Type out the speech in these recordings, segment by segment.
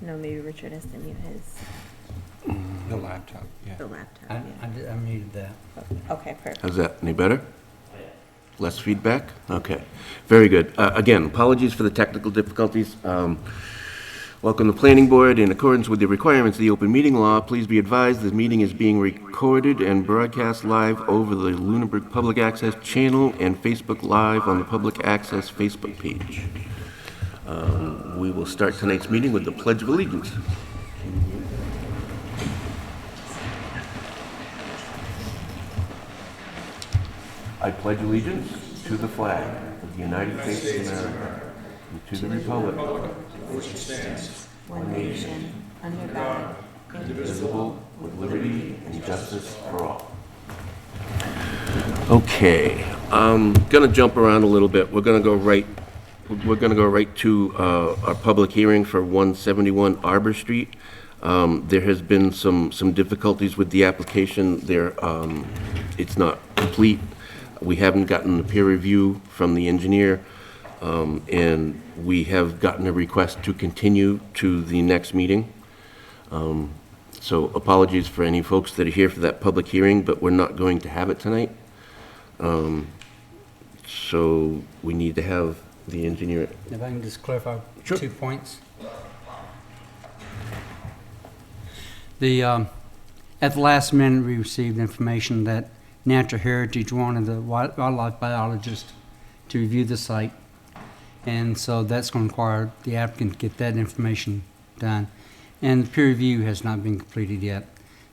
No, maybe Richard has to mute his, The laptop, yeah. the laptop. I Yeah. muted that. Okay, perfect. How's that? Any better? Less feedback? Okay. Very good. Again, apologies for the technical difficulties. Welcome to Planning Board. In accordance with the requirements of the open meeting law, please be advised this meeting is being recorded and broadcast live over the Lunenburg Public Access channel and Facebook Live on the Public Access Facebook page. We will start tonight's meeting with the Pledge of Allegiance. I pledge allegiance to the flag of the United States of America and to the republic One nation, under God, indivisible, with liberty and justice for all. Okay, I'm gonna jump around a little bit. We're gonna go right to our public hearing for 171 Arbor Street. There has been some difficulties with the application there. It's not complete. We haven't gotten a peer review from the engineer, and we have gotten a request to continue to the next meeting. So apologies for any folks that are here for that public hearing, but we're not going to have it tonight. So we need to have the engineer. If I can just clarify Sure. 2 points. At the last minute, we received information that Natural Heritage wanted the wildlife biologist to review the site. And so that's going to require the applicant to get that information done. And the peer review has not been completed yet.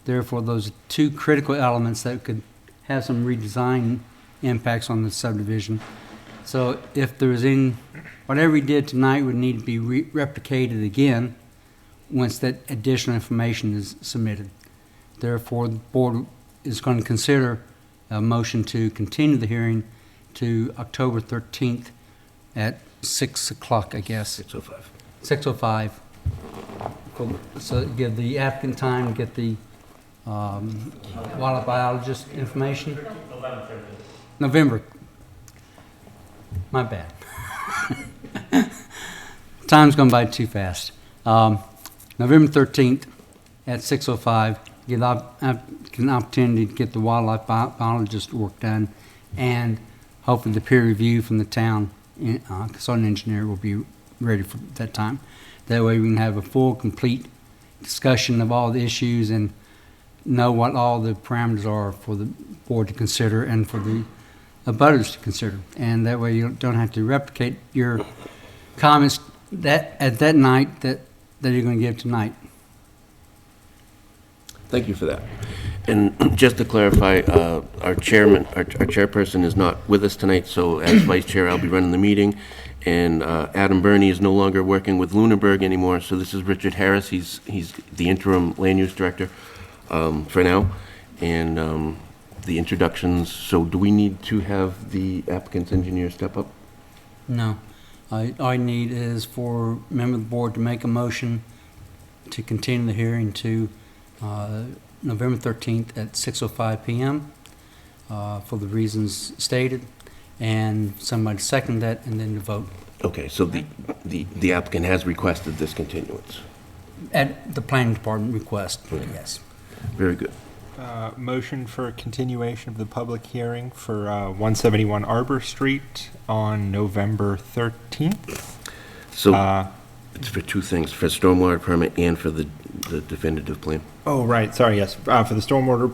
Therefore, those are two critical elements that could have some redesign impacts on the subdivision. So if there's any, whatever we did tonight would need to be replicated again once that additional information is submitted. Therefore, the board is going to consider a motion to continue the hearing to October 13th at 6 o'clock, I guess. 6:05. 6:05. So give the applicant time to get the wildlife biologist information. November. My bad. Time's gone by too fast. November 13th at 6:05. Give an opportunity to get the wildlife biologist work done, and hopefully the peer review from the town consultant engineer will be ready for that time. That way we can have a full, complete discussion of all the issues and know what all the parameters are for the board to consider and for the abutters to consider. And that way you don't have to replicate your comments at that night that you're going to give tonight. Thank you for that. And just to clarify, our chairperson is not with us tonight, so as vice chair, I'll be running the meeting. And Adam Burney is no longer working with Lunenburg anymore, so this is Richard Harris. He's the interim land use director for now. And the introductions, so do we need to have the applicant's engineer step up? No. All I need is for a member of the board to make a motion to continue the hearing to November 13th at 6:05 p.m. For the reasons stated, and somebody second that, and then to vote. Okay, so the applicant has requested this continuance. At the planning department request, Okay. yes. Very good. Motion for continuation of the public hearing for 171 Arbor Street on November 13th. So it's for two things, for stormwater permit and for the definitive plan. Oh, right, sorry, yes, for the stormwater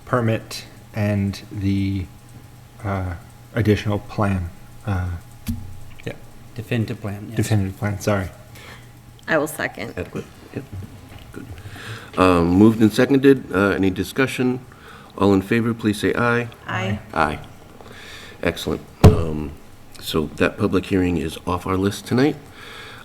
permit and the additional plan. Definitive plan, yes. Definitive plan, sorry. I will second. Adequate? Yep. Good. Moved and seconded. Any discussion? All in favor, please say aye. Aye. Aye. Excellent. So that public hearing is off our list tonight.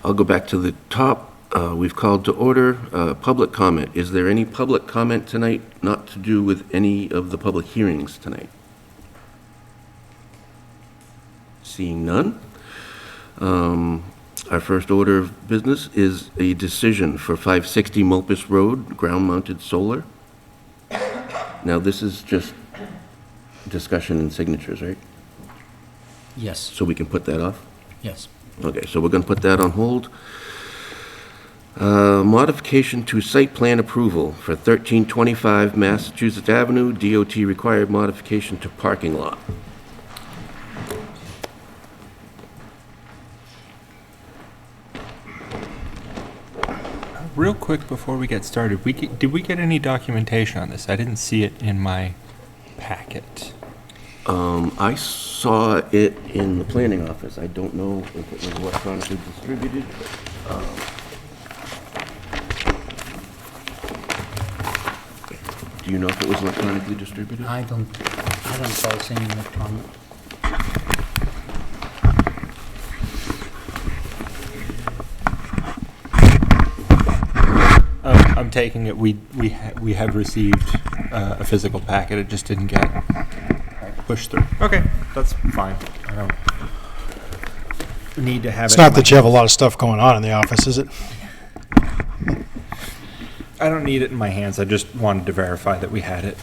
I'll go back to the top. We've called to order public comment. Is there any public comment tonight not to do with any of the public hearings tonight? Seeing none. Our first order of business is a decision for 560 Mulpus Road, ground-mounted solar. Now, this is just discussion and signatures, right? Yes, So we can put that off? yes. Okay, so we're going to put that on hold. Modification to site plan approval for 1325 Massachusetts Avenue, DOT required modification to parking lot. Real quick before we get started, did we get any documentation on this? I didn't see it in my packet. I saw it in the planning office. I don't know if it was electronically distributed. Do you know if it was electronically distributed? I don't recall seeing electronic. I'm taking it we have received a physical packet. It just didn't get pushed through. Okay, that's fine. I don't need to have It's it. not that you have a lot of stuff going on in the office, is it? I don't need it in my hands. I just wanted to verify that we had it.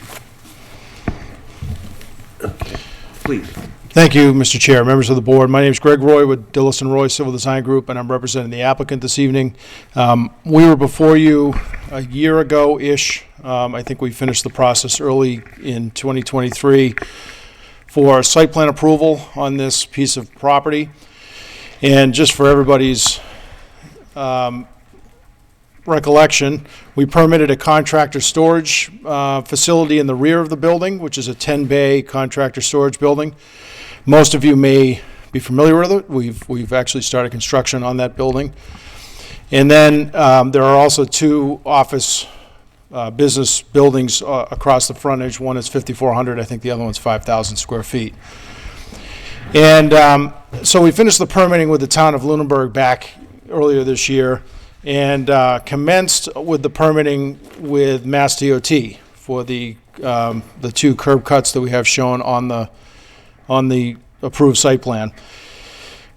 Please. Thank you, Mr. Chair, members of the board. My name is Greg Roy with Dillis and Roy Civil Design Group, and I'm representing the applicant this evening. We were before you a year ago-ish. I think we finished the process early in 2023 for site plan approval on this piece of property. And just for everybody's recollection, we permitted a contractor storage facility in the rear of the building, which is a 10-bay contractor storage building. Most of you may be familiar with it. We've actually started construction on that building. And then there are also two office business buildings across the frontage. One is 5,400, I think the other one's 5,000 square feet. And so we finished the permitting with the town of Lunenburg back earlier this year, and commenced with the permitting with Mass DOT for the two curb cuts that we have shown on the approved site plan.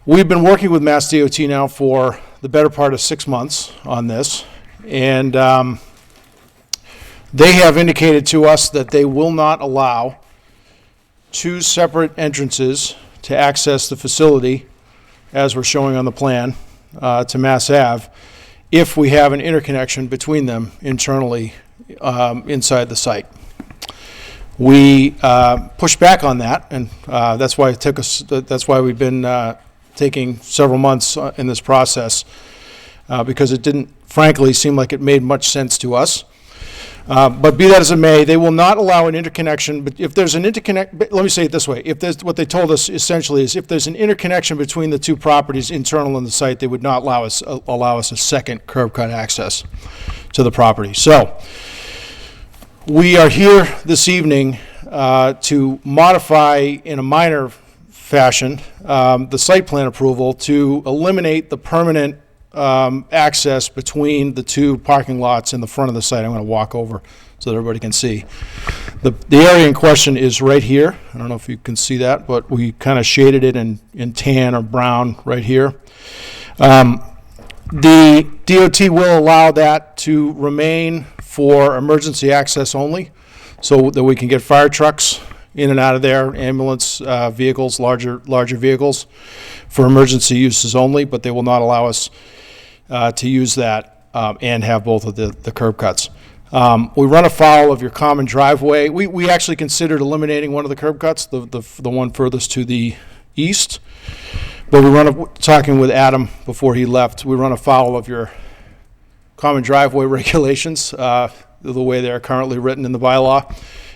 We've been working with Mass DOT now for the better part of 6 months on this, and they have indicated to us that they will not allow two separate entrances to access the facility, as we're showing on the plan, to Mass Ave, if we have an interconnection between them internally inside the site. We pushed back on that, and that's why it took us. That's why we've been taking several months in this process, because it didn't, frankly, seem like it made much sense to us. But be that as it may, they will not allow an interconnection. But if there's an interconnect, let me say it this way: if there's, what they told us essentially is, if there's an interconnection between the two properties internal in the site, they would not allow us a second curb cut access to the property. So we are here this evening to modify in a minor fashion the site plan approval to eliminate the permanent access between the two parking lots in the front of the site. I'm going to walk over so that everybody can see. The area in question is right here. I don't know if you can see that, but we kind of shaded it in tan or brown right here. The DOT will allow that to remain for emergency access only, so that we can get fire trucks in and out of there, ambulance vehicles, larger vehicles, for emergency uses only, but they will not allow us to use that and have both of the curb cuts. We run afoul of your common driveway. We actually considered eliminating one of the curb cuts, the one furthest to the east, but talking with Adam before he left, we run afoul of your common driveway regulations, the way they're currently written in the bylaw,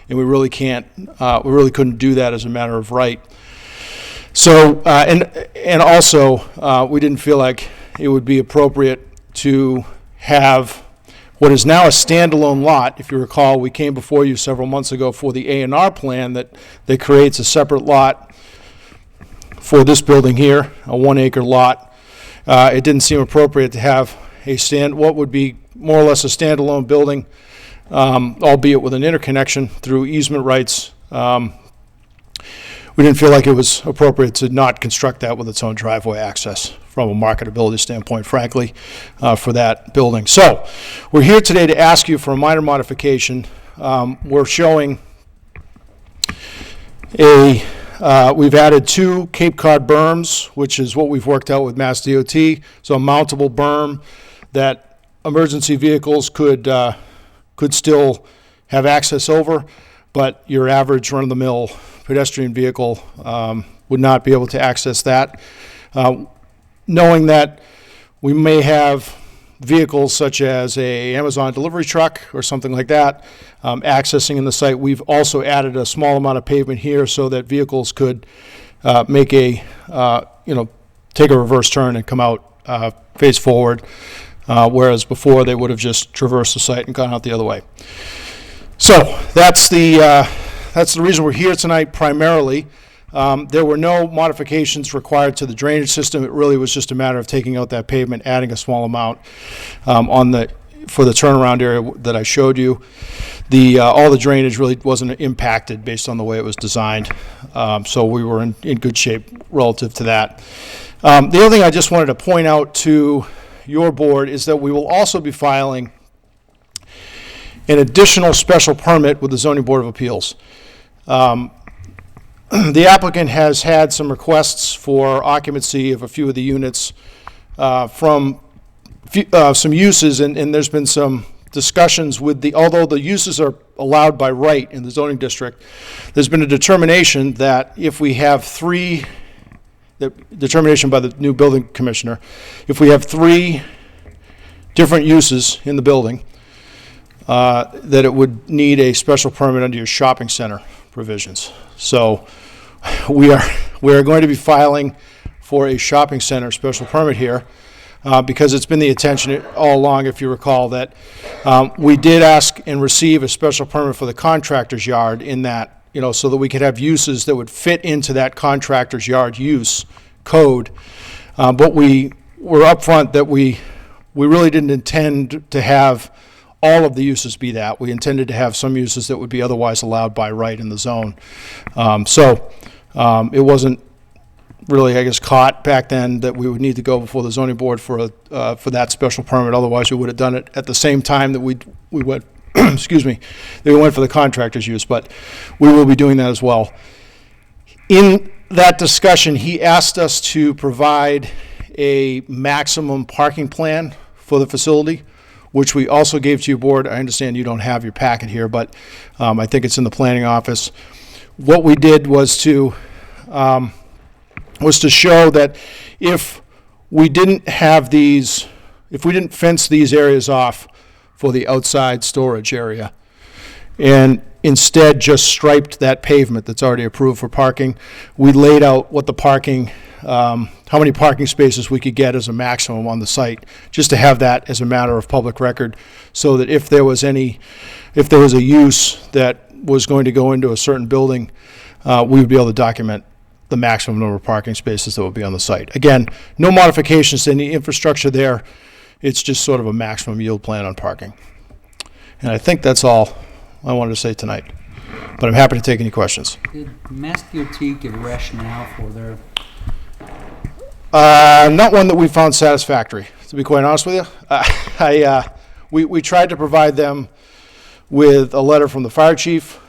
and we really couldn't do that as a matter of right. So, and also, we didn't feel like it would be appropriate to have what is now a standalone lot. If you recall, we came before you several months ago for the A&R plan that creates a separate lot for this building here, a 1 acre lot. It didn't seem appropriate to have what would be more or less a standalone building, albeit with an interconnection through easement rights. We didn't feel like it was appropriate to not construct that with its own driveway access from a marketability standpoint, frankly, for that building. So we're here today to ask you for a minor modification. We're showing we've added 2 Cape Cod berms, which is what we've worked out with Mass DOT. So a mountable berm that emergency vehicles could still have access over, but your average run-of-the-mill pedestrian vehicle would not be able to access that. Knowing that we may have vehicles such as a Amazon delivery truck or something like that accessing in the site, we've also added a small amount of pavement here so that vehicles could make a, take a reverse turn and come out face forward, whereas before they would have just traversed the site and gone out the other way. So that's the reason we're here tonight primarily. There were no modifications required to the drainage system. It really was just a matter of taking out that pavement, adding a small amount for the turnaround area that I showed you. All the drainage really wasn't impacted based on the way it was designed. So we were in good shape relative to that. The other thing I just wanted to point out to your board is that we will also be filing an additional special permit with the Zoning Board of Appeals. The applicant has had some requests for occupancy of a few of the units from some uses, and there's been some discussions with although the uses are allowed by right in the zoning district, there's been a determination that if we have the determination by the new building commissioner, if we have 3 different uses in the building, that it would need a special permit under your shopping center provisions. So we are going to be filing for a shopping center special permit here because it's been the intention all along, if you recall, that we did ask and receive a special permit for the contractor's yard in that, so that we could have uses that would fit into that contractor's yard use code. But we were upfront that we really didn't intend to have all of the uses be that. We intended to have some uses that would be otherwise allowed by right in the zone. It wasn't really, I guess, caught back then that we would need to go before the zoning board for that special permit. Otherwise, we would have done it at the same time that we went, excuse me, that we went for the contractor's use. But we will be doing that as well. In that discussion, he asked us to provide a maximum parking plan for the facility, which we also gave to your board. I understand you don't have your packet here, but I think it's in the planning office. What we did was to show that if we didn't fence these areas off for the outside storage area, and instead just striped that pavement that's already approved for parking, we laid out what the parking, how many parking spaces we could get as a maximum on the site, just to have that as a matter of public record, so that if there was a use that was going to go into a certain building, we would be able to document the maximum number of parking spaces that would be on the site. Again, no modifications to any infrastructure there. It's just sort of a maximum yield plan on parking. And I think that's all I wanted to say tonight. But I'm happy to take any questions. Did Mass DOT give a rationale for their? Not one that we found satisfactory, to be quite honest with you. We tried to provide them with a letter from the fire chief.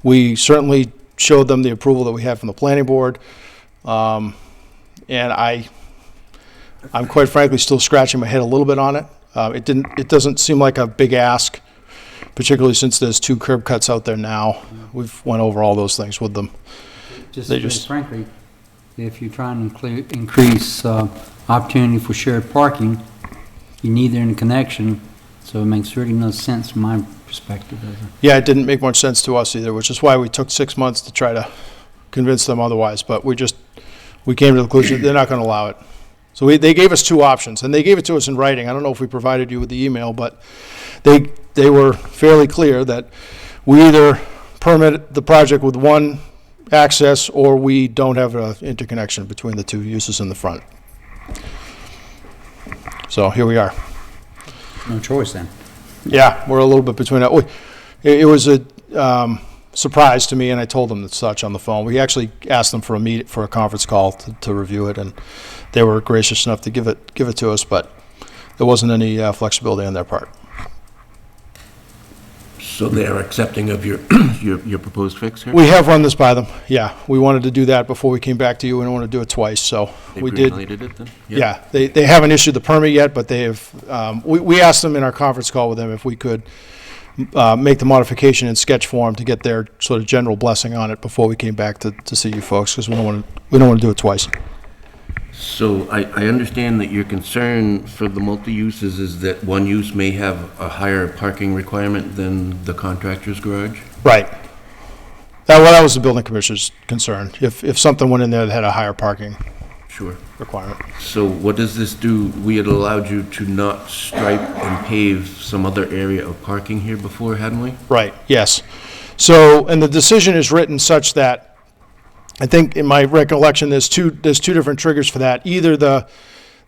We certainly showed them the approval that we had from the planning board. And I'm quite frankly still scratching my head a little bit on it. It doesn't seem like a big ask, particularly since there's 2 curb cuts out there now. We've went over all those things with them. Frankly, if you try and increase opportunity for shared parking, you need the interconnection, so it makes really no sense from my perspective. Yeah, it didn't make much sense to us either, which is why we took 6 months to try to convince them otherwise. But we came to the conclusion they're not going to allow it. So they gave us 2 options, and they gave it to us in writing. I don't know if we provided you with the email, but they were fairly clear that we either permit the project with 1 access or we don't have an interconnection between the 2 uses in the front. So here we are. No choice then. Yeah, we're a little bit between that. It was a surprise to me, and I told them as such on the phone. We actually asked them for a conference call to review it, and they were gracious enough to give it to us, but there wasn't any flexibility on their part. So they're accepting of your, your proposed fix here? We have run this by them, yeah. We wanted to do that before we came back to you. We don't want to do it twice, so They we did. greenlighted it then? Yeah, they haven't issued the permit yet, but they have, we asked them in our conference call with them if we could make the modification in sketch form to get their sort of general blessing on it before we came back to see you folks, because we don't want to do it twice. So I understand that your concern for the multi-uses is that one use may have a higher parking requirement than the contractor's garage? Right. That was the building commissioner's concern, if something went in there that had a higher parking Sure. requirement. So what does this do? We had allowed you to not stripe and pave some other area of parking here before, hadn't we? Right, yes. So, and the decision is written such that, I think in my recollection, there's two different triggers for that. Either the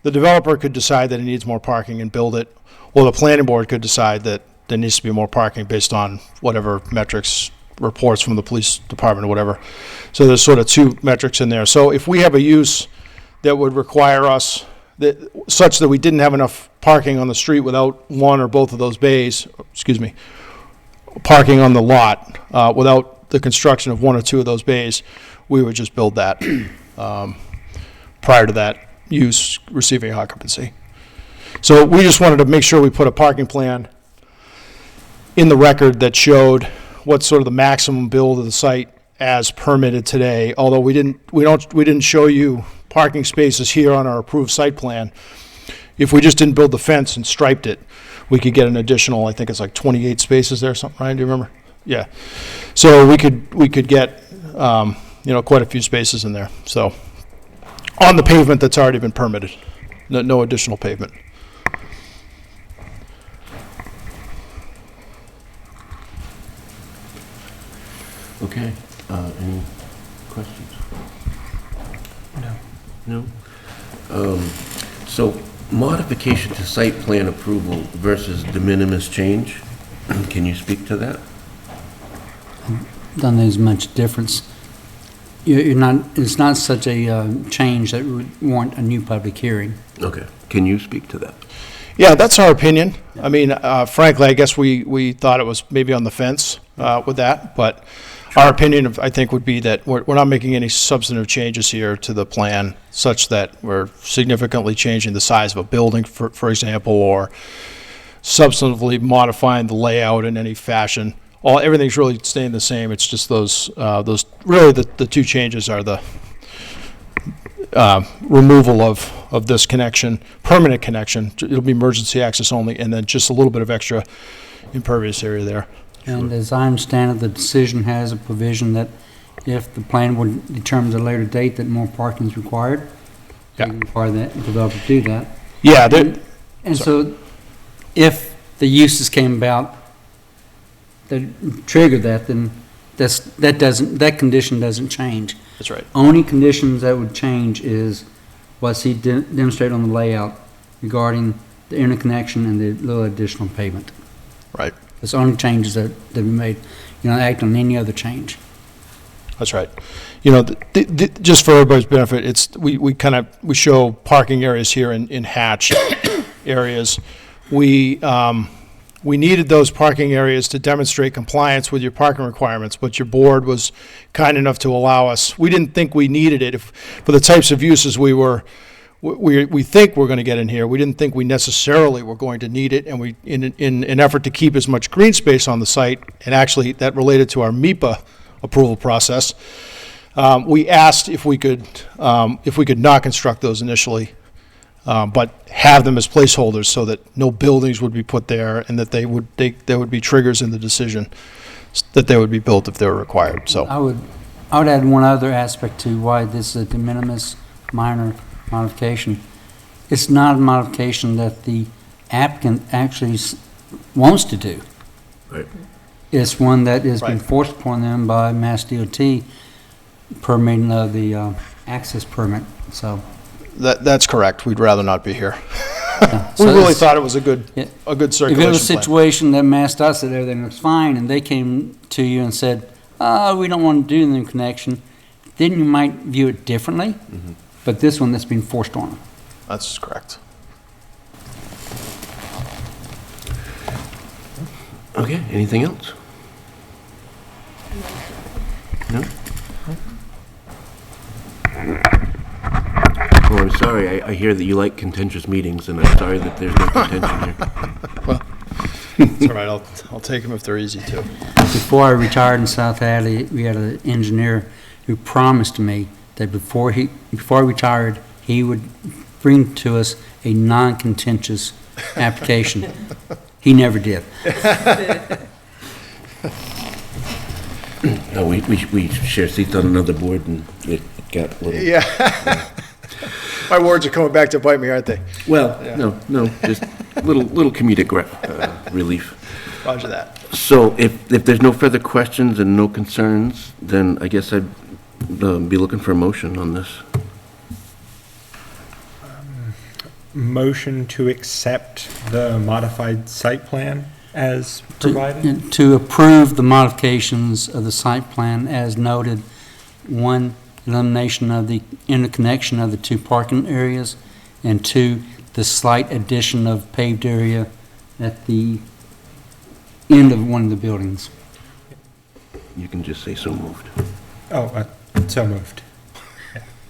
developer could decide that it needs more parking and build it, or the planning board could decide that there needs to be more parking based on whatever metrics, reports from the police department or whatever. So there's sort of two metrics in there. So if we have a use that would require us, such that we didn't have enough parking on the street without one or both of those bays, parking on the lot, without the construction of one or two of those bays, we would just build that prior to that use receiving occupancy. So we just wanted to make sure we put a parking plan in the record that showed what sort of the maximum build of the site as permitted today, although we didn't show you parking spaces here on our approved site plan. If we just didn't build the fence and striped it, we could get an additional, I think it's like 28 spaces there, something, Ryan, do you remember? Yeah. So we could get, quite a few spaces in there. So on the pavement that's already been permitted, no additional pavement. Okay, any questions? No. No? So modification to site plan approval versus de minimis change, can you speak to that? Don't think there's much difference. It's not such a change that would warrant a new public hearing. Okay, can you speak to that? Yeah, that's our opinion. I mean, frankly, I guess we thought it was maybe on the fence with that, but our opinion, I think, would be that we're not making any substantive changes here to the plan such that we're significantly changing the size of a building, for example, or substantively modifying the layout in any fashion. Everything's really staying the same. It's just those really the two changes are the removal of this connection, permanent connection. It'll be emergency access only, and then just a little bit of extra impervious area there. And as I understand it, the decision has a provision that if the plan would determine at a later date that more parking is required, they can require that developer to do that. Yeah, And so if the uses came about that trigger that, then that condition doesn't change. that's right. Only conditions that would change is what's he demonstrated on the layout regarding the interconnection and the little additional pavement. Right. It's only changes that we made. You don't act on any other change. That's right. Just for everybody's benefit, we show parking areas here in hatched areas. We needed those parking areas to demonstrate compliance with your parking requirements, but your board was kind enough to allow us. We didn't think we needed it for the types of uses we think we're going to get in here. We didn't think we necessarily were going to need it, and we, in an effort to keep as much green space on the site, and actually that related to our MIPA approval process, we asked if we could not construct those initially, but have them as placeholders so that no buildings would be put there, and that there would be triggers in the decision that they would be built if they were required. So I would add one other aspect to why this is a de minimis minor modification. It's not a modification that the applicant actually wants to do. Right. It's one that has been Right. forced upon them by Mass DOT permitting of the access permit, so. that's correct. We'd rather not be here. yeah. We So really it's- thought it was a good Yeah. circulation If it was a plan. situation that Mass DOT said everything looks fine, and they came to you and said, we don't want to do the connection, then you might view it differently. But this one that's been forced on them. That's correct. Okay, anything else? No? Oh, I'm sorry, I hear that you like contentious meetings, and I'm sorry that there's no contention here. It's all right, I'll take them if they're easy to. Before I retired in South Hadley, we had an engineer who promised me that before I retired, he would bring to us a non-contentious application. He never did. No, we share seats on another board, and it got a little... Yeah. My words are coming back to bite me, aren't they? Well, no, just little comedic relief. Roger that. So if there's no further questions and no concerns, then I guess I'd be looking for a motion on this. Motion to accept the modified site plan as provided? To approve the modifications of the site plan as noted. One, elimination of the interconnection of the two parking areas, and two, the slight addition of paved area at the end of one of the buildings. You can just say so moved. Oh, so moved.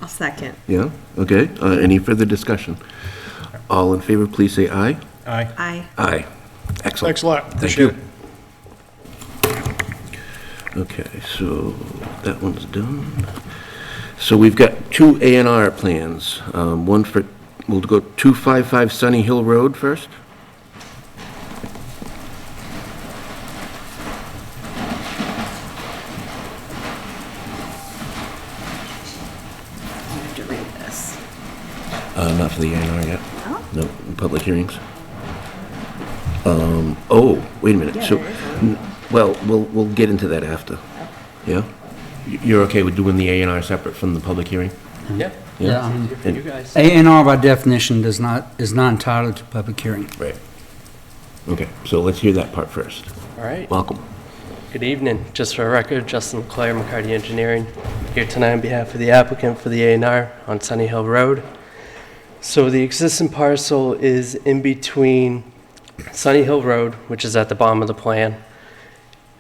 I'll second. Yeah? Okay. Any further discussion? All in favor, please say aye. Aye. Aye. Aye. Excellent. Thanks a lot, Thank appreciate you. it. Okay, so that one's done. So we've got two A&R plans. One for, we'll go 255 Sunny Hill Road first. I have to read this. Not for the A&R yet. No? No, public hearings. Oh, wait a minute. Yeah, So, there is well, we'll get into that after. Yeah? You're okay with doing the A&R separate from the public hearing? Yeah. Yeah, I mean, And- You guys. A&R by definition is not entitled to public hearing. Right. Okay, so let's hear that part first. All right. Welcome. Good evening. Just for the record, Justin Leclerc, McCarty Engineering, here tonight on behalf of the applicant for the A&R on Sunny Hill Road. So the existing parcel is in between Sunny Hill Road, which is at the bottom of the plan,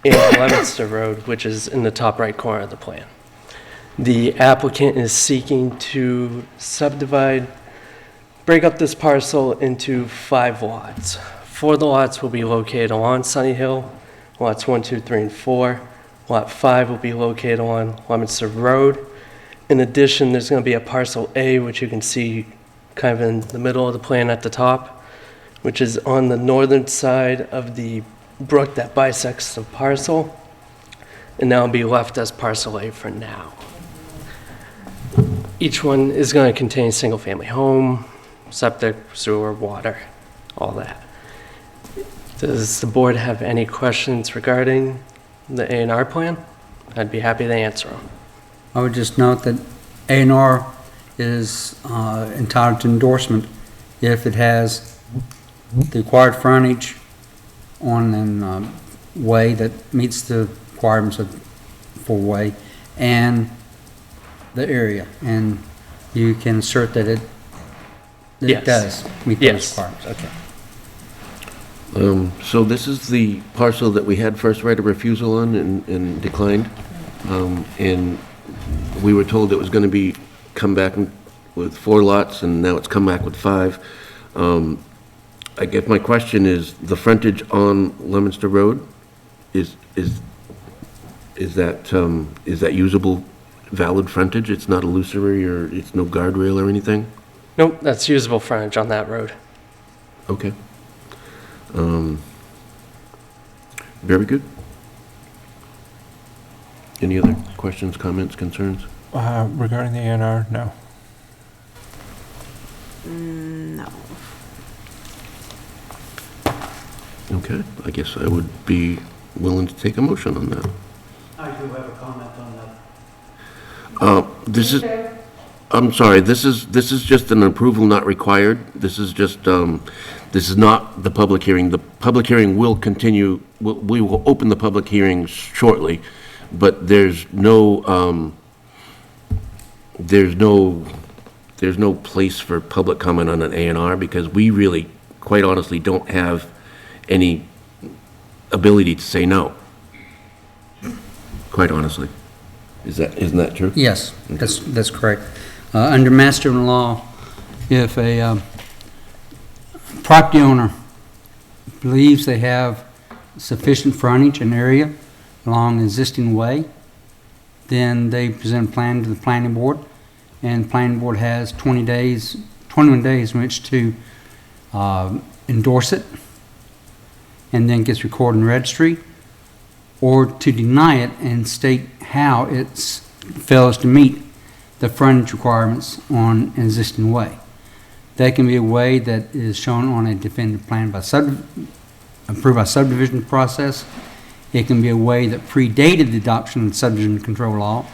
and Leominster Road, which is in the top right corner of the plan. The applicant is seeking to break up this parcel into 5 lots. 4 of the lots will be located along Sunny Hill, lots 1, 2, 3, and 4. Lot 5 will be located along Leominster Road. In addition, there's going to be a parcel A, which you can see kind of in the middle of the plan at the top, which is on the northern side of the brook that bisects the parcel, and that will be left as parcel A for now. Each one is going to contain a single-family home, septic, sewer, water, all that. Does the board have any questions regarding the A&R plan? I'd be happy to answer them. I would just note that A&R is entitled to endorsement if it has the required frontage on a way that meets the requirements of four-way and the area, and you can assert that it Yes. does meet those Yes. requirements. Okay. So this is the parcel that we had first right of refusal on and declined. And we were told it was going to come back with 4 lots, and now it's come back with 5. I guess my question is, the frontage on Leominster Road, is that usable, valid frontage? It's not illusory, or it's no guardrail or anything? Nope, that's usable frontage on that road. Okay. Very good. Any other questions, comments, concerns? Regarding the A&R, no. No. Okay, I guess I would be willing to take a motion on that. I do have a comment on that. This is, I'm sorry, this is just an approval not required. This is just, this is not the public hearing. The public hearing will continue, we will open the public hearing shortly, but there's no place for public comment on an A&R, because we really, quite honestly, don't have any ability to say no. Quite honestly. Isn't that true? Yes, that's correct. Under master law, if a property owner believes they have sufficient frontage and area along an existing way, then they present a plan to the planning board, and the planning board has 21 days in which to endorse it, and then gets recorded in the registry, or to deny it and state how it fails to meet the frontage requirements on an existing way. That can be a way that is shown on a definitive plan approved by subdivision process. It can be a way that predated the adoption of the subdivision control law,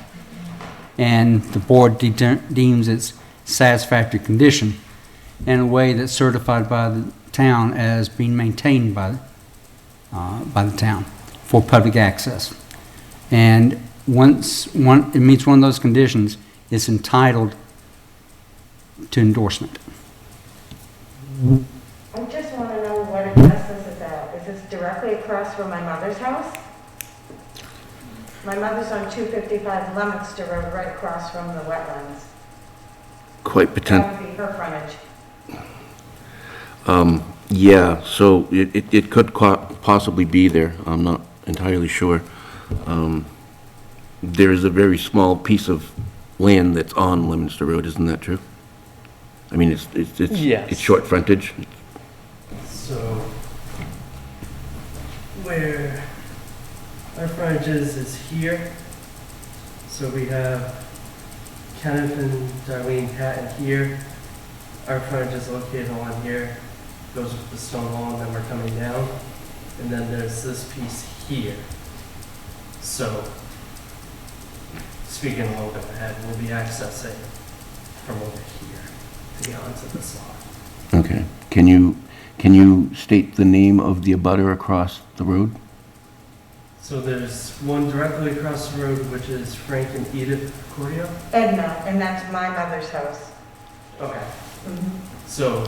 and the board deems its satisfactory condition, and a way that's certified by the town as being maintained by the town for public access. And once it meets one of those conditions, it's entitled to endorsement. I just want to know what address this is at. Is this directly across from my mother's house? My mother's on 255 Leominster Road, right across from the wetlands. Quite potential. That would be her frontage. Yeah, so it could possibly be there. I'm not entirely sure. There is a very small piece of land that's on Leominster Road, isn't that true? I mean, Yes. it's short frontage. So, where our frontage is here. So we have Kenneth and Darlene Patton here. Our frontage is located along here, goes with the stone wall, and then we're coming down. And then there's this piece here. So, speaking a little bit ahead, we'll be accessing from over here to get onto this lot. Okay. Can you state the name of the abutter across the road? So there's one directly across the road, which is Frank and Edith Cordio. Edna, and that's my mother's house. Okay. So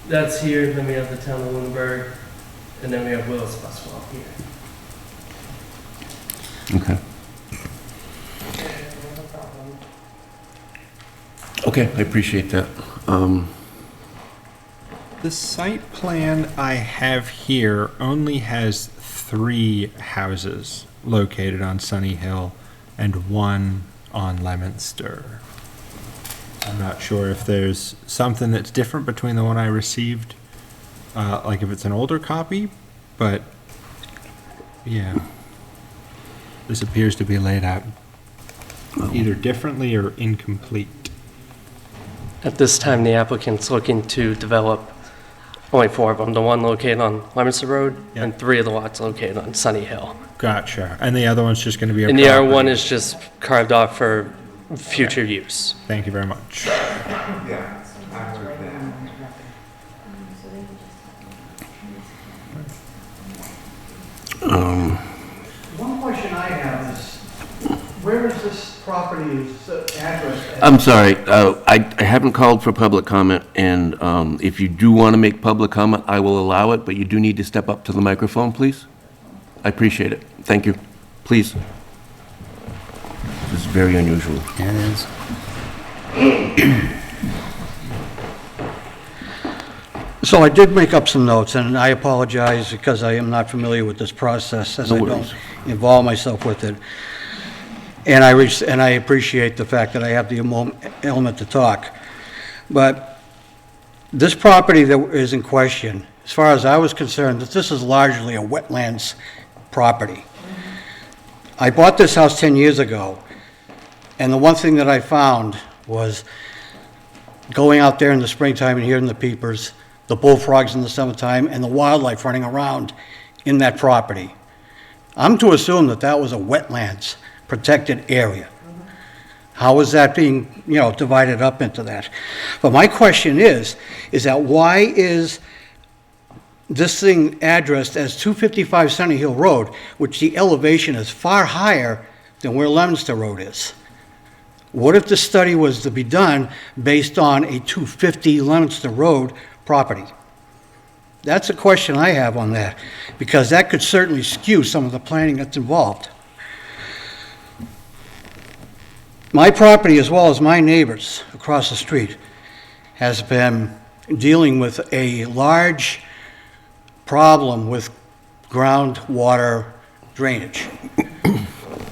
that's here, then we have the town of Lunenburg, and then we have Willis Buswell here. Okay. Okay, I appreciate that. The site plan I have here only has 3 houses located on Sunny Hill and 1 on Leominster. I'm not sure if there's something that's different between the one I received, like if it's an older copy, but yeah. This appears to be laid out either differently or incomplete. At this time, the applicant's looking to develop only 4 of them, the one located on Leominster Road, Yeah. and 3 of the lots located on Sunny Hill. Gotcha. And the other one's just going to be a And the other property. one is just carved off for future use. Thank you very much. One question I have is, where is this property's address at? I'm sorry, I haven't called for public comment, and if you do want to make public comment, I will allow it, but you do need to step up to the microphone, please. I appreciate it. Thank you. Please. This is very unusual. Yeah, it is. So I did make up some notes, and I apologize because I am not familiar with this process, as No I worries. don't involve myself with it. And I appreciate the fact that I have the element to talk. But this property that is in question, as far as I was concerned, this is largely a wetlands property. I bought this house 10 years ago, and the one thing that I found was going out there in the springtime and hearing the peepers, the bullfrogs in the summertime, and the wildlife running around in that property. I'm to assume that that was a wetlands protected area. How is that being, divided up into that? But my question is that why is this thing addressed as 255 Sunny Hill Road, which the elevation is far higher than where Leominster Road is? What if the study was to be done based on a 250 Leominster Road property? That's a question I have on that, because that could certainly skew some of the planning that's involved. my property, as well as my neighbors across the street, has been dealing with a large problem with groundwater drainage.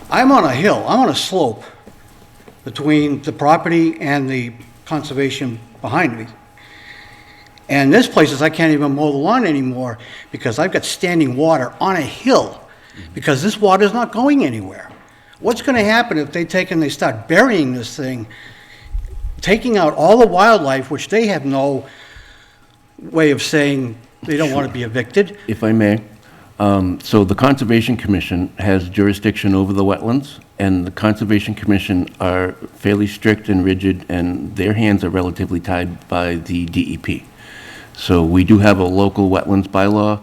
I'm on a hill, I'm on a slope between the property and the conservation behind me. And there's places I can't even mow the lawn anymore because I've got standing water on a hill because this water is not going anywhere. What's going to happen if they take and they start burying this thing, taking out all the wildlife, which they have no way of saying they don't want to be evicted? If I may, so the Conservation Commission has jurisdiction over the wetlands, and the Conservation Commission are fairly strict and rigid, and their hands are relatively tied by the DEP. So we do have a local wetlands bylaw.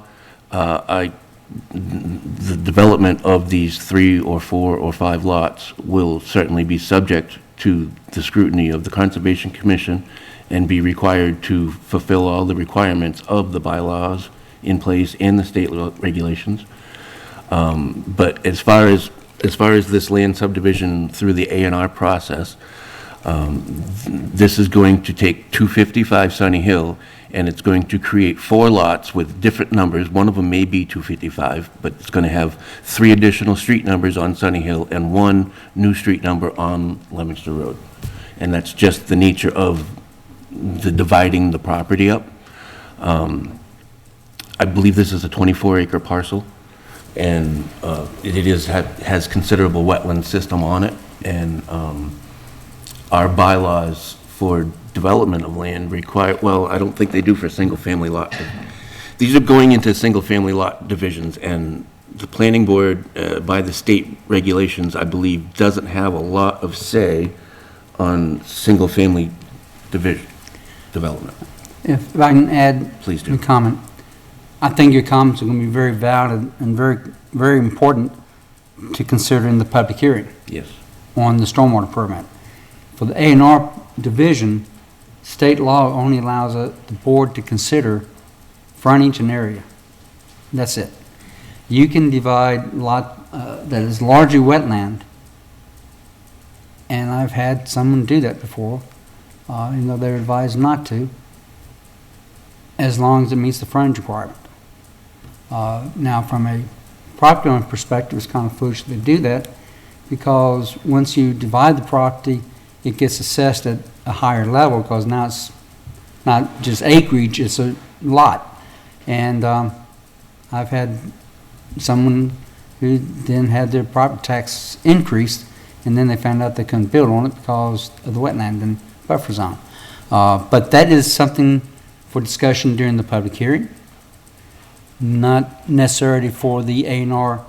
The development of these 3 or 4 or 5 lots will certainly be subject to the scrutiny of the Conservation Commission and be required to fulfill all the requirements of the bylaws in place and the state regulations. But as far as this land subdivision through the A&R process, this is going to take 255 Sunny Hill, and it's going to create 4 lots with different numbers. One of them may be 255, but it's going to have 3 additional street numbers on Sunny Hill and 1 new street number on Leominster Road. And that's just the nature of the dividing the property up. I believe this is a 24-acre parcel, and has considerable wetland system on it, and our bylaws for development of land require, well, I don't think they do for single-family lot. These are going into single-family lot divisions, and the planning board, by the state regulations, I believe, doesn't have a lot of say on single-family development. If I can add Please do. a comment. I think your comments are going to be very valid and very, very important to consider in the public hearing Yes. on the stormwater permit. For the A&R division, state law only allows the board to consider frontage and area. That's it. You can divide lot that is largely wetland, and I've had someone do that before, even though they're advised not to, as long as it meets the frontage requirement. Now, from a property owner perspective, it's kind of foolish to do that, because once you divide the property, it gets assessed at a higher level, because now it's not just acreage, it's a lot. And I've had someone who then had their property tax increased, and then they found out they couldn't build on it because of the wetland and buffer zone. But that is something for discussion during the public hearing, not necessarily for the A&R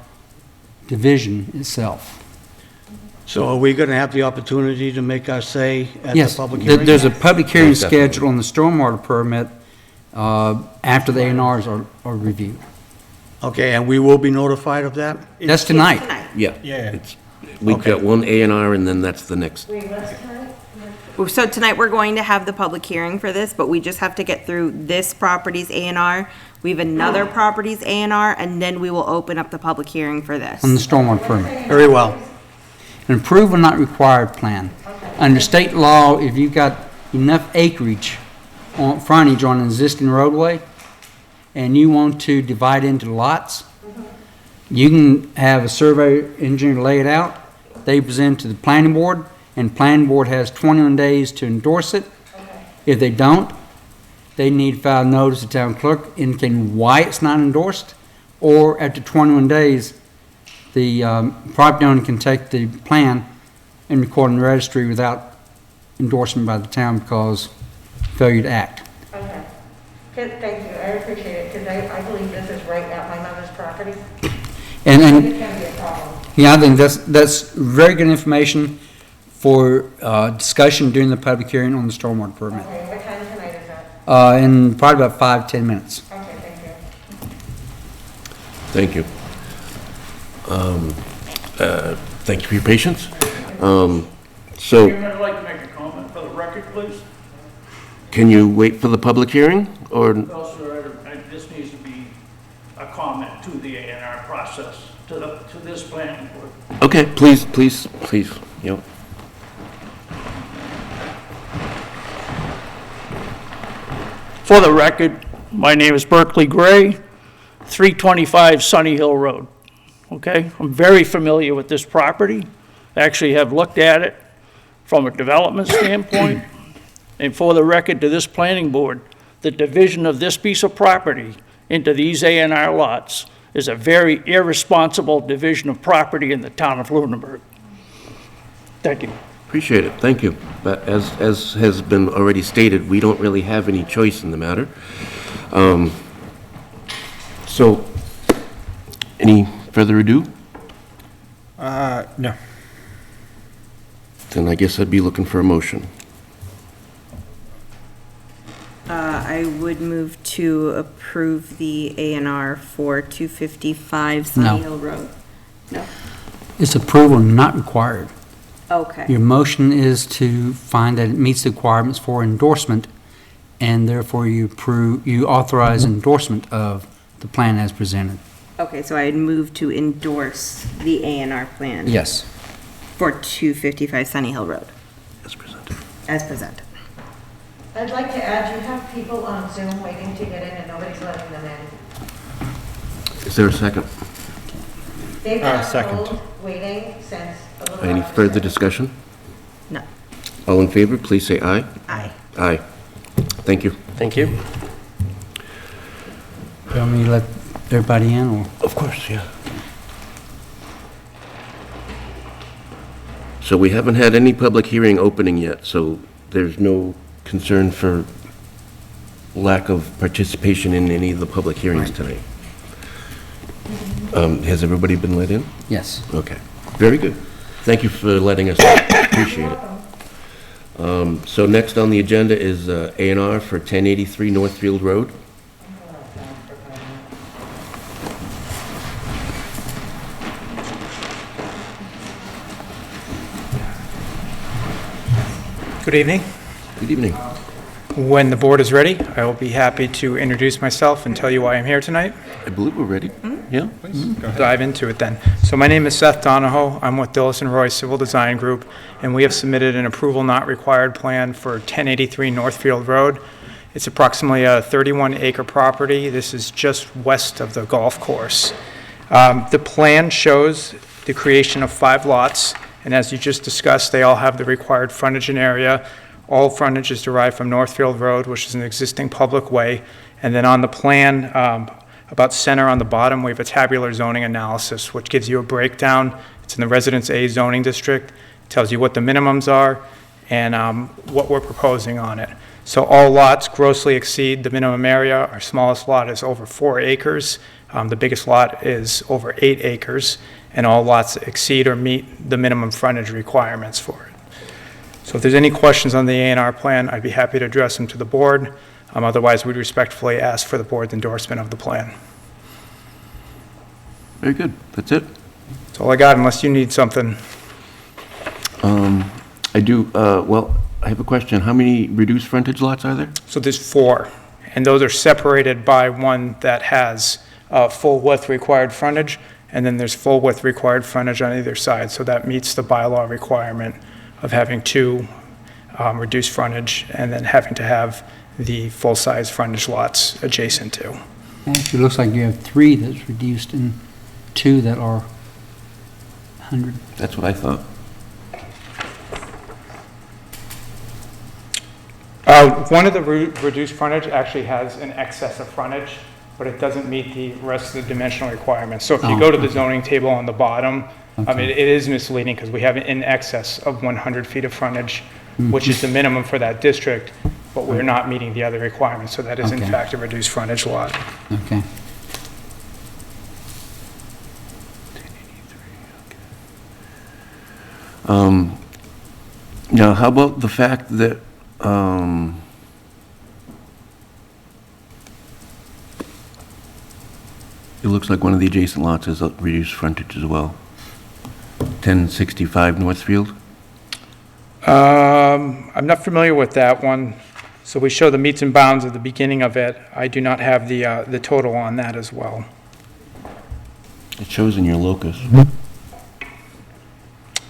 division itself. So are we going to have the opportunity to make our say at the Yes, public hearing? there's a public hearing Most definitely. scheduled on the stormwater permit after the A&Rs are reviewed. Okay, and we will be notified of that? That's tonight. Yeah. Yeah. We've Okay. got 1 A&R, and then that's the next. Wait, what's tonight? So tonight, we're going to have the public hearing for this, but we just have to get through this property's A&R. We have another property's A&R, and then we will open up the public hearing for this. On the stormwater permit. Very well. An approved but not required plan. Under state law, if you've got enough acreage on frontage on an existing roadway, and you want to divide into lots, you can have a survey engineer lay it out. They present to the planning board, and planning board has 21 days to endorse it. If they don't, they need to file notice to town clerk indicating why it's not endorsed, or after 21 days, the property owner can take the plan and record in the registry without endorsement by the town because failure to act. Okay. Good, thank you, I appreciate it, because I believe this is right at my mother's property. And It can be a problem. yeah, I think that's very good information for discussion during the public hearing on the stormwater permit. Okay, what time tonight is that? In probably about 5-10 minutes. Okay, thank you. Thank you. Thank you for your patience. So, I'd like to make a comment for the record, please. can you wait for the public hearing, or? Also, this needs to be a comment to the A&R process, to this planning board. Okay, please, yep. For the record, my name is Berkeley Gray, 325 Sunny Hill Road. Okay? I'm very familiar with this property. Actually have looked at it from a development standpoint. And for the record to this planning board, the division of this piece of property into these A&R lots is a very irresponsible division of property in the town of Lunenburg. Thank you. Appreciate it, thank you. But as has been already stated, we don't really have any choice in the matter. So, any further ado? No. Then I guess I'd be looking for a motion. I would move to approve the A&R for 255 Sunny No. Hill Road. No? It's approval not required. Okay. Your motion is to find that it meets the requirements for endorsement, and therefore you authorize endorsement of the plan as presented. Okay, so I'd move to endorse the A&R plan. Yes. For 255 Sunny Hill Road, As presented. as presented. I'd like to add, you have people on Zoom waiting to get in and nobody's letting them in. Is there a second? They've been on Second. hold, waiting since a little Any after further 7. discussion? No. All in favor, please say aye. Aye. Aye. Thank you. Thank you. Do you want me to let everybody in, or? Of course, yeah. So we haven't had any public hearing opening yet, so there's no concern for lack of participation in any of the public hearings tonight. Has everybody been let in? Yes. Okay, very good. Thank you for letting us in. Appreciate it. So next on the agenda is A&R for 1083 Northfield Road. Good evening. Good evening. When the board is ready, I will be happy to introduce myself and tell you why I'm here tonight. I believe we're ready. Yeah? Dive into it then. So my name is Seth Donahoe. I'm with Dillis and Roy Civil Design Group, and we have submitted an approval not required plan for 1083 Northfield Road. It's approximately a 31-acre property. This is just west of the golf course. The plan shows the creation of 5 lots, and as you just discussed, they all have the required frontage and area. All frontage is derived from Northfield Road, which is an existing public way. And then on the plan, about center on the bottom, we have a tabular zoning analysis, which gives you a breakdown. It's in the Residence A zoning district. It tells you what the minimums are and what we're proposing on it. So all lots grossly exceed the minimum area. Our smallest lot is over 4 acres. The biggest lot is over 8 acres. And all lots exceed or meet the minimum frontage requirements for it. So if there's any questions on the A&R plan, I'd be happy to address them to the board. Otherwise, we'd respectfully ask for the board's endorsement of the plan. Very good. That's it. That's all I got, unless you need something. I do, well, I have a question. How many reduced frontage lots are there? So there's 4, and those are separated by one that has full width required frontage, and then there's full width required frontage on either side. So that meets the bylaw requirement of having 2 reduced frontage and then having to have the full-size frontage lots adjacent to. Actually, it looks like you have 3 that's reduced and 2 that are 100. That's what I thought. One of the reduced frontage actually has an excess of frontage, but it doesn't meet the rest of the dimensional requirements. So if you go to the zoning table on the bottom, it is misleading because we have an in excess of 100 feet of frontage, which is the minimum for that district, but we're not meeting the other requirements. So that is in Okay. fact a reduced frontage lot. Okay. Now, how about the fact that, it looks like one of the adjacent lots has a reduced frontage as well. 1065 Northfield? I'm not familiar with that one. So we show the meets and bounds at the beginning of it. I do not have the total on that as well. It shows in your locus.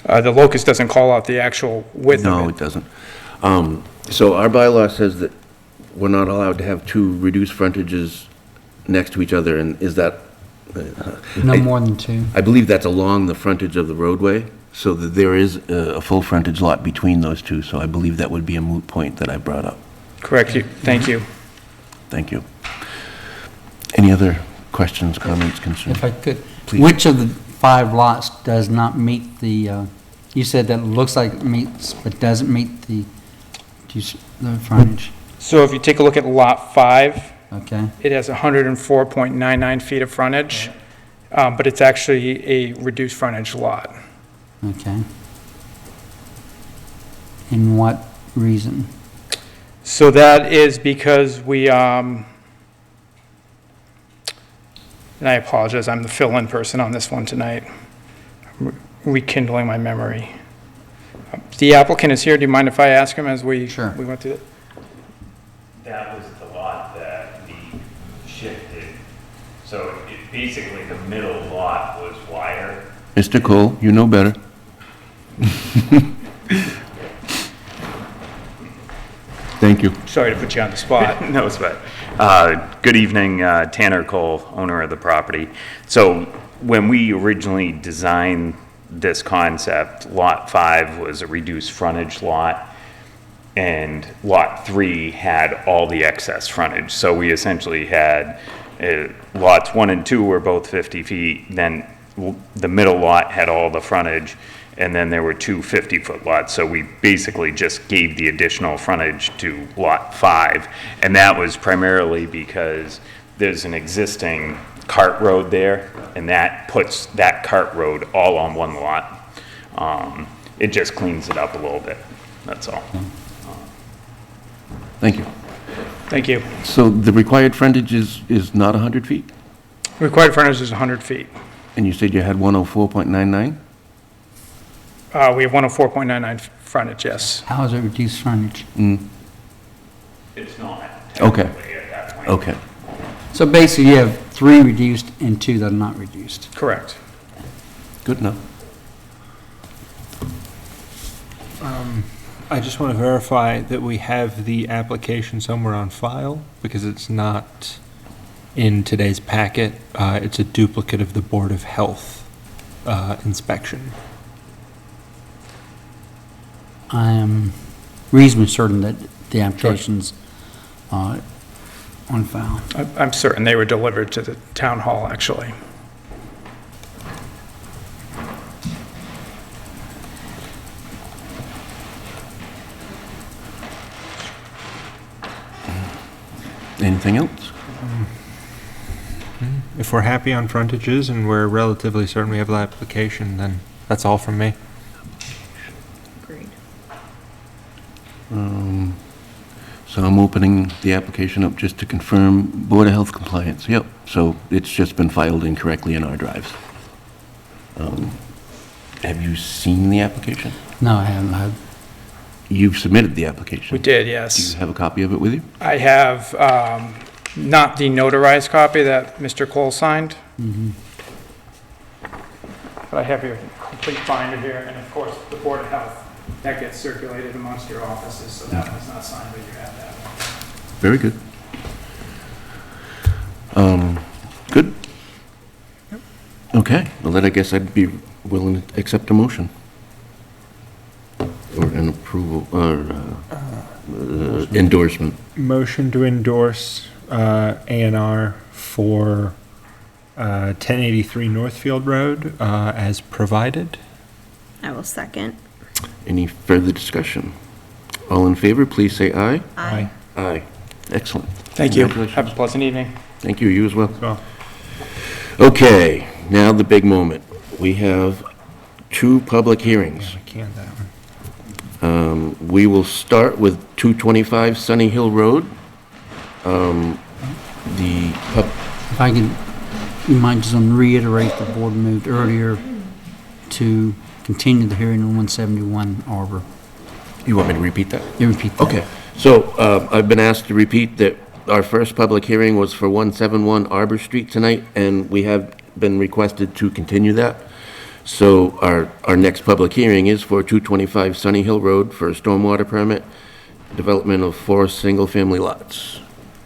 The locus doesn't call out the actual width No, of it it. doesn't. So our bylaw says that we're not allowed to have two reduced frontages next to each other, and is that? No more than two. I believe that's along the frontage of the roadway, so that there is a full frontage lot between those two, so I believe that would be a moot point that I brought up. Correct. Thank you. Thank you. Any other questions, comments, concerns? If I could, Please. which of the 5 lots does not meet the, you said that it looks like it meets, but doesn't meet the frontage? So if you take a look at Lot 5, Okay, it has 104.99 feet of frontage, but it's actually a reduced frontage lot. okay. In what reason? So that is because we, and I apologize, I'm the fill-in person on this one tonight. I'm rekindling my memory. The applicant is here. Do you mind if I ask him as we Sure. we went through it? That was the lot that we shifted. So basically, the middle lot was wider. Mr. Cole, you know better. Thank you. Sorry to put you on the spot. No sweat. Good evening, Tanner Cole, owner of the property. So when we originally designed this concept, Lot 5 was a reduced frontage lot, and Lot 3 had all the excess frontage. So we essentially had lots 1 and 2 were both 50 feet, then the middle lot had all the frontage, and then there were 2 50-foot lots. So we basically just gave the additional frontage to Lot 5, and that was primarily because there's an existing cart road there, and that puts that cart road all on one lot. It just cleans it up a little bit, that's all. Thank you. Thank you. So the required frontage is not 100 feet? Required frontage is 100 feet. And you said you had 104.99? We have 104.99 frontage, yes. How is it reduced frontage? It's not Okay. technically at that point. Okay. So basically, you have 3 reduced and 2 that are not reduced. Correct. Good enough. I just want to verify that we have the application somewhere on file, because it's not in today's packet. It's a duplicate of the Board of Health inspection. I am reasonably certain that the application's on file. I'm certain they were delivered to the town hall, actually. Anything else? If we're happy on frontages and we're relatively certain we have the application, then that's all from me. Agreed. So I'm opening the application up just to confirm Board of Health compliance. Yep, so it's just been filed incorrectly in our drives. Have you seen the application? No, I haven't. You've submitted the application. We did, Do yes. you have a copy of it with you? I have not the notarized copy that Mr. Cole signed. But I have your complete binder here, and of course, the Board of Health, that gets circulated amongst your offices, so that one's not signed, but you have that one. Very good. Good? Okay, well then I guess I'd be willing to accept a motion. Or an approval, or endorsement. Motion to endorse A&R for 1083 Northfield Road as provided. I will second. Any further discussion? All in favor, please say aye. Aye. Aye. Excellent. Thank you. Congratulations. Have a pleasant evening. Thank you, you as well. Well, Okay, now the big moment. We have 2 public hearings. I can't that one. We will start with 225 Sunny Hill Road. If I can, you might just reiterate, the board moved earlier to continue the hearing on 171 Arbor. You want me to repeat that? You repeat that. Okay, so I've been asked to repeat that our first public hearing was for 171 Arbor Street tonight, and we have been requested to continue that. So our next public hearing is for 225 Sunny Hill Road for a stormwater permit. development of 4 single-family lots.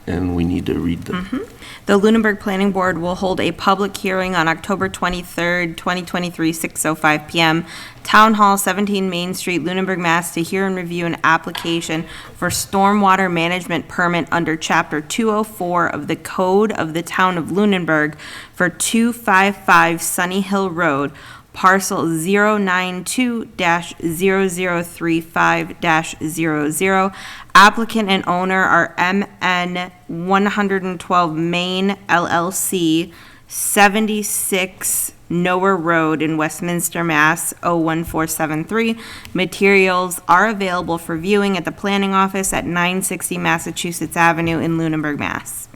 And we need to read the, The Lunenburg Planning Board will hold a public hearing on October 23rd, 2023, 6:05 PM. Town Hall, 17 Main Street, Lunenburg, Mass. To hear and review an application for stormwater management permit under Chapter 204 of the Code of the Town of Lunenburg for 255 Sunny Hill Road, parcel 092-0035-00. Applicant and owner are MN 112 Main LLC, 76 Noah Road in Westminster, Mass. 01473. Materials are available for viewing at the planning office at 960 Massachusetts Avenue in Lunenburg, Mass.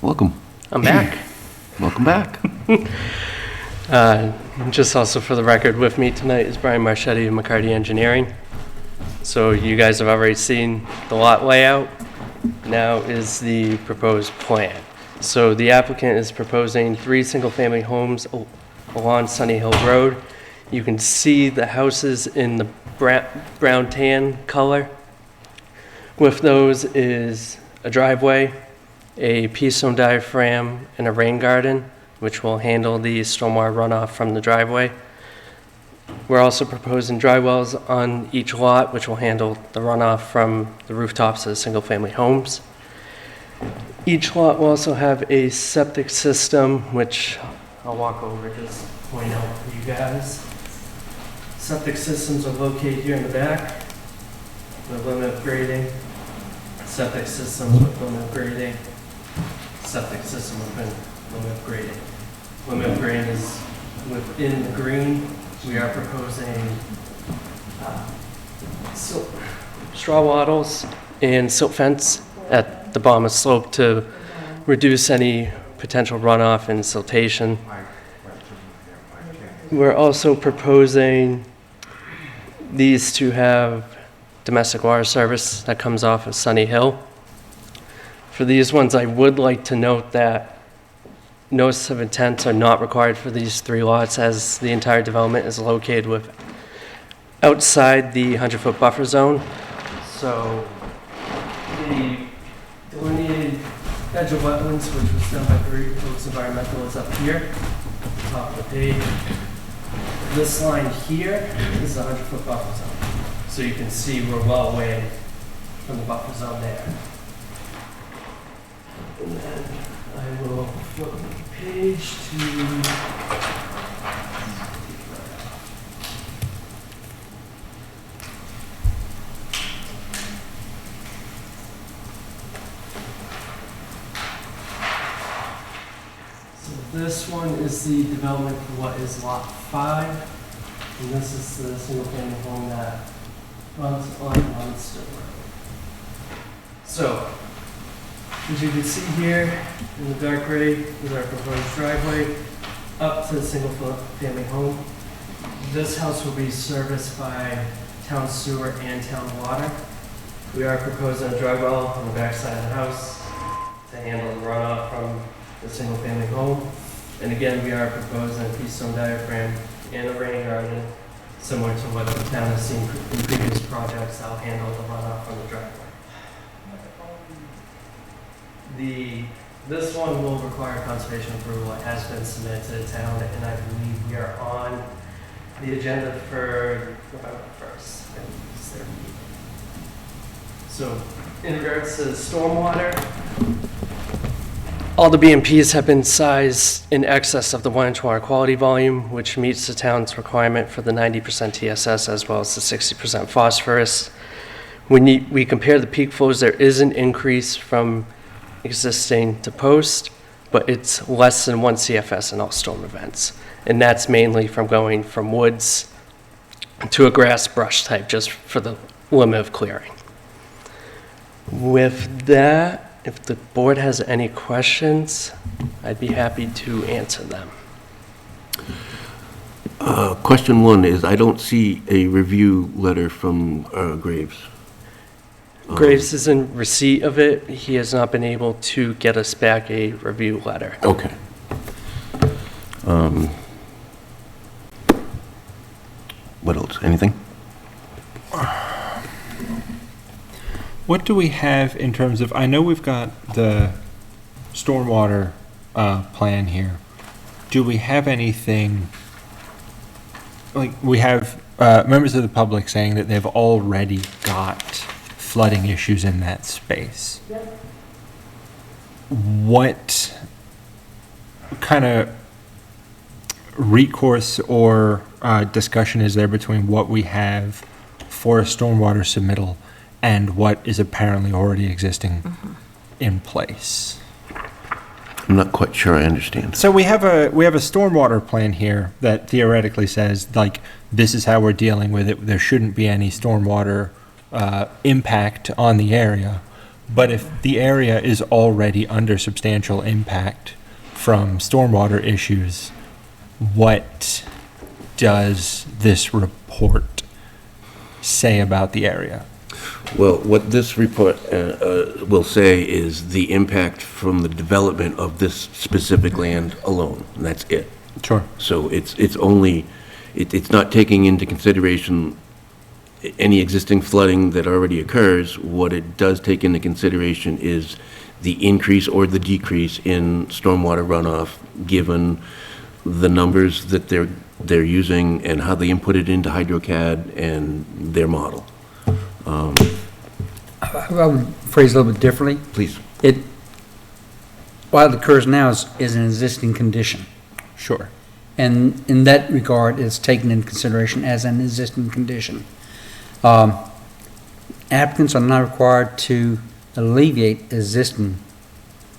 welcome. I'm back. Welcome back. Just also for the record, with me tonight is Brian Marchetti of McCarty Engineering. So you guys have already seen the lot layout. Now is the proposed plan. So the applicant is proposing 3 single-family homes along Sunny Hill Road. You can see the houses in the brown tan color. With those is a driveway, a pea-stone diaphragm, and a rain garden, which will handle the stormwater runoff from the driveway. We're also proposing dry wells on each lot, which will handle the runoff from the rooftops of the single-family homes. Each lot will also have a septic system, which I'll walk over, just point out for you guys. Septic systems are located here in the back, with limit of grading. Septic systems with limit of grading. Septic system with limit of grading. Limit of grading is within the green. We are proposing straw wattles and silt fence at the bottom of the slope to reduce any potential runoff and siltation. We're also proposing these to have domestic water service that comes off of Sunny Hill. For these ones, I would like to note that notice of intent are not required for these 3 lots, as the entire development is located outside the 100-foot buffer zone. So the delineated edge of wetlands, which was done by Brooks Environmental, is up here, top of the page. This line here is the 100-foot buffer zone. So you can see we're well away from the buffer zone there. And then I will flip the page to so this one is the development for what is lot 5, and this is the single-family home that runs on Munster Road. So, as you can see here in the dark gray is our proposed driveway up to the single-family home. This house will be serviced by town sewer and town water. We are proposing a dry well on the back side of the house to handle the runoff from the single-family home. And again, we are proposing a pea-stone diaphragm and a rain garden, similar to what the town has seen in previous projects that will handle the runoff from the driveway. This one will require conservation approval. It has been submitted to the town, and I believe we are on the agenda for November 1st. It's their meeting. So, in regards to stormwater, all the BMPs have been sized in excess of the 1-inch water quality volume, which meets the town's requirement for the 90% TSS as well as the 60% phosphorus. When we compare the peak flows, there is an increase from existing to post, but it's less than 1 CFS in all storm events. And that's mainly from going from woods to a grass brush type, just for the limit of clearing. With that, if the board has any questions, I'd be happy to answer them. Question 1 is, I don't see a review letter from Graves. Graves is in receipt of it. He has not been able to get us back a review letter. Okay. What else? Anything? What do we have in terms of, I know we've got the stormwater plan here. Do we have anything, like, we have members of the public saying that they've already got flooding issues in that space? Yep. What kind of recourse or discussion is there between what we have for a stormwater submittal and what is apparently already existing in place? I'm not quite sure I understand. So we have a stormwater plan here that theoretically says, like, this is how we're dealing with it. There shouldn't be any stormwater impact on the area. But if the area is already under substantial impact from stormwater issues, what does this report say about the area? Well, what this report will say is the impact from the development of this specific land alone, and that's it. Sure. So it's only, it's not taking into consideration any existing flooding that already occurs. What it does take into consideration is the increase or the decrease in stormwater runoff, given the numbers that they're using and how they input it into HydroCAD and their model. I would phrase it a little bit differently. Please. What occurs now is an existing condition. Sure. And in that regard, it's taken into consideration as an existing condition. Applicants are not required to alleviate existing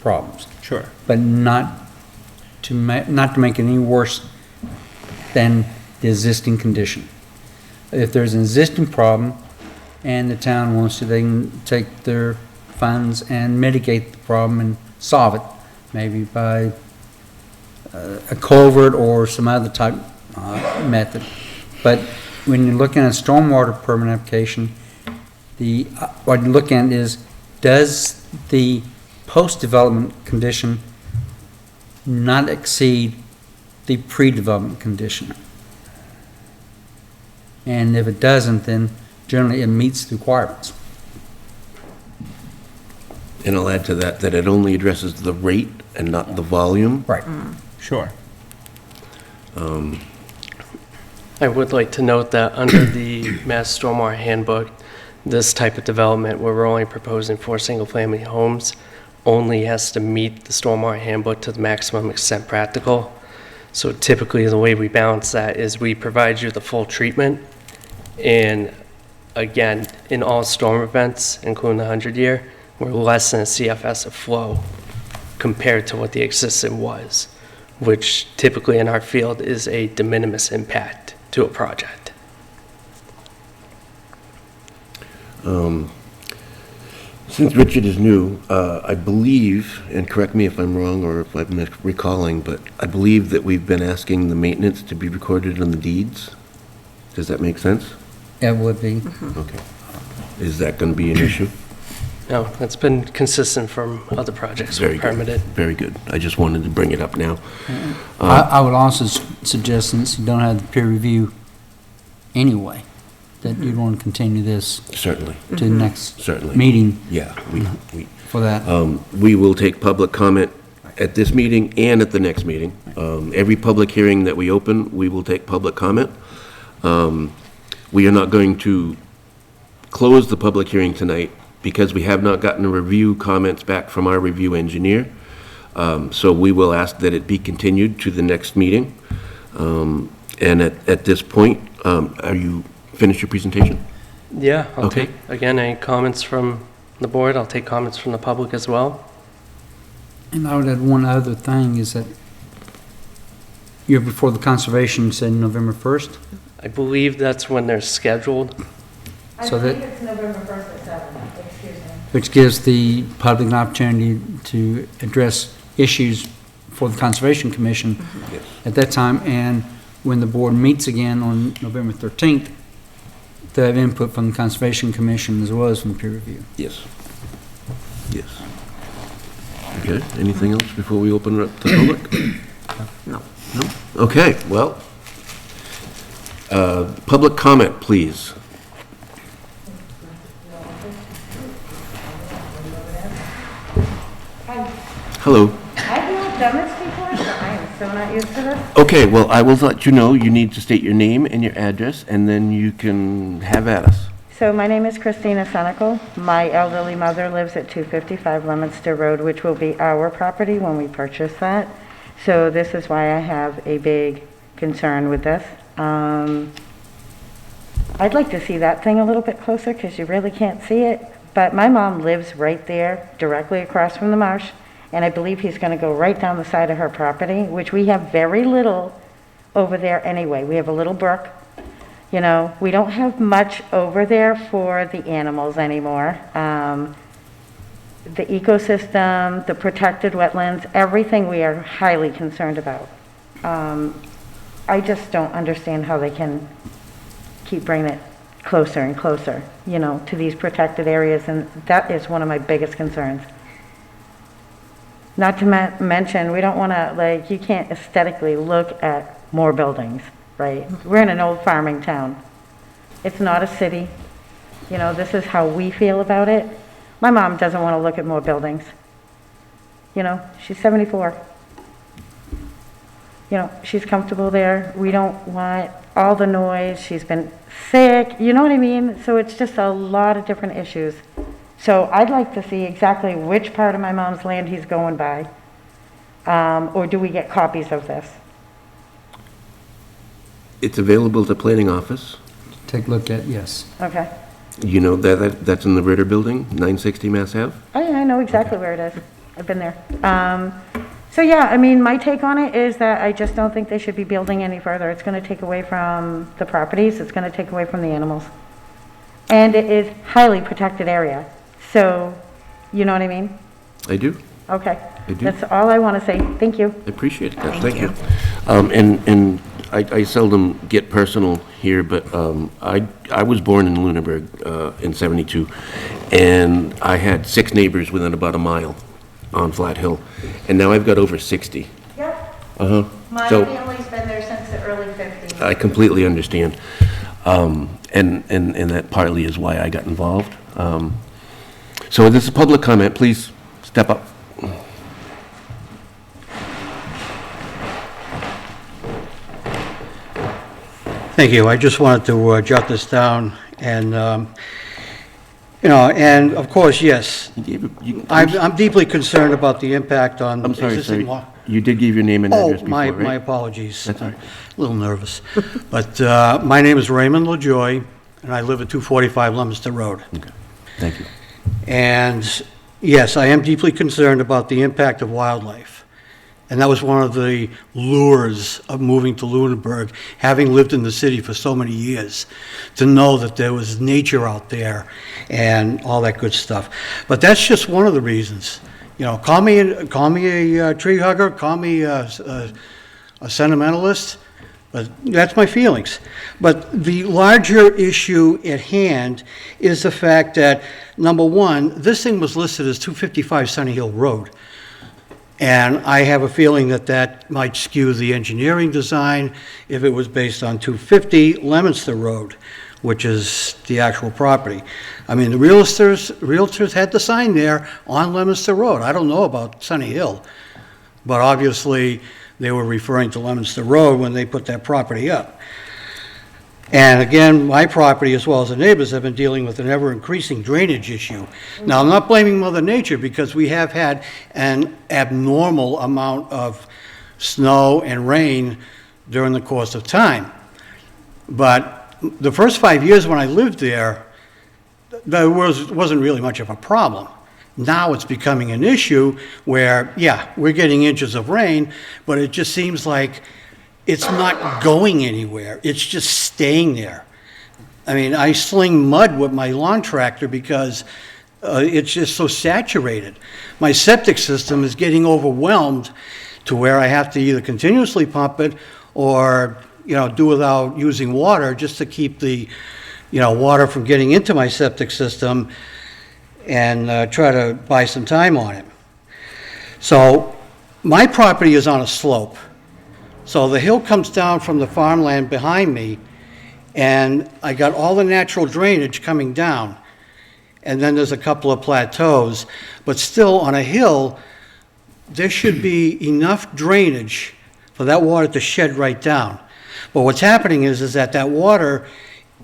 problems, Sure. but not to make it any worse than the existing condition. If there's an existing problem and the town wants to, they can take their funds and mitigate the problem and solve it, maybe by a culvert or some other type method. But when you're looking at a stormwater permit application, what you're looking at is, does the post-development condition not exceed the pre-development condition? And if it doesn't, then generally it meets the requirements. And I'll add to that it only addresses the rate and not the volume. Right. Sure. I would like to note that under the Mass Stormwater Handbook, this type of development where we're only proposing 4 single-family homes only has to meet the Stormwater Handbook to the maximum extent practical. So typically the way we balance that is we provide you the full treatment. And again, in all storm events, including the 100-year, we're less than a CFS of flow compared to what the existing was, which typically in our field is a de minimis impact to a project. Since Richard is new, I believe, and correct me if I'm wrong or if I'm recalling, but I believe that we've been asking the maintenance to be recorded on the deeds. Does that make sense? It would be. Okay. Is that going to be an issue? No, that's been consistent from other projects Very we've good. permitted. Very good. I just wanted to bring it up now. I would also suggest, since you don't have the peer review anyway, that you'd want to continue this Certainly, to the next certainly. meeting Yeah, we for that. we will take public comment at this meeting and at the next meeting. Every public hearing that we open, we will take public comment. We are not going to close the public hearing tonight because we have not gotten a review comments back from our review engineer. So we will ask that it be continued to the next meeting. And at this point, are you finished your presentation? Yeah, I'll Okay. take, again, any comments from the board. I'll take comments from the public as well. And I would add one other thing, is that you're before the conservation, said November 1st? I believe that's when they're scheduled. I So that- believe it's November 1st at 7, excuse me. Which gives the public an opportunity to address issues for the Conservation Commission Yes. at that time. And when the board meets again on November 13th, they have input from the Conservation Commission as well as from peer review. Yes. Yes. Okay, anything else before we open it up to the public? No. No? Okay, well, public comment, please. Hello. I've not done this before, so I am so not used to this. Okay, well, I will let you know, you need to state your name and your address, and then you can have at us. So my name is Christina Senecal. My elderly mother lives at 255 Leominster Road, which will be our property when we purchase that. So this is why I have a big concern with this. I'd like to see that thing a little bit closer because you really can't see it. But my mom lives right there, directly across from the marsh, and I believe he's going to go right down the side of her property, which we have very little over there anyway. We have a little brook. You know, we don't have much over there for the animals anymore. The ecosystem, the protected wetlands, everything we are highly concerned about. I just don't understand how they can keep bringing it closer and closer, you know, to these protected areas, and that is one of my biggest concerns. Not to mention, we don't want to, like, you can't aesthetically look at more buildings, right? We're in an old farming town. It's not a city. You know, this is how we feel about it. My mom doesn't want to look at more buildings. You know, she's 74. You know, she's comfortable there. We don't want all the noise. She's been sick, you know what I mean? So it's just a lot of different issues. So I'd like to see exactly which part of my mom's land he's going by. Or do we get copies of this? It's available at the planning office. Take a look at, yes. Okay. You know that's in the Ritter Building, 960 Mass Ave? Oh, yeah, I know exactly where it is. I've been there. So yeah, I mean, my take on it is that I just don't think they should be building any further. It's going to take away from the properties. It's going to take away from the animals. And it is highly protected area. So, you know what I mean? I do. Okay. I do. That's all I want to say. Thank you. I appreciate that. Thank Thank you. And I seldom get personal here, but I was born in Lunenburg in '72, and I had 6 neighbors within about a mile on Flat Hill, and now I've got over 60. Yep. My So family's been there since the early 50s. I completely understand, and that partly is why I got involved. So this is public comment. Please step up. Thank you. I just wanted to jot this down, and, you know, and of course, yes, I'm deeply concerned about the impact on I'm sorry, existing sir. law. You did give your name and Oh, address before, right? my apologies. That's all right. A little nervous. But my name is Raymond LaJoy, and I live at 245 Leominster Road. Okay. Thank you. And yes, I am deeply concerned about the impact of wildlife. And that was one of the lures of moving to Lunenburg, having lived in the city for so many years, to know that there was nature out there and all that good stuff. But that's just one of the reasons. You know, call me a tree hugger, call me a sentimentalist, but that's my feelings. But the larger issue at hand is the fact that, number one, this thing was listed as 255 Sunny Hill Road. And I have a feeling that that might skew the engineering design if it was based on 250 Leominster Road, which is the actual property. I mean, the realtors had the sign there on Leominster Road. I don't know about Sunny Hill, but obviously they were referring to Leominster Road when they put that property up. And again, my property, as well as the neighbors, have been dealing with an ever-increasing drainage issue. Now, I'm not blaming Mother Nature, because we have had an abnormal amount of snow and rain during the course of time. But the first 5 years when I lived there, there wasn't really much of a problem. Now it's becoming an issue where, yeah, we're getting inches of rain, but it just seems like it's not going anywhere. It's just staying there. I mean, I sling mud with my lawn tractor because it's just so saturated. My septic system is getting overwhelmed to where I have to either continuously pump it or, you know, do without using water just to keep the, you know, water from getting into my septic system and try to buy some time on it. So my property is on a slope. So the hill comes down from the farmland behind me, and I got all the natural drainage coming down. And then there's a couple of plateaus, but still on a hill, there should be enough drainage for that water to shed right down. But what's happening is that that water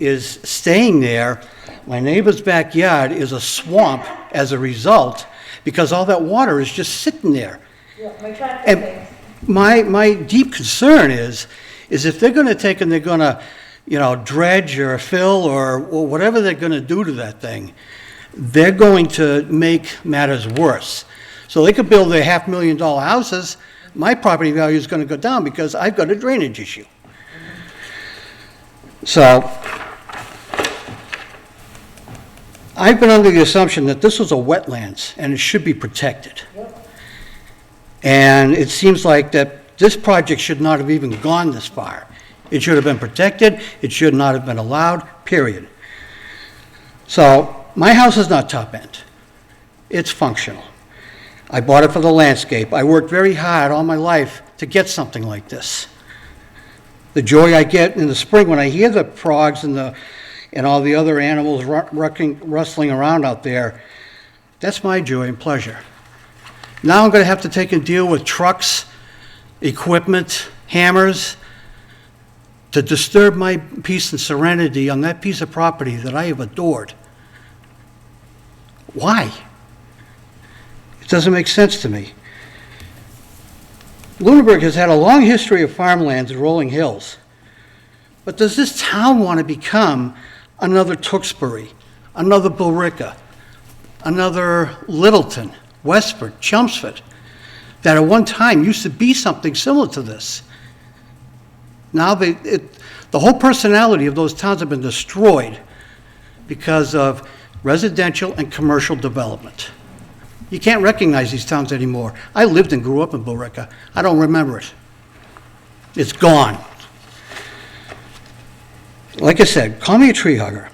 is staying there. My neighbor's backyard is a swamp as a result, because all that water is just sitting there. And my deep concern is if they're gonna take and they're gonna, dredge or fill or whatever they're gonna do to that thing, they're going to make matters worse. So they could build their $500,000 houses, my property value is gonna go down because I've got a drainage issue. So, I've been under the assumption that this was a wetlands and it should be protected. And it seems like that this project should not have even gone this far. It should have been protected, it should not have been allowed, period. So, my house is not top end. It's functional. I bought it for the landscape. I worked very hard all my life to get something like this. The joy I get in the spring when I hear the frogs and all the other animals rustling around out there, that's my joy and pleasure. Now I'm going to have to take and deal with trucks, equipment, hammers, to disturb my peace and serenity on that piece of property that I have adored. Why? It doesn't make sense to me. Lunenburg has had a long history of farmlands and rolling hills. But does this town want to become another Tewksbury, another Billerica, another Littleton, Westford, Chelmsford, that at one time used to be something similar to this? Now the whole personality of those towns have been destroyed because of residential and commercial development. You can't recognize these towns anymore. I lived and grew up in Billerica. I don't remember it. It's gone. Like I said, call me a tree hugger.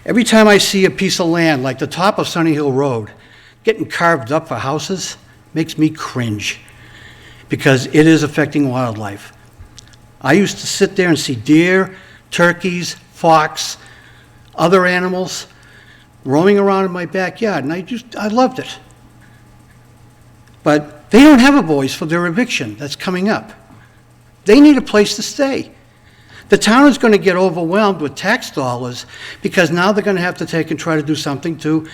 Every time I see a piece of land like the top of Sunny Hill Road getting carved up for houses, makes me cringe because it is affecting wildlife. I used to sit there and see deer, turkeys, fox, other animals roaming around in my backyard, and I loved it. But they don't have a voice for their eviction that's coming up. They need a place to stay. The town is going to get overwhelmed with tax dollars because now they're going to have to take and try to do something to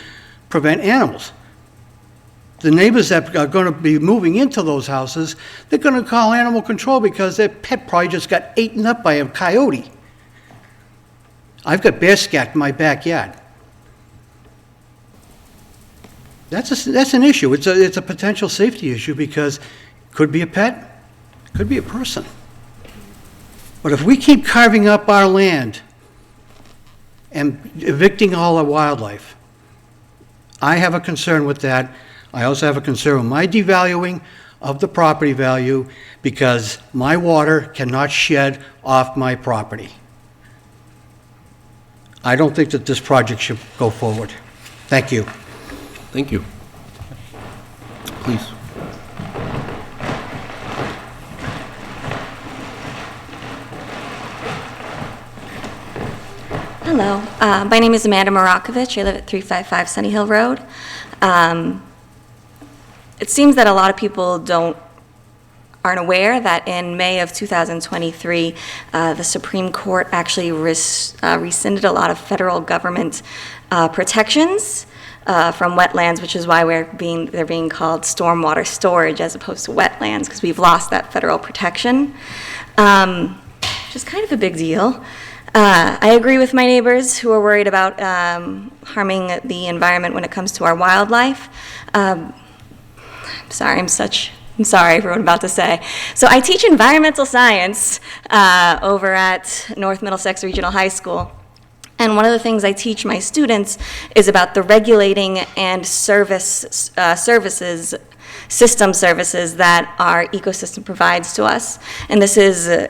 prevent animals. The neighbors that are going to be moving into those houses, they're going to call animal control because their pet probably just got eaten up by a coyote. I've got bear scat in my backyard. That's an issue. It's a potential safety issue because it could be a pet, could be a person. But if we keep carving up our land and evicting all our wildlife, I have a concern with that. I also have a concern with my devaluing of the property value because my water cannot shed off my property. I don't think that this project should go forward. Thank you. Thank you. Please. Hello, my name is Amanda Marakovich. I live at 355 Sunny Hill Road. It seems that a lot of people aren't aware that in May of 2023, the Supreme Court actually rescinded a lot of federal government protections from wetlands, which is why they're being called stormwater storage as opposed to wetlands, because we've lost that federal protection, which is kind of a big deal. I agree with my neighbors who are worried about harming the environment when it comes to our wildlife. I'm sorry for what I'm about to say. So I teach environmental science over at North Middlesex Regional High School. And one of the things I teach my students is about the regulating and system services that our ecosystem provides to us. And this is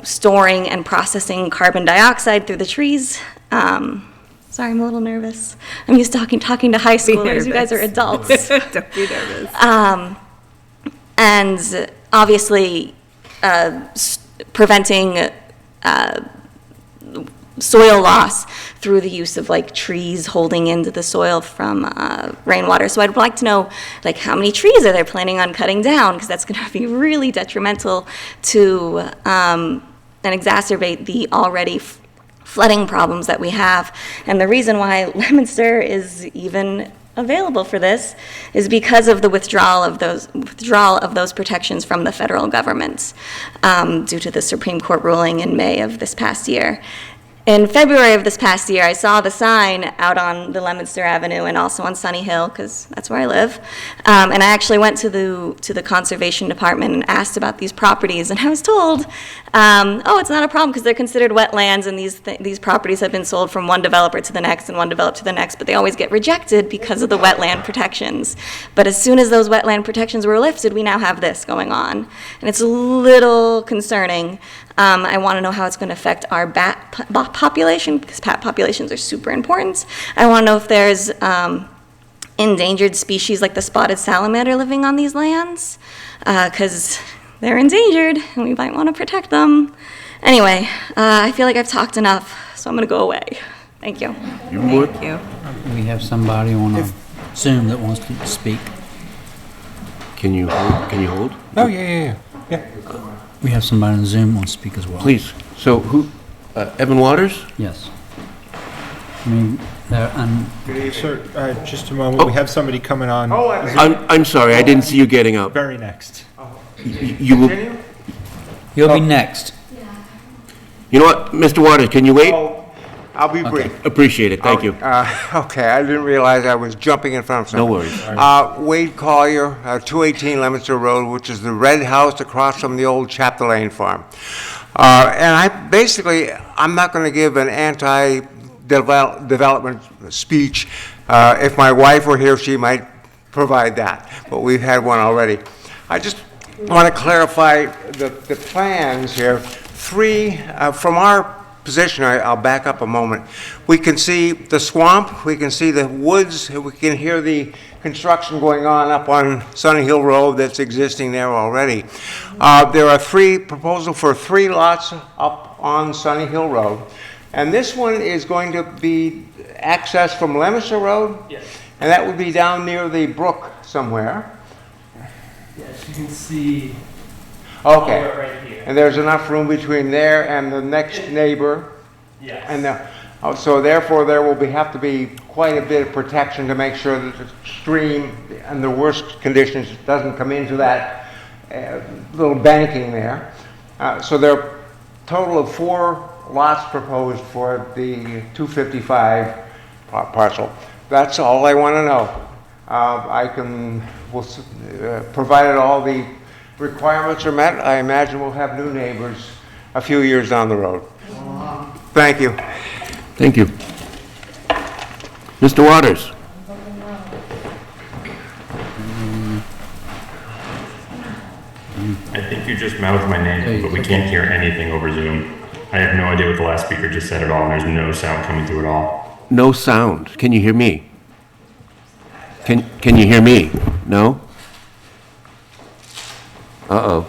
storing and processing carbon dioxide through the trees. Sorry, I'm a little nervous. I'm used to talking to high schoolers. You guys are adults. Don't be nervous. And obviously, preventing soil loss through the use of like trees holding into the soil from rainwater. So I'd like to know like how many trees are they planning on cutting down, because that's going to be really detrimental to and exacerbate the already flooding problems that we have. And the reason why Leominster is even available for this is because of the withdrawal of those protections from the federal government due to the Supreme Court ruling in May of this past year. In February of this past year, I saw the sign out on the Leominster Avenue and also on Sunny Hill, because that's where I live. And I actually went to the Conservation Department and asked about these properties, and I was told, oh, it's not a problem because they're considered wetlands, and these properties have been sold from one developer to the next and one developer to the next, but they always get rejected because of the wetland protections. But as soon as those wetland protections were lifted, we now have this going on. And it's a little concerning. I want to know how it's going to affect our bat population, because bat populations are super important. I want to know if there's endangered species like the spotted salamander living on these lands, because they're endangered and we might want to protect them. Anyway, I feel like I've talked enough, so I'm going to go away. Thank you. Thank you. We have somebody on Zoom that wants to speak. Can you hold? Oh, yeah. We have somebody on Zoom wants to speak as well. Please. So who, Evan Waters? Yes. I mean, Sir, just a moment. We have somebody coming on. I'm sorry, I didn't see you getting up. Very next. You will, You'll be next. you know what, Mr. Waters, can you wait? I'll be brief. Appreciate it, thank you. Okay, I didn't realize I was jumping in front of No something. worries. Wade Collier, 218 Leominster Road, which is the red house across from the old Chapter Lane farm. And I'm not going to give an anti-development speech. If my wife were here, she might provide that, but we've had one already. I just want to clarify the plans here. From our position, I'll back up a moment. We can see the swamp, we can see the woods, we can hear the construction going on up on Sunny Hill Road that's existing there already. There are proposals for 3 lots up on Sunny Hill Road. And this one is going to be accessed from Leominster Road? Yes. And that would be down near the brook somewhere. Yes, you can see Okay. right here. And there's enough room between there and the next neighbor? Yes. And so therefore there will have to be quite a bit of protection to make sure that the stream and the worst conditions doesn't come into that little banking there. So there are a total of 4 lots proposed for the 255 parcel. That's all I want to know. Provided all the requirements are met, I imagine we'll have new neighbors a few years down the road. Thank you. Thank you. Mr. Waters? I think you just mouthed my name, but we can't hear anything over Zoom. I have no idea what the last speaker just said at all, and there's no sound coming through at all. No sound. Can you hear me? Can you hear me? No? Uh-oh.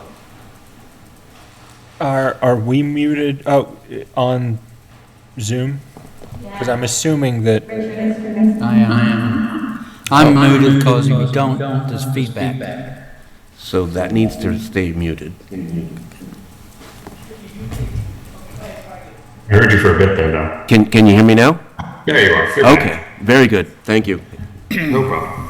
Are we muted on Zoom? Because I'm assuming that I am. I'm muted because if you don't, there's feedback. So that needs to stay muted. I heard you for a bit there, though. Can you hear me now? There you are. You're Okay, very good. Thank you. No problem.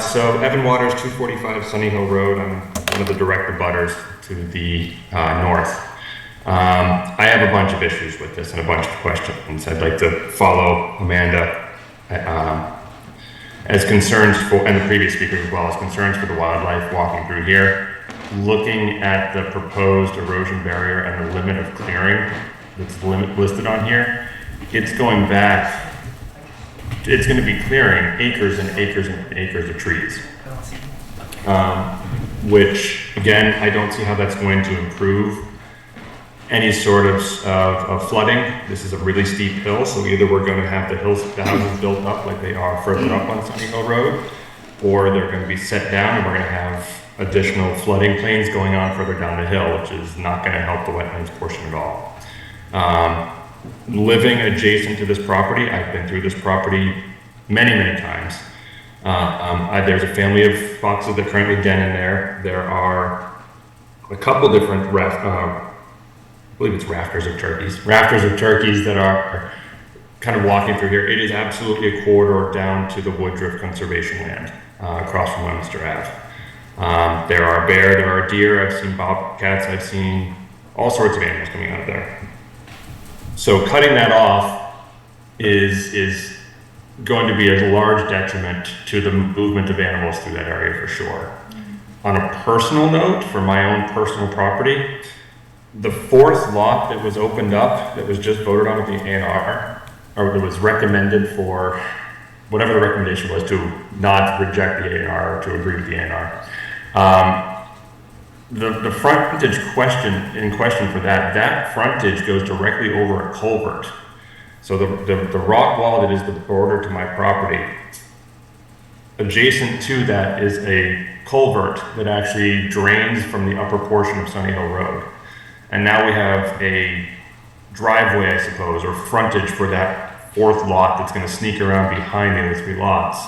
So Evan Waters, 245 Sunny Hill Road. I'm one of the direct abutters to the north. I have a bunch of issues with this and a bunch of questions. I'd like to follow Amanda as concerns for, and the previous speaker as well, as concerns for the wildlife walking through here. Looking at the proposed erosion barrier and the limit of clearing that's listed on here, it's going back, it's going to be clearing acres and acres and acres of trees. Which, again, I don't see how that's going to improve any sort of flooding. This is a really steep hill, so either we're going to have the houses built up like they are further up on Sunny Hill Road, or they're going to be set down and we're going to have additional flooding plains going on further down the hill, which is not going to help the wetlands portion at all. living adjacent to this property, I've been through this property many, many times. There's a family of foxes that currently den in there. There are a couple different I believe it's rafters of turkeys that are kind of walking through here. It is absolutely a corridor down to the Woodruff Conservation Land across from Leominster Ave. There are bear, there are deer, I've seen bobcats, I've seen all sorts of animals coming out of there. So cutting that off is going to be a large detriment to the movement of animals through that area for sure. On a personal note, for my own personal property, the fourth lot that was opened up, that was just voted on with the A&R, or that was recommended for, whatever the recommendation was, to not reject the A&R or to agree with the A&R. The frontage in question for that frontage goes directly over a culvert. So the rock wall that is the border to my property, adjacent to that is a culvert that actually drains from the upper portion of Sunny Hill Road. And now we have a driveway, I suppose, or frontage for that fourth lot that's going to sneak around behind the other three lots,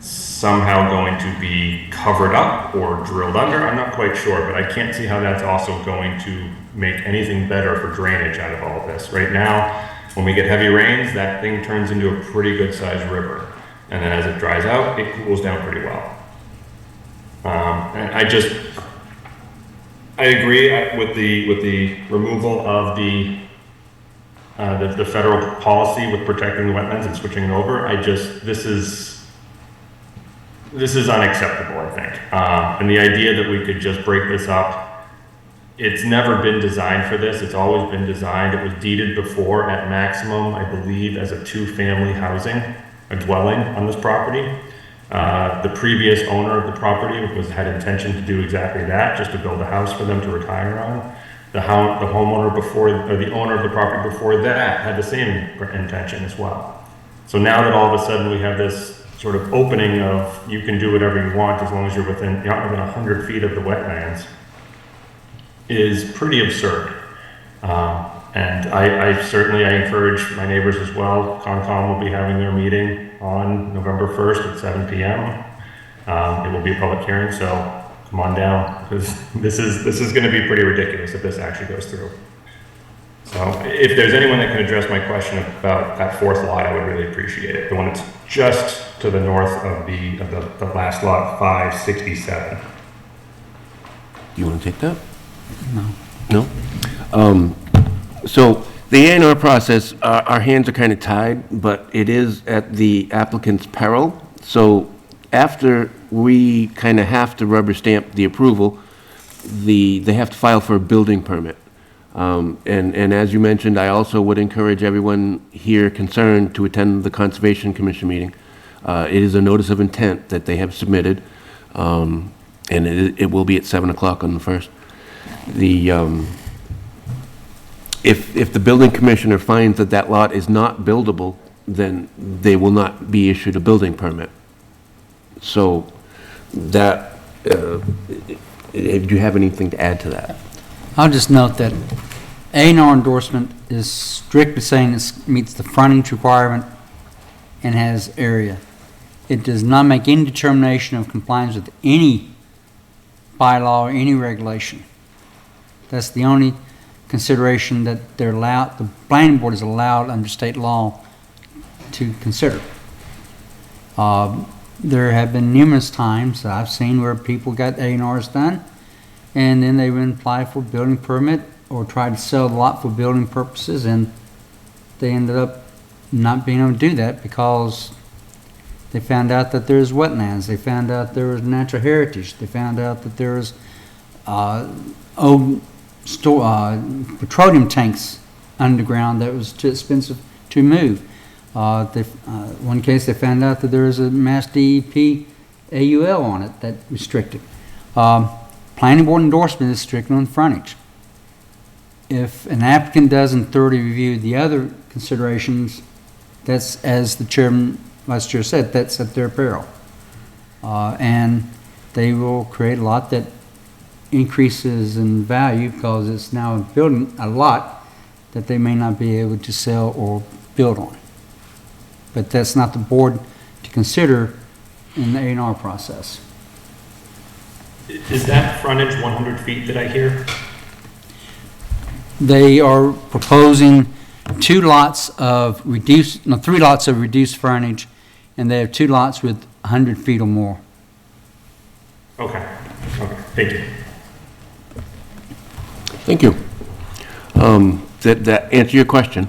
somehow going to be covered up or drilled under. I'm not quite sure, but I can't see how that's also going to make anything better for drainage out of all of this. Right now, when we get heavy rains, that thing turns into a pretty good sized river. And then as it dries out, it cools down pretty well. And I agree with the removal of the federal policy with protecting the wetlands and switching it over. This is unacceptable, I think. And the idea that we could just break this up, it's never been designed for this. It's always been designed. It was deeded before at maximum, I believe, as a 2-family housing, a dwelling on this property. The previous owner of the property had intention to do exactly that, just to build a house for them to retire on. The homeowner before, or the owner of the property before that, had the same intention as well. So now that all of a sudden we have this sort of opening of you can do whatever you want as long as you're not within 100 feet of the wetlands, is pretty absurd. And I certainly encourage my neighbors as well. Concom will be having their meeting on November 1st at 7 p.m. It will be a public hearing, so come on down, because this is going to be pretty ridiculous if this actually goes through. So if there's anyone that can address my question about that fourth lot, I would really appreciate it. The one that's just to the north of the last lot, 567. You want to take that? No. No? So the A&R process, our hands are kind of tied, but it is at the applicant's peril. So after we kind of have to rubber stamp the approval, they have to file for a building permit. And as you mentioned, I also would encourage everyone here concerned to attend the Conservation Commission meeting. It is a notice of intent that they have submitted, and it will be at 7 o'clock on the 1st. If the building commissioner finds that that lot is not buildable, then they will not be issued a building permit. So that, do you have anything to add to that? I'll just note that A&R endorsement is strictly saying it meets the frontage requirement and has area. It does not make any determination of compliance with any bylaw or any regulation. That's the only consideration that they're allowed, the planning board is allowed under state law to consider. There have been numerous times that I've seen where people got A&Rs done, and then they would apply for a building permit or try to sell the lot for building purposes, and they ended up not being able to do that because they found out that there's wetlands, they found out there was natural heritage, they found out that there was old petroleum tanks underground that was too expensive to move. One case they found out that there was a Mass DEP AUL on it that restricted. Planning board endorsement is strictly on frontage. If an applicant doesn't thoroughly review the other considerations, that's, as the chairman, vice chair said, that's at their peril. And they will create a lot that increases in value because it's now building a lot that they may not be able to sell or build on. But that's not the board to consider in the A&R process. Is that frontage 100 feet that I hear? They are proposing 3 lots of reduced frontage, and they have 2 lots with 100 feet or more. Okay, okay, thank you. Thank you. Did that answer your question?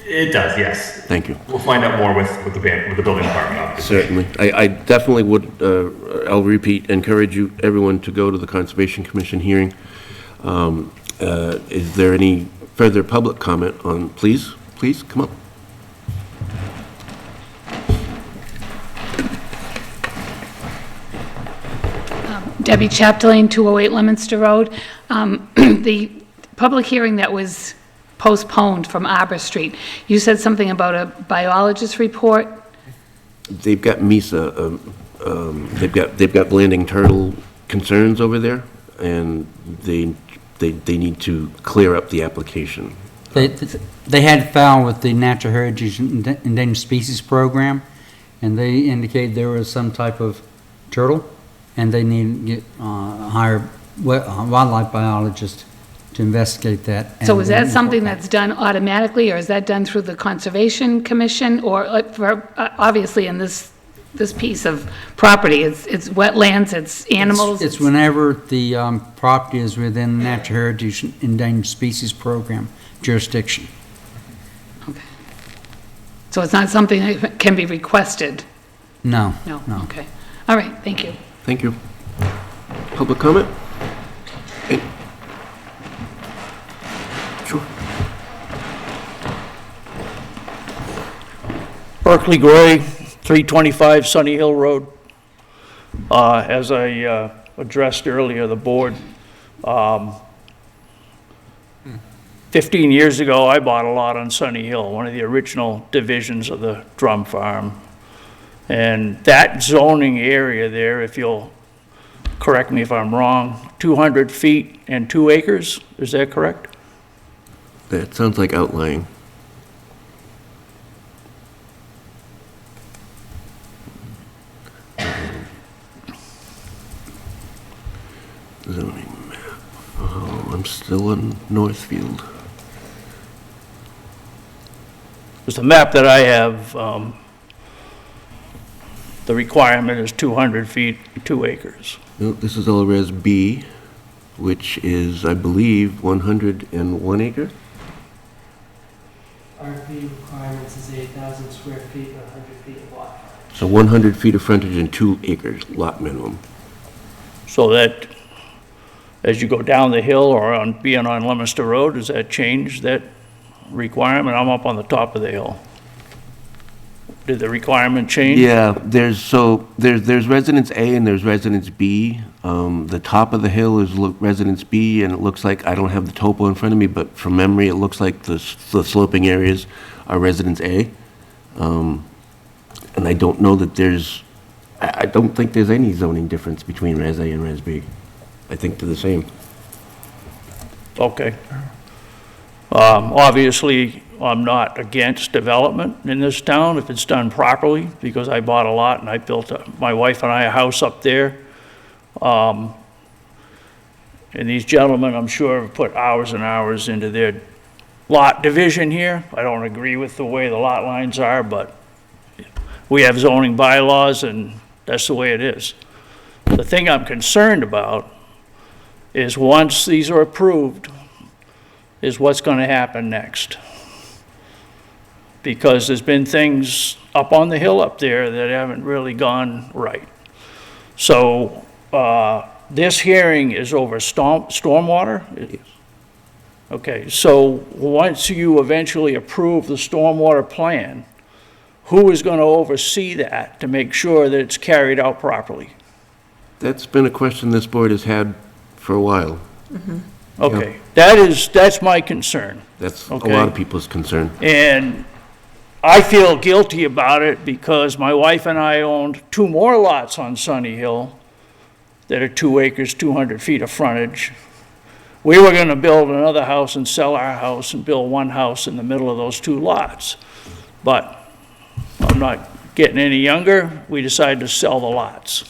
It does, yes. Thank you. We'll find out more with the building department, obviously. Certainly. I definitely would, I'll repeat, encourage everyone to go to the Conservation Commission hearing. Is there any further public comment on, please, come up. Debbie Chapdelaine, 208 Leominster Road. The public hearing that was postponed from Arbor Street, you said something about a biologist report? They've got MESA, they've got landing turtle concerns over there, and they need to clear up the application. They had filed with the Natural Heritage Endangered Species Program, and they indicated there was some type of turtle, and they need to get hire wildlife biologist to investigate that. So is that something that's done automatically, or is that done through the Conservation Commission? Or obviously in this piece of property, it's wetlands, it's animals? It's whenever the property is within the Natural Heritage Endangered Species Program jurisdiction. Okay. So it's not something that can be requested? No. No? Okay. All right, thank you. Thank you. Public comment? Sure. Berkeley Gray, 325 Sunny Hill Road. As I addressed earlier, the board, 15 years ago, I bought a lot on Sunny Hill, one of the original divisions of the Drum Farm. And that zoning area there, if you'll correct me if I'm wrong, 200 feet and 2 acres, is that correct? That sounds like outlying. Zoning map. Oh, I'm still in Northfield. Because the map that I have, the requirement is 200 feet, 2 acres. No, this is LRS B, which is, I believe, 101 acre? RV requirements is 8,000 square feet and 100 feet of lot. So 100 feet of frontage and 2 acres lot minimum. So that, as you go down the hill or being on Leominster Road, does that change that requirement? I'm up on the top of the hill. Did the requirement change? Yeah, there's residence A and there's residence B. The top of the hill is residence B, and it looks like, I don't have the topo in front of me, but from memory, it looks like the sloping areas are residence A. And I don't know that I don't think there's any zoning difference between Res A and Res B. I think they're the same. Okay. Obviously, I'm not against development in this town if it's done properly, because I bought a lot and I built, my wife and I, a house up there. And these gentlemen, I'm sure, have put hours and hours into their lot division here. I don't agree with the way the lot lines are, but we have zoning bylaws and that's the way it is. The thing I'm concerned about is once these are approved, is what's going to happen next. Because there's been things up on the hill up there that haven't really gone right. So this hearing is over stormwater? Yes. Okay, so once you eventually approve the stormwater plan, who is going to oversee that to make sure that it's carried out properly? That's been a question this board has had for a while. Okay, that's my concern. That's Okay. a lot of people's concern. And I feel guilty about it because my wife and I owned 2 more lots on Sunny Hill that are 2 acres, 200 feet of frontage. We were gonna build another house and sell our house and build one house in the middle of those two lots. But I'm not getting any younger, we decided to sell the lots.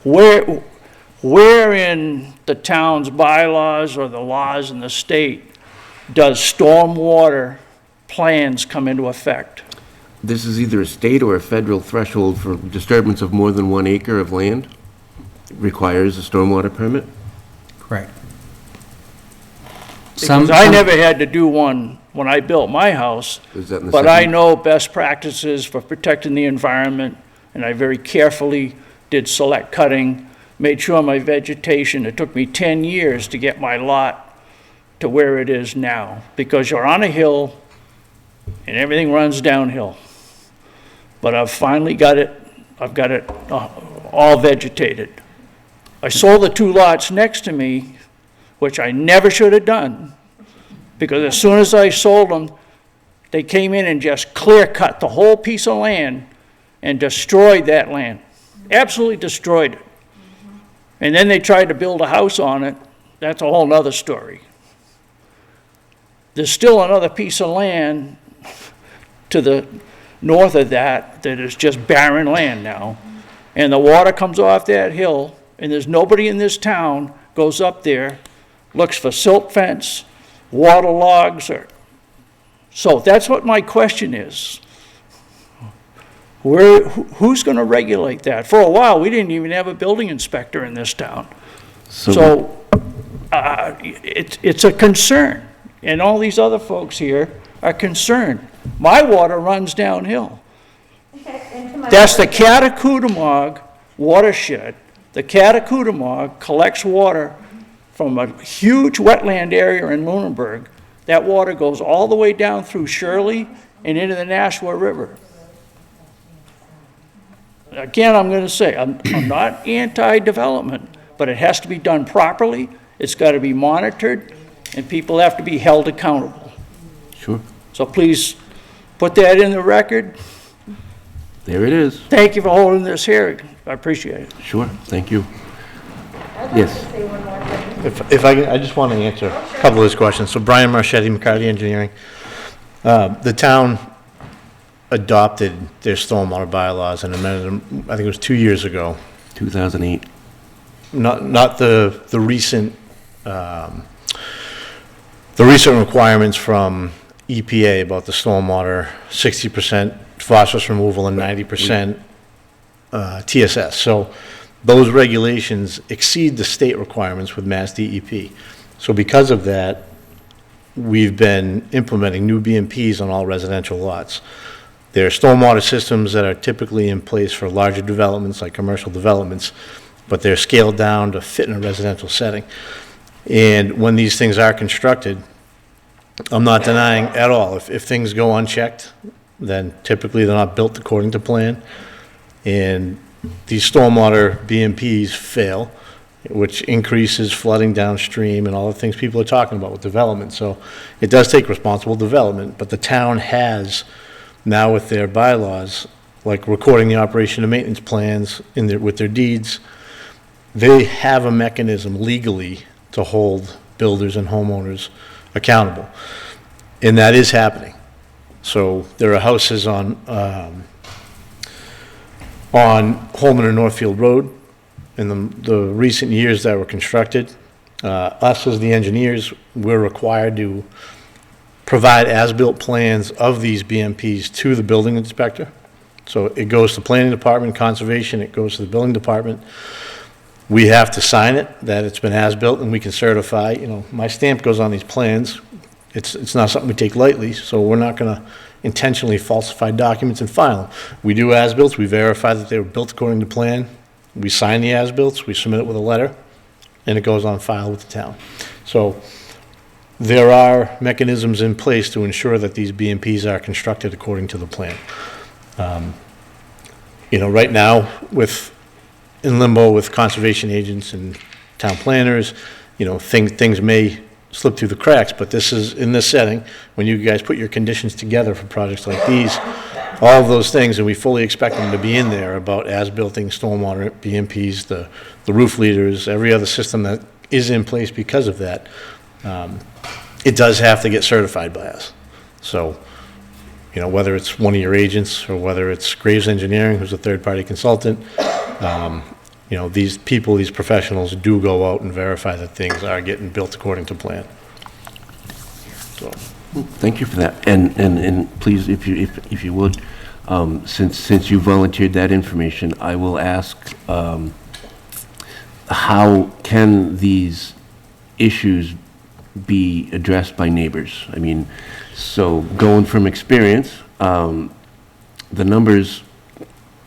Where in the town's bylaws or the laws in the state does stormwater plans come into effect? This is either a state or a federal threshold for disturbance of more than 1 acre of land. It requires a stormwater permit. Correct. Because I never had to do one when I built my house, Is that in the but I second? know best practices for protecting the environment, and I very carefully did select cutting, made sure my vegetation, it took me 10 years to get my lot to where it is now, because you're on a hill and everything runs downhill. But I've finally got it, I've got it all vegetated. I sold the two lots next to me, which I never should have done, because as soon as I sold them, they came in and just clear cut the whole piece of land and destroyed that land. Absolutely destroyed it. And then they tried to build a house on it. That's a whole nother story. There's still another piece of land to the north of that is just barren land now. And the water comes off that hill, and there's nobody in this town goes up there, looks for silt fence, water logs, so that's what my question is. Who's going to regulate that? For a while, we didn't even have a building inspector in this town. So it's a concern, and all these other folks here are concerned. My water runs downhill. That's the Catacootamog watershed. The Catacootamog collects water from a huge wetland area in Lunenburg. That water goes all the way down through Shirley and into the Nashua River. Again, I'm going to say, I'm not anti-development, but it has to be done properly, it's got to be monitored, and people have to be held accountable. Sure. So please put that in the record. There it is. Thank you for holding this hearing. I appreciate it. Sure, thank you. Yes. If I just want to answer a couple of those questions. So Brian Marchetti, McCarty Engineering. The town adopted their stormwater bylaws and amended them, I think it was 2 years ago. 2008. Not the recent requirements from EPA about the stormwater, 60% phosphorus removal and 90% TSS. So those regulations exceed the state requirements with Mass DEP. So because of that, we've been implementing new BMPs on all residential lots. There are stormwater systems that are typically in place for larger developments like commercial developments, but they're scaled down to fit in a residential setting. And when these things are constructed, I'm not denying at all, if things go unchecked, then typically they're not built according to plan. And these stormwater BMPs fail, which increases flooding downstream and all the things people are talking about with development. So it does take responsible development, but the town has now with their bylaws, like recording the operation and maintenance plans with their deeds, they have a mechanism legally to hold builders and homeowners accountable. And that is happening. So there are houses on Holman and Northfield Road in the recent years that were constructed. Us as the engineers, we're required to provide as-built plans of these BMPs to the building inspector. So it goes to planning department, conservation, it goes to the building department. We have to sign it, that it's been as-built, and we can certify, you know, my stamp goes on these plans. It's not something we take lightly, so we're not gonna intentionally falsify documents and file them. We do as-bills, we verify that they were built according to plan. We sign the as-bills, we submit it with a letter, and it goes on file with the town. So there are mechanisms in place to ensure that these BMPs are constructed according to the plan. You know, right now, in limbo with conservation agents and town planners, you know, things may slip through the cracks, but this is, in this setting, when you guys put your conditions together for projects like these, all of those things, and we fully expect them to be in there about as-builting stormwater BMPs, the roof leaders, every other system that is in place because of that. It does have to get certified by us. So, you know, whether it's one of your agents or whether it's Graves Engineering, who's a third-party consultant, you know, these people, these professionals do go out and verify that things are getting built according to plan. So. Thank you for that. And please, if you would, since you volunteered that information, I will ask, how can these issues be addressed by neighbors? I mean, so going from experience, the numbers,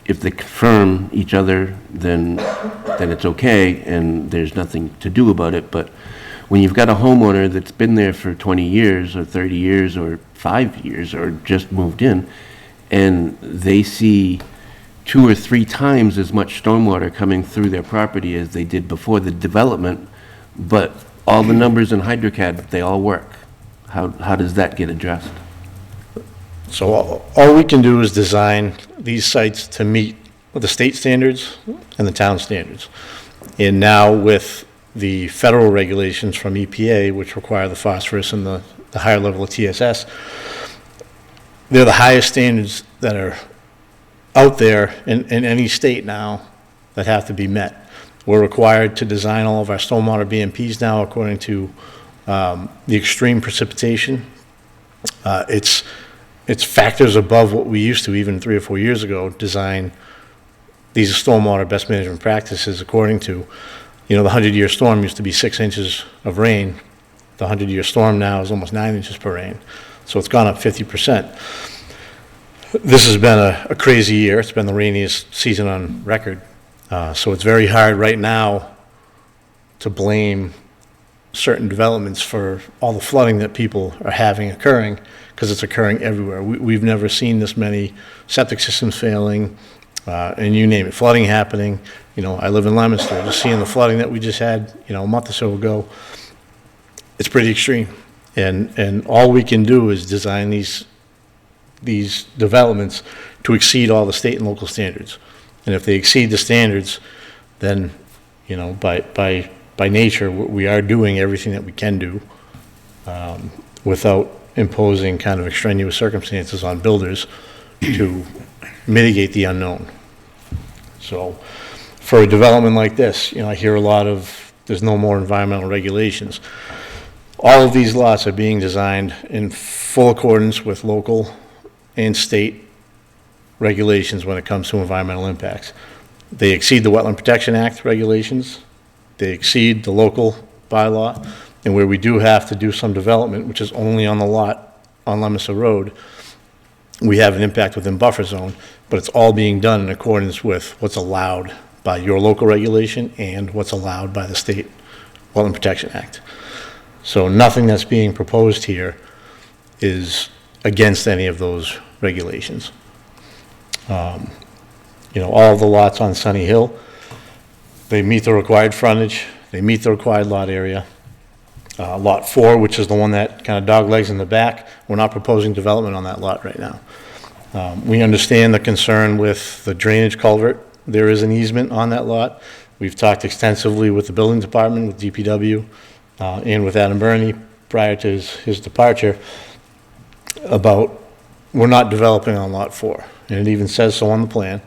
if they confirm each other, then it's okay, and there's nothing to do about it. But when you've got a homeowner that's been there for 20 years or 30 years or 5 years or just moved in, and they see 2 or 3 times as much stormwater coming through their property as they did before the development, but all the numbers in HydroCAD, they all work. How does that get addressed? So all we can do is design these sites to meet the state standards and the town standards. And now with the federal regulations from EPA, which require the phosphorus and the higher level of TSS, they're the highest standards that are out there in any state now that have to be met. We're required to design all of our stormwater BMPs now according to the extreme precipitation. It's factors above what we used to even 3 or 4 years ago design these stormwater best management practices according to. You know, the 100-year storm used to be 6 inches of rain. The 100-year storm now is almost 9 inches per rain. So it's gone up 50%. This has been a crazy year. It's been the rainiest season on record. So it's very hard right now to blame certain developments for all the flooding that people are having occurring, because it's occurring everywhere. We've never seen this many septic systems failing, and you name it, flooding happening. You know, I live in Leominster, just seeing the flooding that we just had, you know, a month or so ago, it's pretty extreme. And all we can do is design these developments to exceed all the state and local standards. And if they exceed the standards, then, you know, by nature, we are doing everything that we can do without imposing kind of extraneous circumstances on builders to mitigate the unknown. So for a development like this, you know, I hear a lot of, there's no more environmental regulations. All of these lots are being designed in full accordance with local and state regulations when it comes to environmental impacts. They exceed the Wetland Protection Act regulations. They exceed the local bylaw. And where we do have to do some development, which is only on the lot on Leominster Road, we have an impact within buffer zone, but it's all being done in accordance with what's allowed by your local regulation and what's allowed by the state Wetland Protection Act. So nothing that's being proposed here is against any of those regulations. You know, all of the lots on Sunny Hill, they meet the required frontage, they meet the required lot area. Lot 4, which is the one that kind of dog legs in the back, we're not proposing development on that lot right now. We understand the concern with the drainage culvert. There is an easement on that lot. We've talked extensively with the building department, with DPW, and with Adam Burney prior to his departure about we're not developing on Lot 4. And it even says so on the plan.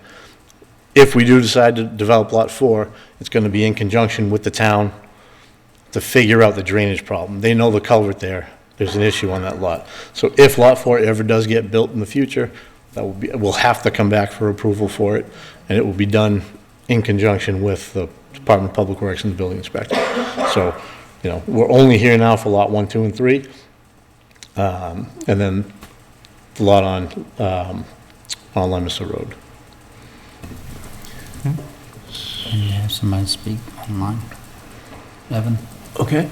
If we do decide to develop Lot 4, it's going to be in conjunction with the town to figure out the drainage problem. They know the culvert there. There's an issue on that lot. So if Lot 4 ever does get built in the future, that will be, we'll have to come back for approval for it, and it will be done in conjunction with the Department of Public Works and the building inspector. So, you know, we're only here now for Lot 1, 2, and 3, and then the lot on Leominster Road. Can you have somebody speak online? Evan? Okay.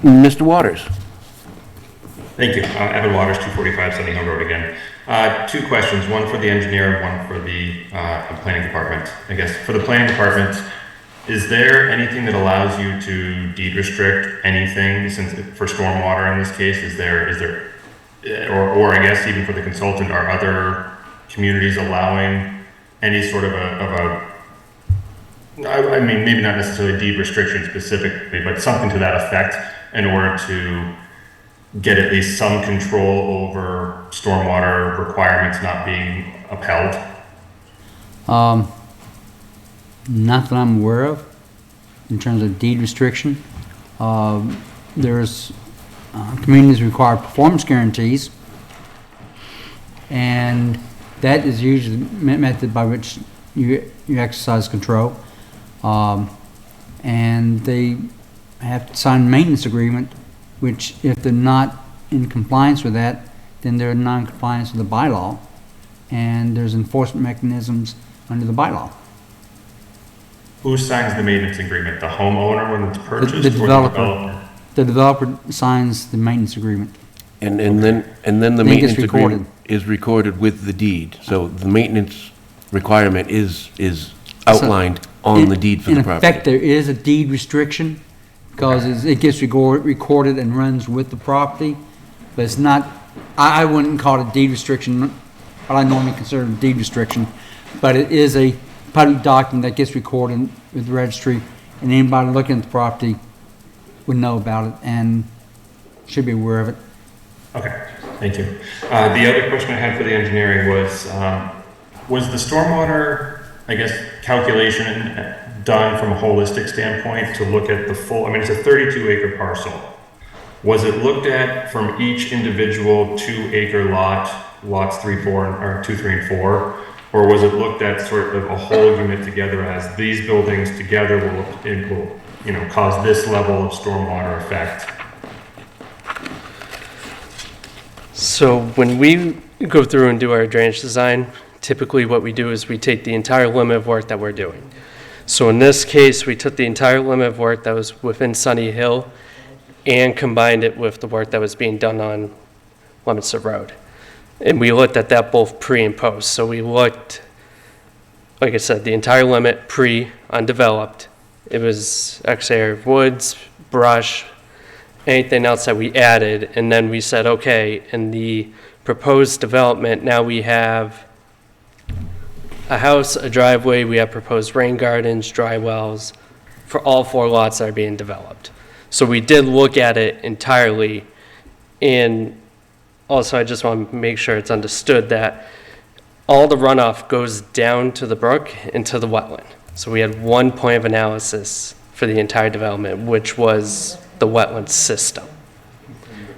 Mr. Waters. Thank you. Evan Waters, 245 Sunny Hill Road again. 2 questions, one for the engineer, one for the planning department. I guess for the planning department, is there anything that allows you to deed restrict anything since for stormwater in this case? Is there, or I guess even for the consultant, are other communities allowing any sort of a I mean, maybe not necessarily deed restriction specifically, but something to that effect in order to get at least some control over stormwater requirements not being upheld? Not that I'm aware of, in terms of deed restriction. There's, communities require performance guarantees, and that is usually the method by which you exercise control. And they have to sign a maintenance agreement, which if they're not in compliance with that, then they're in non-compliance with the bylaw, and there's enforcement mechanisms under the bylaw. Who signs the maintenance agreement? The homeowner when it's purchased? The or developer. The developer signs the maintenance agreement. And then the Then it maintenance gets agreement is recorded with the deed. So the maintenance requirement is outlined on the deed for the property. In effect, there is a deed restriction, because it gets recorded and runs with the property, but it's not, I wouldn't call it a deed restriction, what I normally consider a deed restriction, but it is a public document that gets recorded with the registry, and anybody looking at the property would know about it and should be aware of it. Okay, thank you. The other question I had for the engineering was the stormwater, I guess, calculation done from a holistic standpoint to look at the full, I mean, it's a 32-acre parcel. Was it looked at from each individual 2-acre lot, lots 3, 4, or 2, 3, and 4? Or was it looked at sort of a whole unit together as these buildings together will cause this level of stormwater effect? So when we go through and do our drainage design, typically what we do is we take the entire limit of work that we're doing. So in this case, we took the entire limit of work that was within Sunny Hill and combined it with the work that was being done on Leominster Road. And we looked at that both pre and post. So we looked, like I said, the entire limit pre undeveloped. It was exterior woods, brush, anything else that we added. And then we said, okay, in the proposed development, now we have a house, a driveway, we have proposed rain gardens, dry wells for all 4 lots that are being developed. So we did look at it entirely, and also I just want to make sure it's understood that all the runoff goes down to the brook into the wetland. So we had one point of analysis for the entire development, which was the wetland system.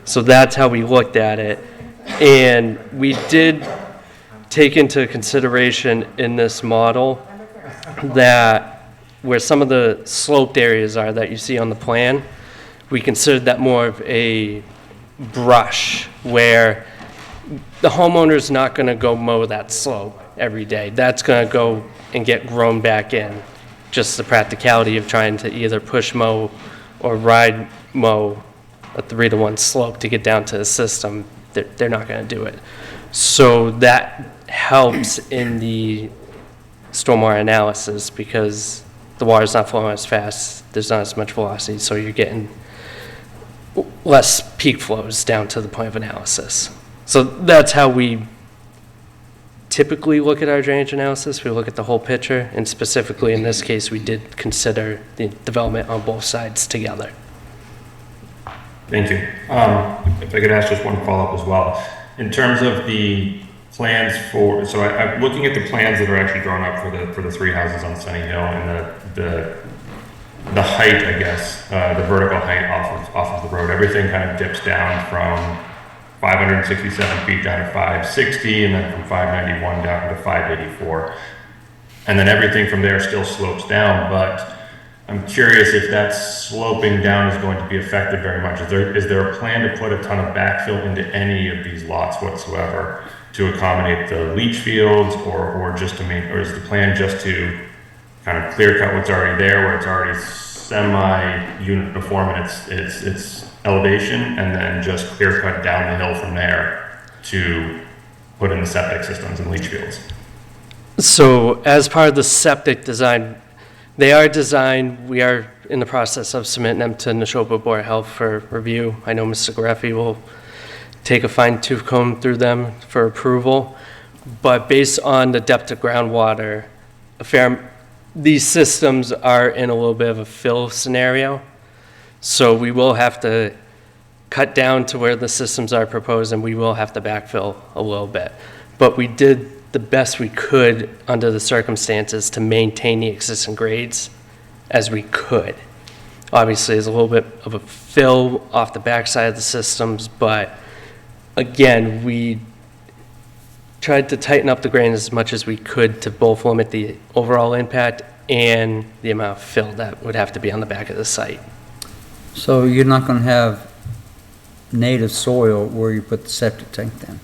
So that's how we looked at it, and we did take into consideration in this model that where some of the sloped areas are that you see on the plan, we considered that more of a brush where the homeowner's not going to go mow that slope every day. That's going to go and get grown back in. Just the practicality of trying to either push mow or ride mow a 3-to-1 slope to get down to the system, they're not going to do it. So that helps in the stormwater analysis because the water's not flowing as fast, there's not as much velocity, so you're getting less peak flows down to the point of analysis. So that's how we typically look at our drainage analysis. We look at the whole picture, and specifically in this case, we did consider the development on both sides together. Thank you. If I could ask just one follow-up as well. In terms of the plans for, so I'm looking at the plans that are actually drawn up for the 3 houses on Sunny Hill, and the height, I guess, the vertical height off of the road. Everything kind of dips down from 567 feet down to 560, and then from 591 down to 584. And then everything from there still slopes down, but I'm curious if that sloping down is going to be affected very much. Is there a plan to put a ton of backfill into any of these lots whatsoever to accommodate the leach fields, or just to make, or is the plan just to kind of clear cut what's already there, where it's already semi-uniform in its elevation, and then just clear cut down the hill from there to put in the septic systems and leach fields? So as part of the septic design, they are designed, we are in the process of submitting them to Neshoba Board of Health for review. I know Mr. Graffi will take a fine-tooth comb through them for approval, but based on the depth of groundwater, these systems are in a little bit of a fill scenario. So we will have to cut down to where the systems are proposed, and we will have to backfill a little bit. But we did the best we could under the circumstances to maintain the existing grades as we could. Obviously, there's a little bit of a fill off the backside of the systems, but again, we tried to tighten up the grain as much as we could to both limit the overall impact and the amount of fill that would have to be on the back of the site. So you're not going to have native soil where you put the septic tank then?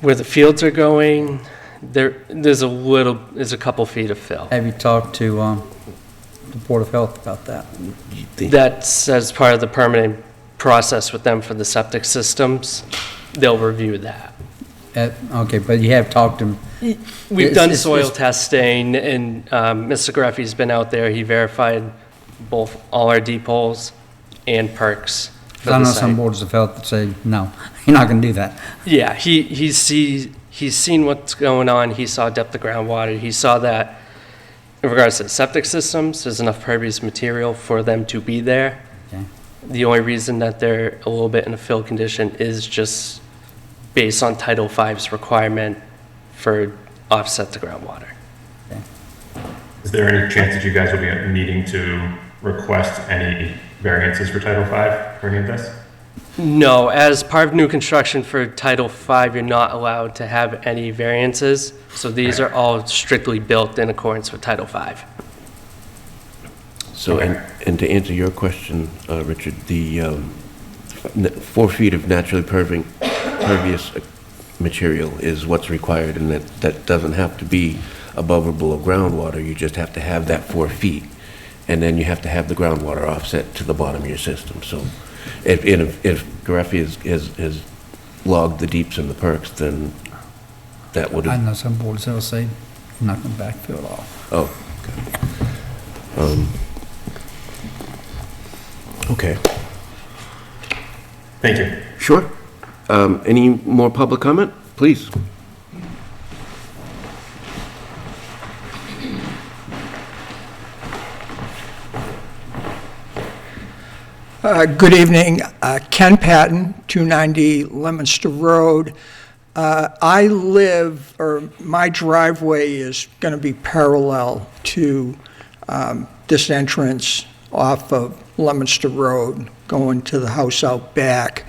Where the fields are going, there's a couple feet of fill. Have you talked to the Board of Health about that? That's as part of the permitting process with them for the septic systems. They'll review that. Okay, but you have talked to them? We've done soil testing, and Mr. Greffy's been out there. He verified both all our deep holes and perks. Because I know some boards of health that say, no, you're not going to do that. Yeah, he's seen what's going on. He saw depth of groundwater. He saw that in regards to the septic systems, there's enough pervious material for them to be there. Okay. The only reason that they're a little bit in a fill condition is just based on Title V's requirement for offset to groundwater. Okay. Is there any chance that you guys will be needing to request any variances for Title V for any of this? No, as part of new construction for Title V, you're not allowed to have any variances. So these are all strictly built in accordance with Title V. So, and to answer your question, Richard, the 4 feet of naturally pervious material is what's required, and that doesn't have to be above or below groundwater. You just have to have that 4 feet, and then you have to have the groundwater offset to the bottom of your system. So if Greffy has logged the deeps and the perks, then that would have... I know some boards that'll say, I'm not going to backfill at all. Oh, okay. Okay. Thank you. Sure. Any more public comment? Please. Good evening. Ken Patton, 290 Leominster Road. My driveway is going to be parallel to this entrance off of Leominster Road, going to the house out back.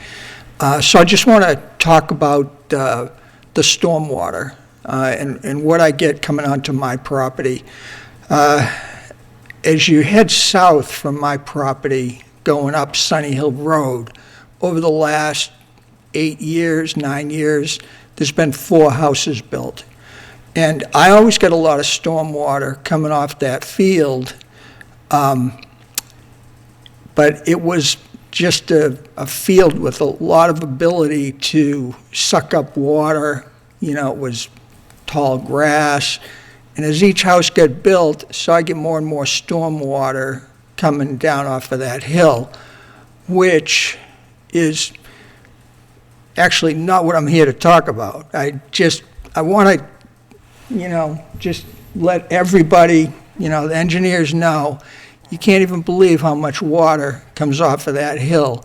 So I just want to talk about the stormwater and what I get coming onto my property. As you head south from my property, going up Sunny Hill Road, over the last 9 years, there's been 4 houses built. And I always get a lot of stormwater coming off that field, but it was just a field with a lot of ability to suck up water. You know, it was tall grass. And as each house got built, so I get more and more stormwater coming down off of that hill, which is actually not what I'm here to talk about. I want to, just let everybody, the engineers know, you can't even believe how much water comes off of that hill.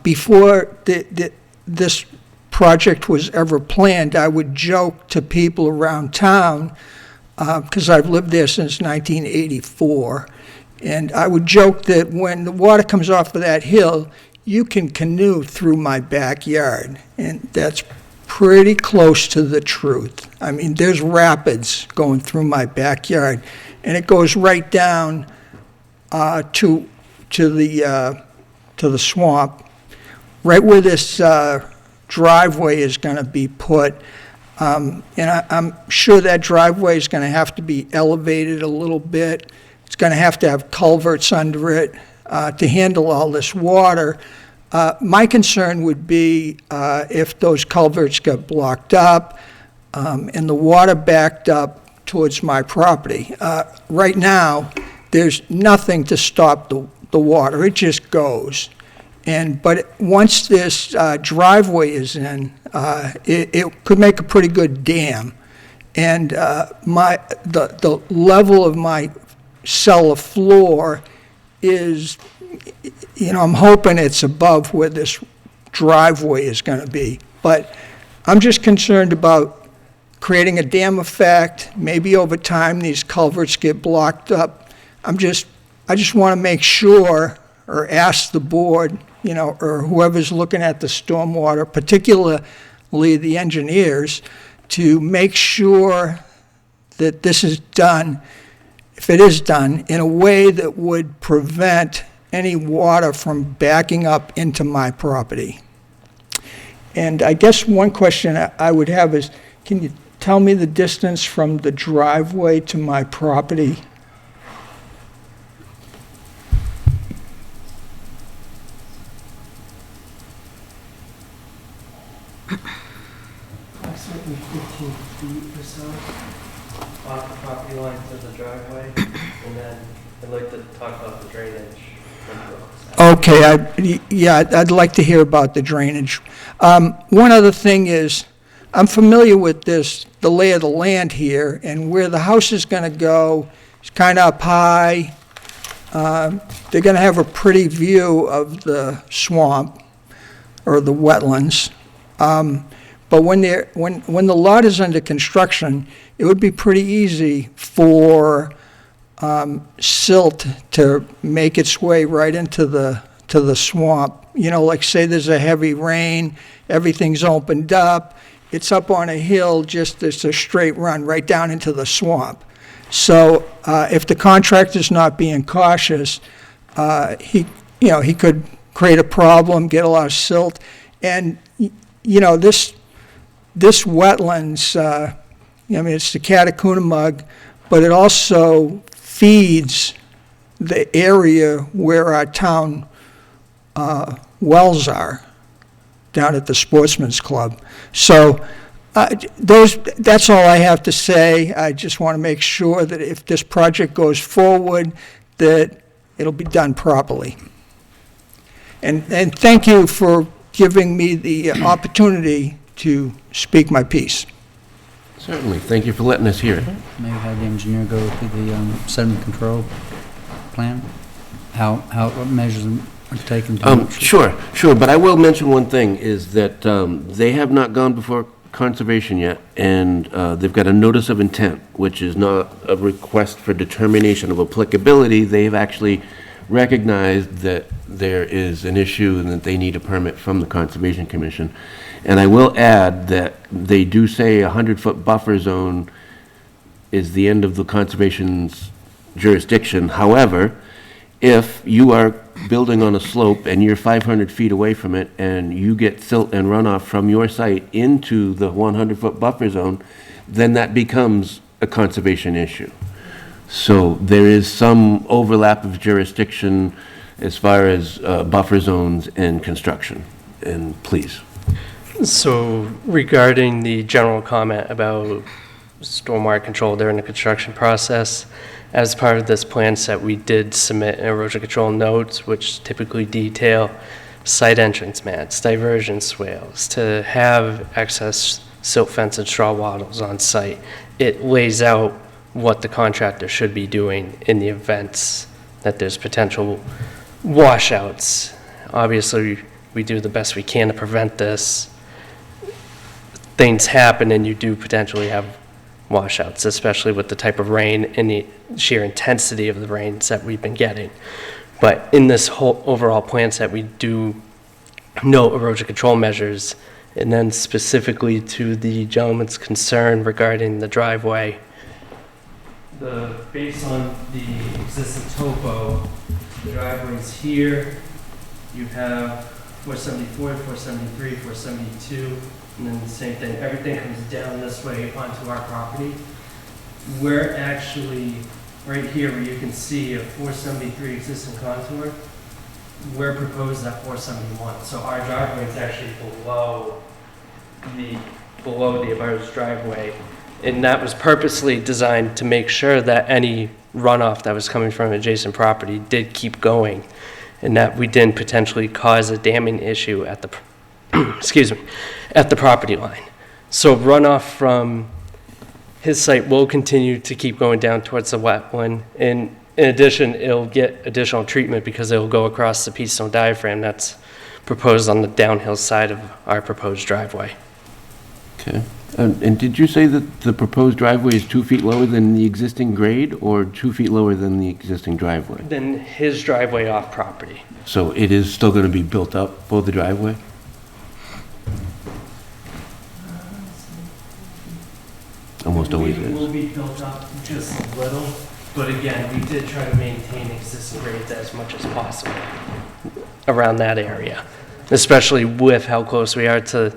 Before this project was ever planned, I would joke to people around town, because I've lived there since 1984, and I would joke that when the water comes off of that hill, you can canoe through my backyard, and that's pretty close to the truth. I mean, there's rapids going through my backyard, and it goes right down to the swamp, right where this driveway is going to be put. And I'm sure that driveway is going to have to be elevated a little bit. It's going to have culverts under it to handle all this water. My concern would be if those culverts got blocked up and the water backed up towards my property. Right now, there's nothing to stop the water. It just goes. But once this driveway is in, it could make a pretty good dam. And the level of my cellar floor is, I'm hoping it's above where this driveway is going to be. But I'm just concerned about creating a dam effect. Maybe over time these culverts get blocked up. I just want to make sure, or ask the board, or whoever's looking at the stormwater, particularly the engineers, to make sure that this is done, if it is done, in a way that would prevent any water from backing up into my property. And I guess one question I would have is, can you tell me the distance from the driveway to my property? Approximately 15 feet or so off the property line to the driveway, and then I'd like to talk about the drainage. Okay, I'd like to hear about the drainage. One other thing is, I'm familiar with the lay of the land here, and where the house is going to go is kind of up high. They're going to have a pretty view of the swamp or the wetlands. But when the lot is under construction, it would be pretty easy for silt to make its way right into the swamp. Like say there's a heavy rain, everything's opened up, it's up on a hill, it's a straight run right down into the swamp. So if the contractor's not being cautious, he could create a problem, get a lot of silt, and this wetlands, it's the Catacoonamug, but it also feeds the area where our town wells are, down at the Sportsman's Club. So that's all I have to say. I just want to make sure that if this project goes forward, that it'll be done properly. And thank you for giving me the opportunity to speak my piece. Certainly. Thank you for letting us hear it. Maybe have the engineer go through the sediment control plan, how what measures are taken to... Sure, but I will mention one thing, is that they have not gone before conservation yet, and they've got a notice of intent, which is not a request for determination of applicability. They've actually recognized that there is an issue and that they need a permit from the Conservation Commission. And I will add that they do say a 100-foot buffer zone is the end of the conservation's jurisdiction. However, if you are building on a slope and you're 500 feet away from it and you get silt and runoff from your site into the 100-foot buffer zone, then that becomes a conservation issue. So there is some overlap of jurisdiction as far as buffer zones and construction. And please. So regarding the general comment about stormwater control during the construction process, as part of this plan set, we did submit erosion control notes, which typically detail site entrance mats, diversion swales, to have excess silt fence and straw wattles on site. It lays out what the contractor should be doing in the events that there's potential washouts. Obviously, we do the best we can to prevent this. Things happen and you do potentially have washouts, especially with the type of rain and the sheer intensity of the rains that we've been getting. But in this whole overall plan set, we do note erosion control measures, and then specifically to the gentleman's concern regarding the driveway, based on the existing topo, the driveway's here. You have 474, 473, 472, and then the same thing. Everything comes down this way onto our property. We're actually, right here where you can see a 473 existing contour, we're proposed at 471. So our driveway is actually below the abutters driveway. And that was purposely designed to make sure that any runoff that was coming from adjacent property did keep going, and that we didn't potentially cause a damming issue at the, at the property line. So runoff from his site will continue to keep going down towards the wetland. And in addition, it'll get additional treatment because it'll go across the pea stone diaphragm that's proposed on the downhill side of our proposed driveway. Okay. And did you say that the proposed driveway is 2 feet lower than the existing grade or 2 feet lower than the existing driveway? Then his driveway off property. So it is still going to be built up for the driveway? Almost always It will is. be built up just a little, but again, we did try to maintain existing grades as much as possible around that area, especially with how close we are to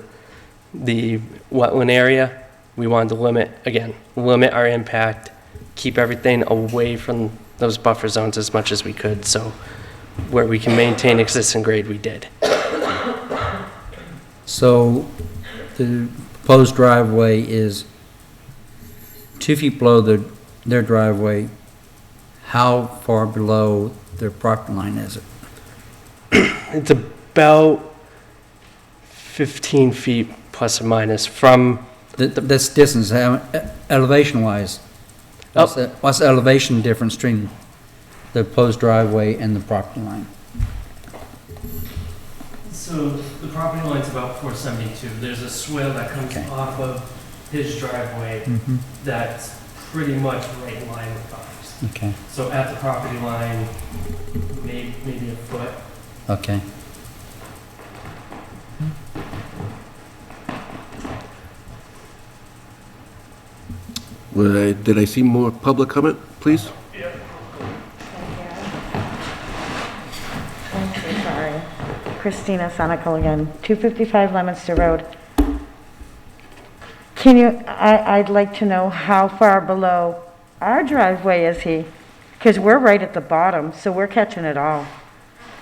the wetland area. We wanted to limit our impact, keep everything away from those buffer zones as much as we could, so where we can maintain existing grade, we did. So the proposed driveway is 2 feet below their driveway. How far below their property line is it? It's about 15 feet plus or minus from... That's distance, elevation-wise. What's the elevation difference between the proposed driveway and the property line? So the property line's about 472. There's a swale that comes off of his driveway that's pretty much right in line with ours. Okay. So at the property line, maybe a foot. Okay. Did I see more public comment, please? I'm so sorry. Christina Sonical again, 255 Leominster Road. I'd like to know how far below our driveway is he? Because we're right at the bottom, so we're catching it all.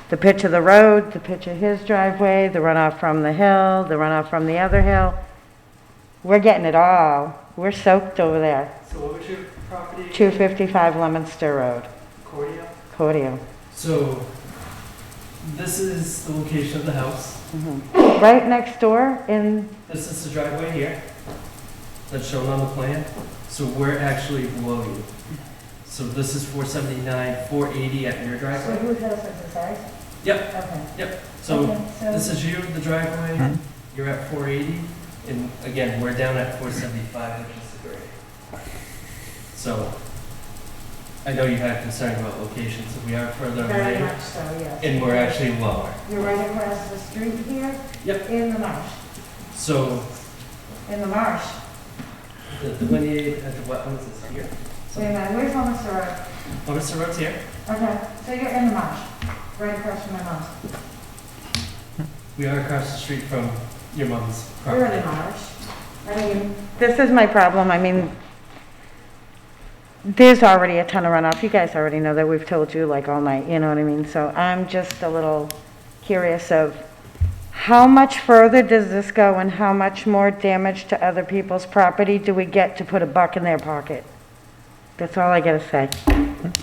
The pitch of the road, the pitch of his driveway, the runoff from the hill, the runoff from the other hill. We're getting it all. We're soaked over there. So what was your property? 255 Leominster Road. Cordia? Cordia. So this is the location of the house. Right next door in... This is the driveway here that's shown on the plan. So we're actually below you. So this is 479, 480 at your driveway. So whose house is this, ours? Yep. Okay. Yep. So this is you, the driveway. You're at 480, and again, we're down at 475, which is the grade. So I know you had concern about location, so we are further away. Very much so, yes. And we're actually lower. You're right across the street here? Yep. In the marsh. So In the marsh. the delineate at the wetlands is here. Wait a minute, where's Leominster Road? Leominster Road's here. Okay, so you're in the marsh, right across from my mom's. We are across the street from your mom's You're property. in the marsh. I mean, this is my problem. I mean, there's already a ton of runoff. You guys already know that. We've told you like all night, you know what I mean? So I'm just a little curious of how much further does this go and how much more damage to other people's property do we get to put a buck in their pocket? That's all I gotta say.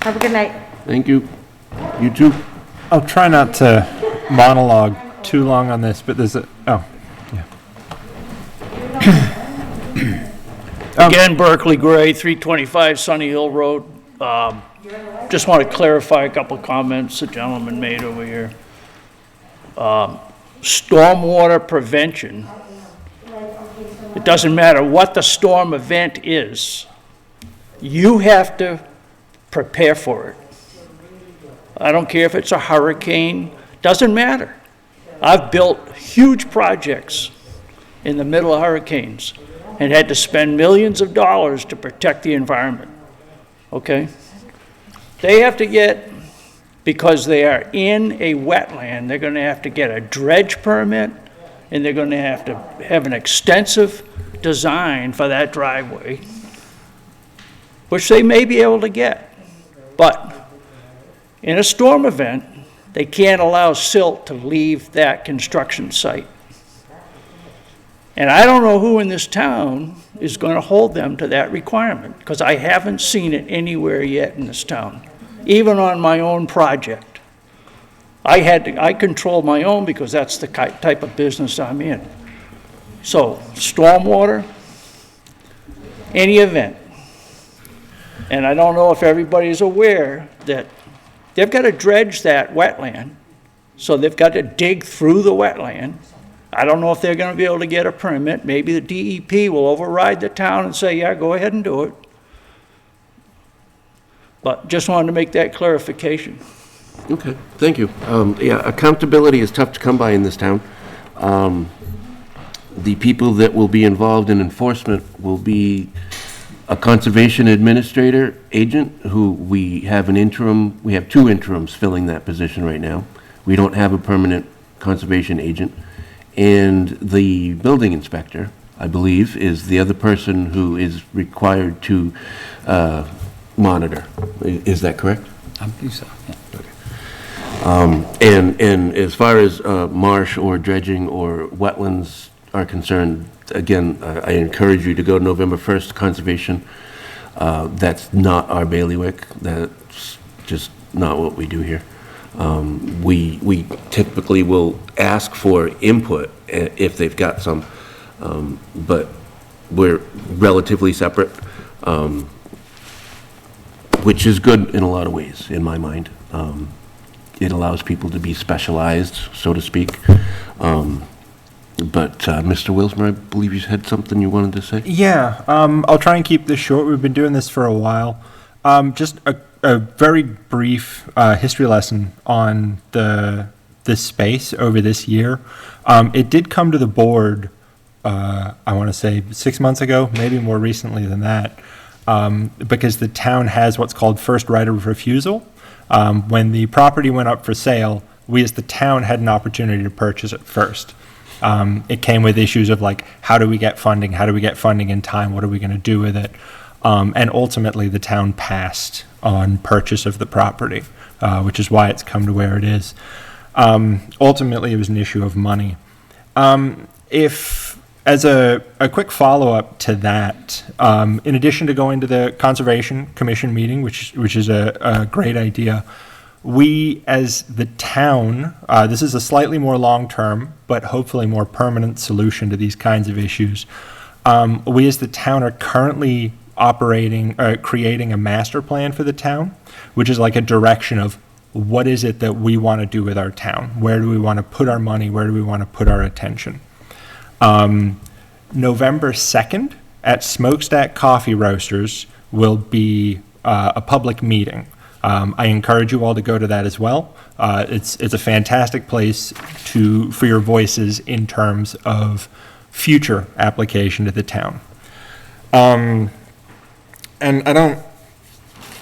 Have a good night. Thank you. You too. I'll try not to monologue too long on this, but there's a, Again, Berkeley Gray, 325 Sunny Hill Road. Just want to clarify a couple of comments the gentleman made over here. Stormwater prevention. It doesn't matter what the storm event is. You have to prepare for it. I don't care if it's a hurricane, doesn't matter. I've built huge projects in the middle of hurricanes and had to spend millions of dollars to protect the environment, okay? They have to get, because they are in a wetland, they're gonna have to get a dredge permit, and they're gonna have to have an extensive design for that driveway, which they may be able to get. But in a storm event, they can't allow silt to leave that construction site. And I don't know who in this town is going to hold them to that requirement, because I haven't seen it anywhere yet in this town, even on my own project. I control my own because that's the type of business I'm in. So, stormwater, any event, and I don't know if everybody's aware that they've got to dredge that wetland, so they've got to dig through the wetland. I don't know if they're going to be able to get a permit. Maybe the DEP will override the town and say, yeah, go ahead and do it. But just wanted to make that clarification. Okay, thank you. Yeah, accountability is tough to come by in this town. The people that will be involved in enforcement will be a conservation administrator agent who we have two interims filling that position right now. We don't have a permanent conservation agent. And the building inspector, I believe, is the other person who is required to monitor. Is that correct? I believe so, yeah. And as far as marsh or dredging or wetlands are concerned, again, I encourage you to go November 1st to Conservation. That's not our bailiwick. That's just not what we do here. We typically will ask for input if they've got some, but we're relatively separate, which is good in a lot of ways, in my mind. It allows people to be specialized, so to speak. But Mr. Wilsmer, I believe you had something you wanted to say? Yeah, I'll try and keep this short. We've been doing this for a while. Just a very brief history lesson on this space over this year. It did come to the board, I want to say 6 months ago, maybe more recently than that, because the town has what's called first right of refusal. When the property went up for sale, we as the town had an opportunity to purchase it first. It came with issues of like, how do we get funding? How do we get funding in time? What are we going to do with it? And ultimately, the town passed on purchase of the property, which is why it's come to where it is. Ultimately, it was an issue of money. As a quick follow-up to that, in addition to going to the Conservation Commission meeting, which is a great idea, we as the town, this is a slightly more long-term, but hopefully more permanent solution to these kinds of issues. We as the town are currently creating a master plan for the town, which is like a direction of what is it that we want to do with our town? Where do we want to put our money? Where do we want to put our attention? November 2nd at Smokestack Coffee Roasters will be a public meeting. I encourage you all to go to that as well. It's a fantastic place for your voices in terms of future application to the town. And I don't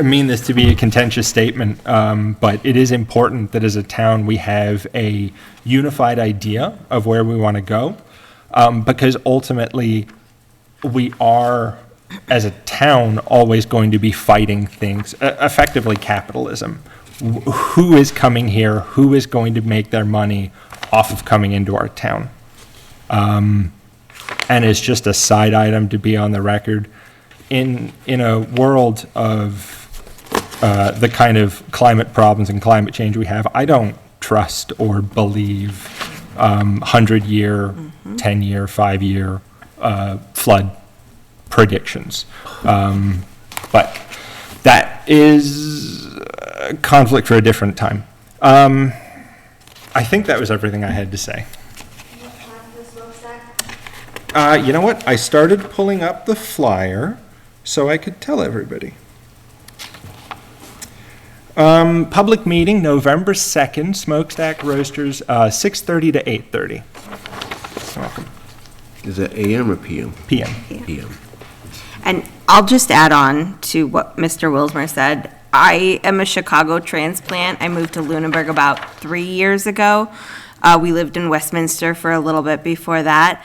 mean this to be a contentious statement, but it is important that as a town we have a unified idea of where we want to go, because ultimately we are, as a town, always going to be fighting things, effectively capitalism. Who is coming here? Who is going to make their money off of coming into our town? And it's just a side item to be on the record. In a world of the kind of climate problems and climate change we have, I don't trust or believe 100-year, 10-year, 5-year flood predictions. But that is a conflict for a different time. I think that was everything I had to say. You know what? I started pulling up the flyer so I could tell everybody. Public meeting, November 2nd, Smokestack Roasters, 6:30 to 8:30. Welcome. Is that AM or PM? PM. PM. And I'll just add on to what Mr. Wilsmer said. I am a Chicago transplant. I moved to Lunenburg about 3 years ago. We lived in Westminster for a little bit before that.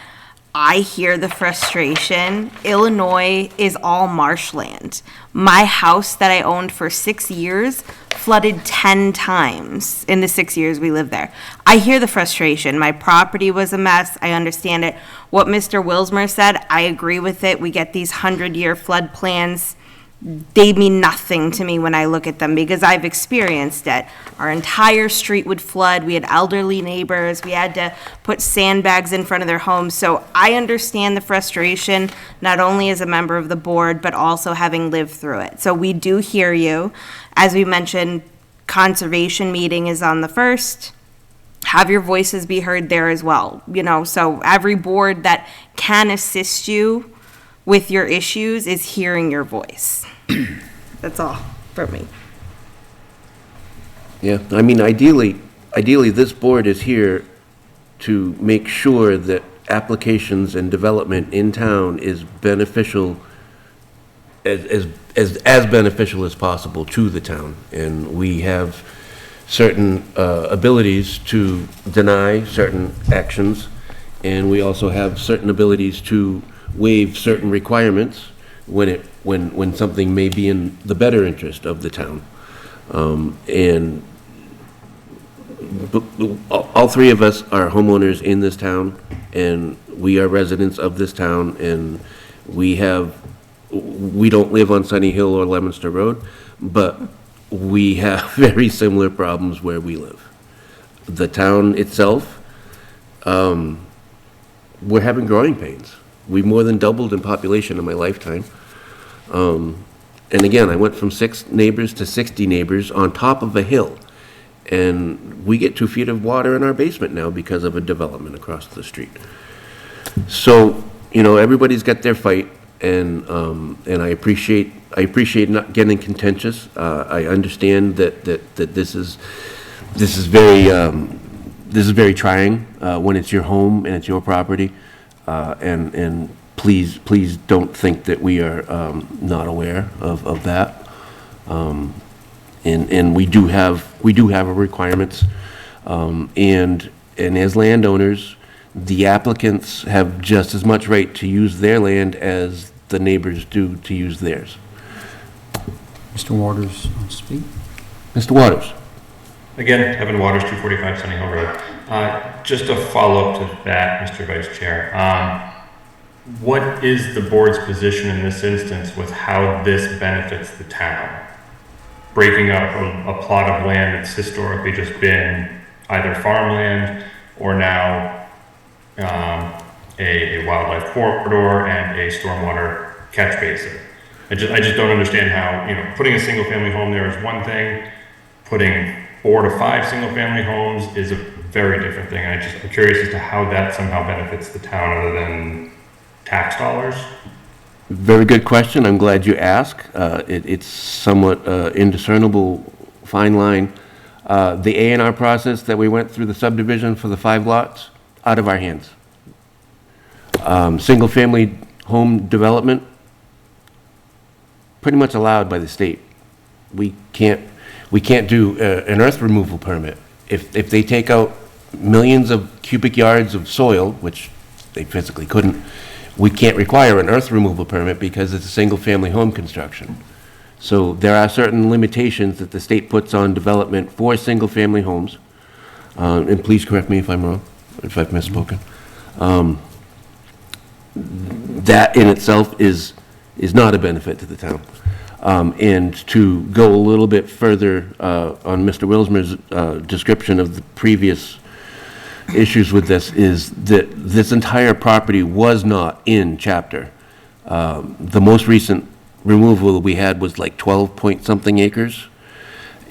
I hear the frustration. Illinois is all marshland. My house that I owned for 6 years flooded 10 times in the 6 years we lived there. I hear the frustration. My property was a mess. I understand it. What Mr. Wilsmer said, I agree with it. We get these 100-year flood plans they mean nothing to me when I look at them because I've experienced it. Our entire street would flood. We had elderly neighbors. We had to put sandbags in front of their homes. So I understand the frustration, not only as a member of the board, but also having lived through it. So we do hear you. As we mentioned, conservation meeting is on the 1st. Have your voices be heard there as well. So every board that can assist you with your issues is hearing your voice. That's all for me. Yeah, I mean, ideally, this board is here to make sure that applications and development in town is beneficial, as beneficial as possible to the town. And we have certain abilities to deny certain actions, and we also have certain abilities to waive certain requirements when something may be in the better interest of the town. And all three of us are homeowners in this town, and we are residents of this town, and we don't live on Sunny Hill or Leominster Road, but we have very similar problems where we live. The town itself, we're having growing pains. We've more than doubled in population in my lifetime. And again, I went from 6 neighbors to 60 neighbors on top of a hill. And we get 2 feet of water in our basement now because of a development across the street. So, everybody's got their fight, and I appreciate not getting contentious. I understand that this is very trying when it's your home and it's your property. And please don't think that we are not aware of that. And we do have our requirements. And as landowners, the applicants have just as much right to use their land as the neighbors do to use theirs. Mr. Waters wants to speak. Mr. Waters. Again, Evan Waters, 245 Sunny Hill Road. Just a follow-up to that, Mr. Vice Chair. What is the board's position in this instance with how this benefits the town? Breaking up a plot of land that's historically just been either farmland or now a wildlife corridor and a stormwater catch basin. I just don't understand how, putting a single-family home there is one thing, putting 4 to 5 single-family homes is a very different thing. I'm curious as to how that somehow benefits the town other than tax dollars. Very good question. I'm glad you asked. It's somewhat indiscernible fine line. The A&R process that we went through the subdivision for the 5 lots, out of our hands. Single-family home development, pretty much allowed by the state. We can't do an earth removal permit. If they take out millions of cubic yards of soil, which they physically couldn't, we can't require an earth removal permit because it's a single-family home construction. So there are certain limitations that the state puts on development for single-family homes. And please correct me if I'm wrong, if I've misspoken. That in itself is not a benefit to the town. And to go a little bit further on Mr. Wilsmer's description of the previous issues with this, is that this entire property was not in chapter. The most recent removal we had was like 12 point something acres,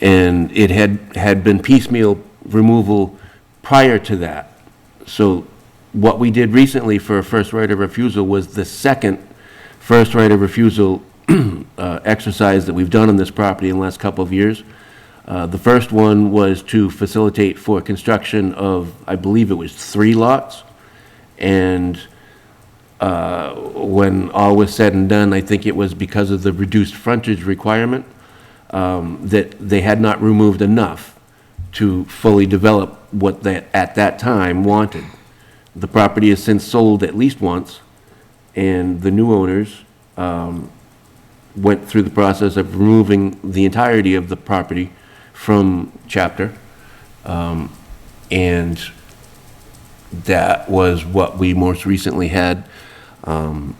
and it had been piecemeal removal prior to that. So what we did recently for a first right of refusal was the second first right of refusal exercise that we've done on this property in the last couple of years. The first one was to facilitate for construction of, I believe it was 3 lots. And when all was said and done, I think it was because of the reduced frontage requirement that they had not removed enough to fully develop what they, at that time, wanted. The property has since sold at least once, and the new owners went through the process of removing the entirety of the property from chapter, and that was what we most recently had. And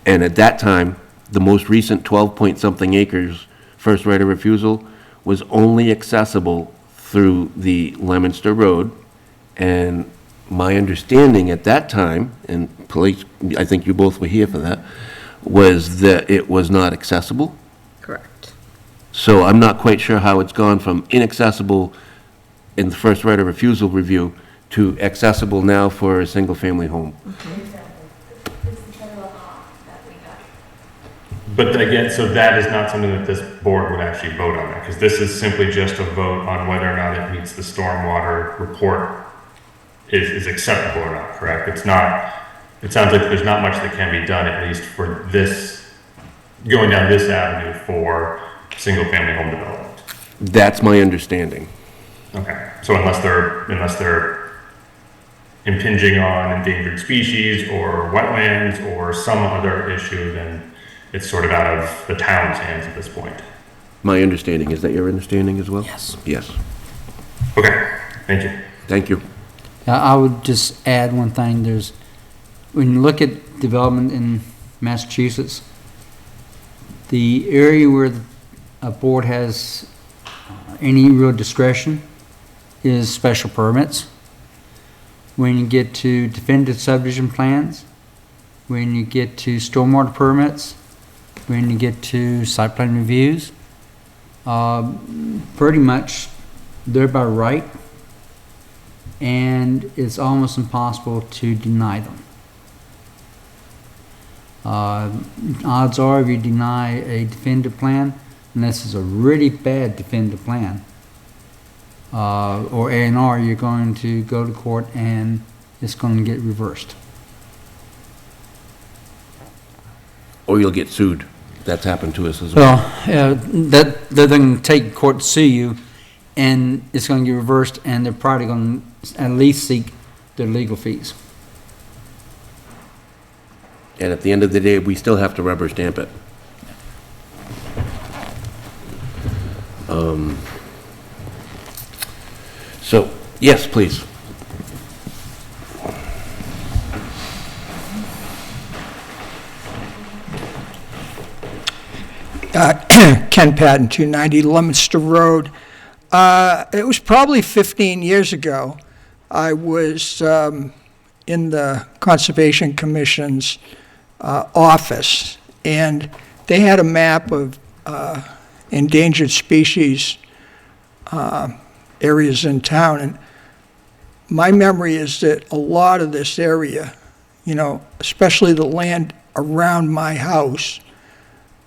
at that time, the most recent 12-point-something acres first right of refusal was only accessible through the Leominster Road. And my understanding at that time, and police, I think you both were here for that, was that it was not accessible. Correct. So I'm not quite sure how it's gone from inaccessible in the first right of refusal review to accessible now for a single-family home. But again, so that is not something that this board would actually vote on, because this is simply just a vote on whether or not it meets the stormwater report is acceptable or not, correct? It's not, it sounds like there's not much that can be done, at least for this, going down this avenue for single-family home development. That's my understanding. Okay, so unless they're impinging on endangered species or wetlands or some other issue, then it's sort of out of the town's hands at this point. My understanding, is that your understanding as well? Yes. Yes. Okay, thank you. Thank you. I would just add one thing. When you look at development in Massachusetts, the area where a board has any real discretion is special permits. When you get to definitive subdivision plans, when you get to stormwater permits, when you get to site plan reviews, pretty much they're by right, and it's almost impossible to deny them. Odds are, if you deny a definitive plan, unless it's a really bad definitive plan, or A&R, you're going to go to court and it's going to get reversed. Or you'll get sued. That's happened to us as well. Well, they're going to take court to sue you, and it's going to get reversed, and they're probably going to at least seek their legal fees. And at the end of the day, we still have to rubber stamp it. So, yes, please. Ken Patton, 290 Leominster Road. It was probably 15 years ago. I was in the Conservation Commission's office, and they had a map of endangered species areas in town. And my memory is that a lot of this area, you know, especially the land around my house,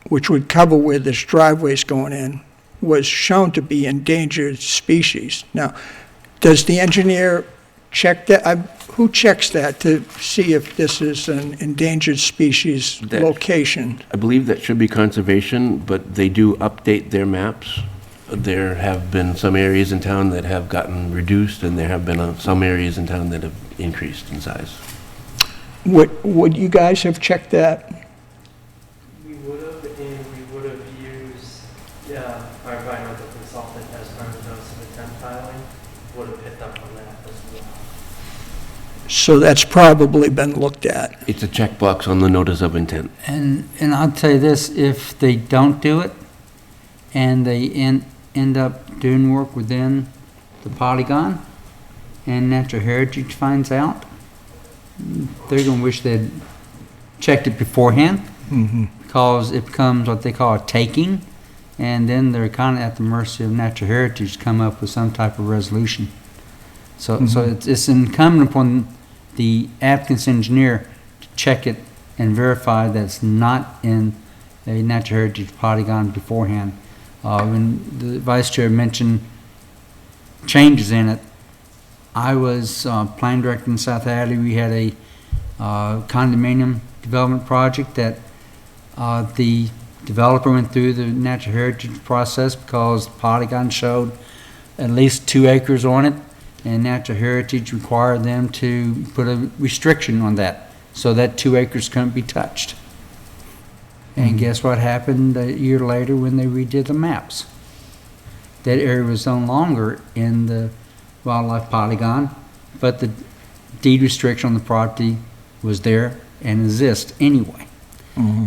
which would cover where this driveway's going in, was shown to be endangered species. Now, does the engineer check that? Who checks that to see if this is an endangered species location? I believe that should be conservation, but they do update their maps. There have been some areas in town that have gotten reduced, and there have been some areas in town that have increased in size. Would you guys have checked that? We would have, and we would have used, our environmental consultant as part of the notice of intent filing, would have picked up on that as well. So that's probably been looked at. It's a checkbox on the notice of intent. And I'll tell you this, if they don't do it, and they end up doing work within the polygon, and Natural Heritage finds out, they're going to wish they'd checked it beforehand, because it becomes what they call a taking, and then they're kind of at the mercy of Natural Heritage to come up with some type of resolution. So it's incumbent upon the applicant's engineer to check it and verify that it's not in a Natural Heritage polygon beforehand. When the vice chair mentioned changes in it, I was plan director in South Hadley. We had a condominium development project that the developer went through the Natural Heritage process because the polygon showed at least 2 acres on it, and Natural Heritage required them to put a restriction on that so that 2 acres couldn't be touched. And guess what happened a year later when they redid the maps? That area was no longer in the wildlife polygon, but the deed restriction on the property was there and exists anyway.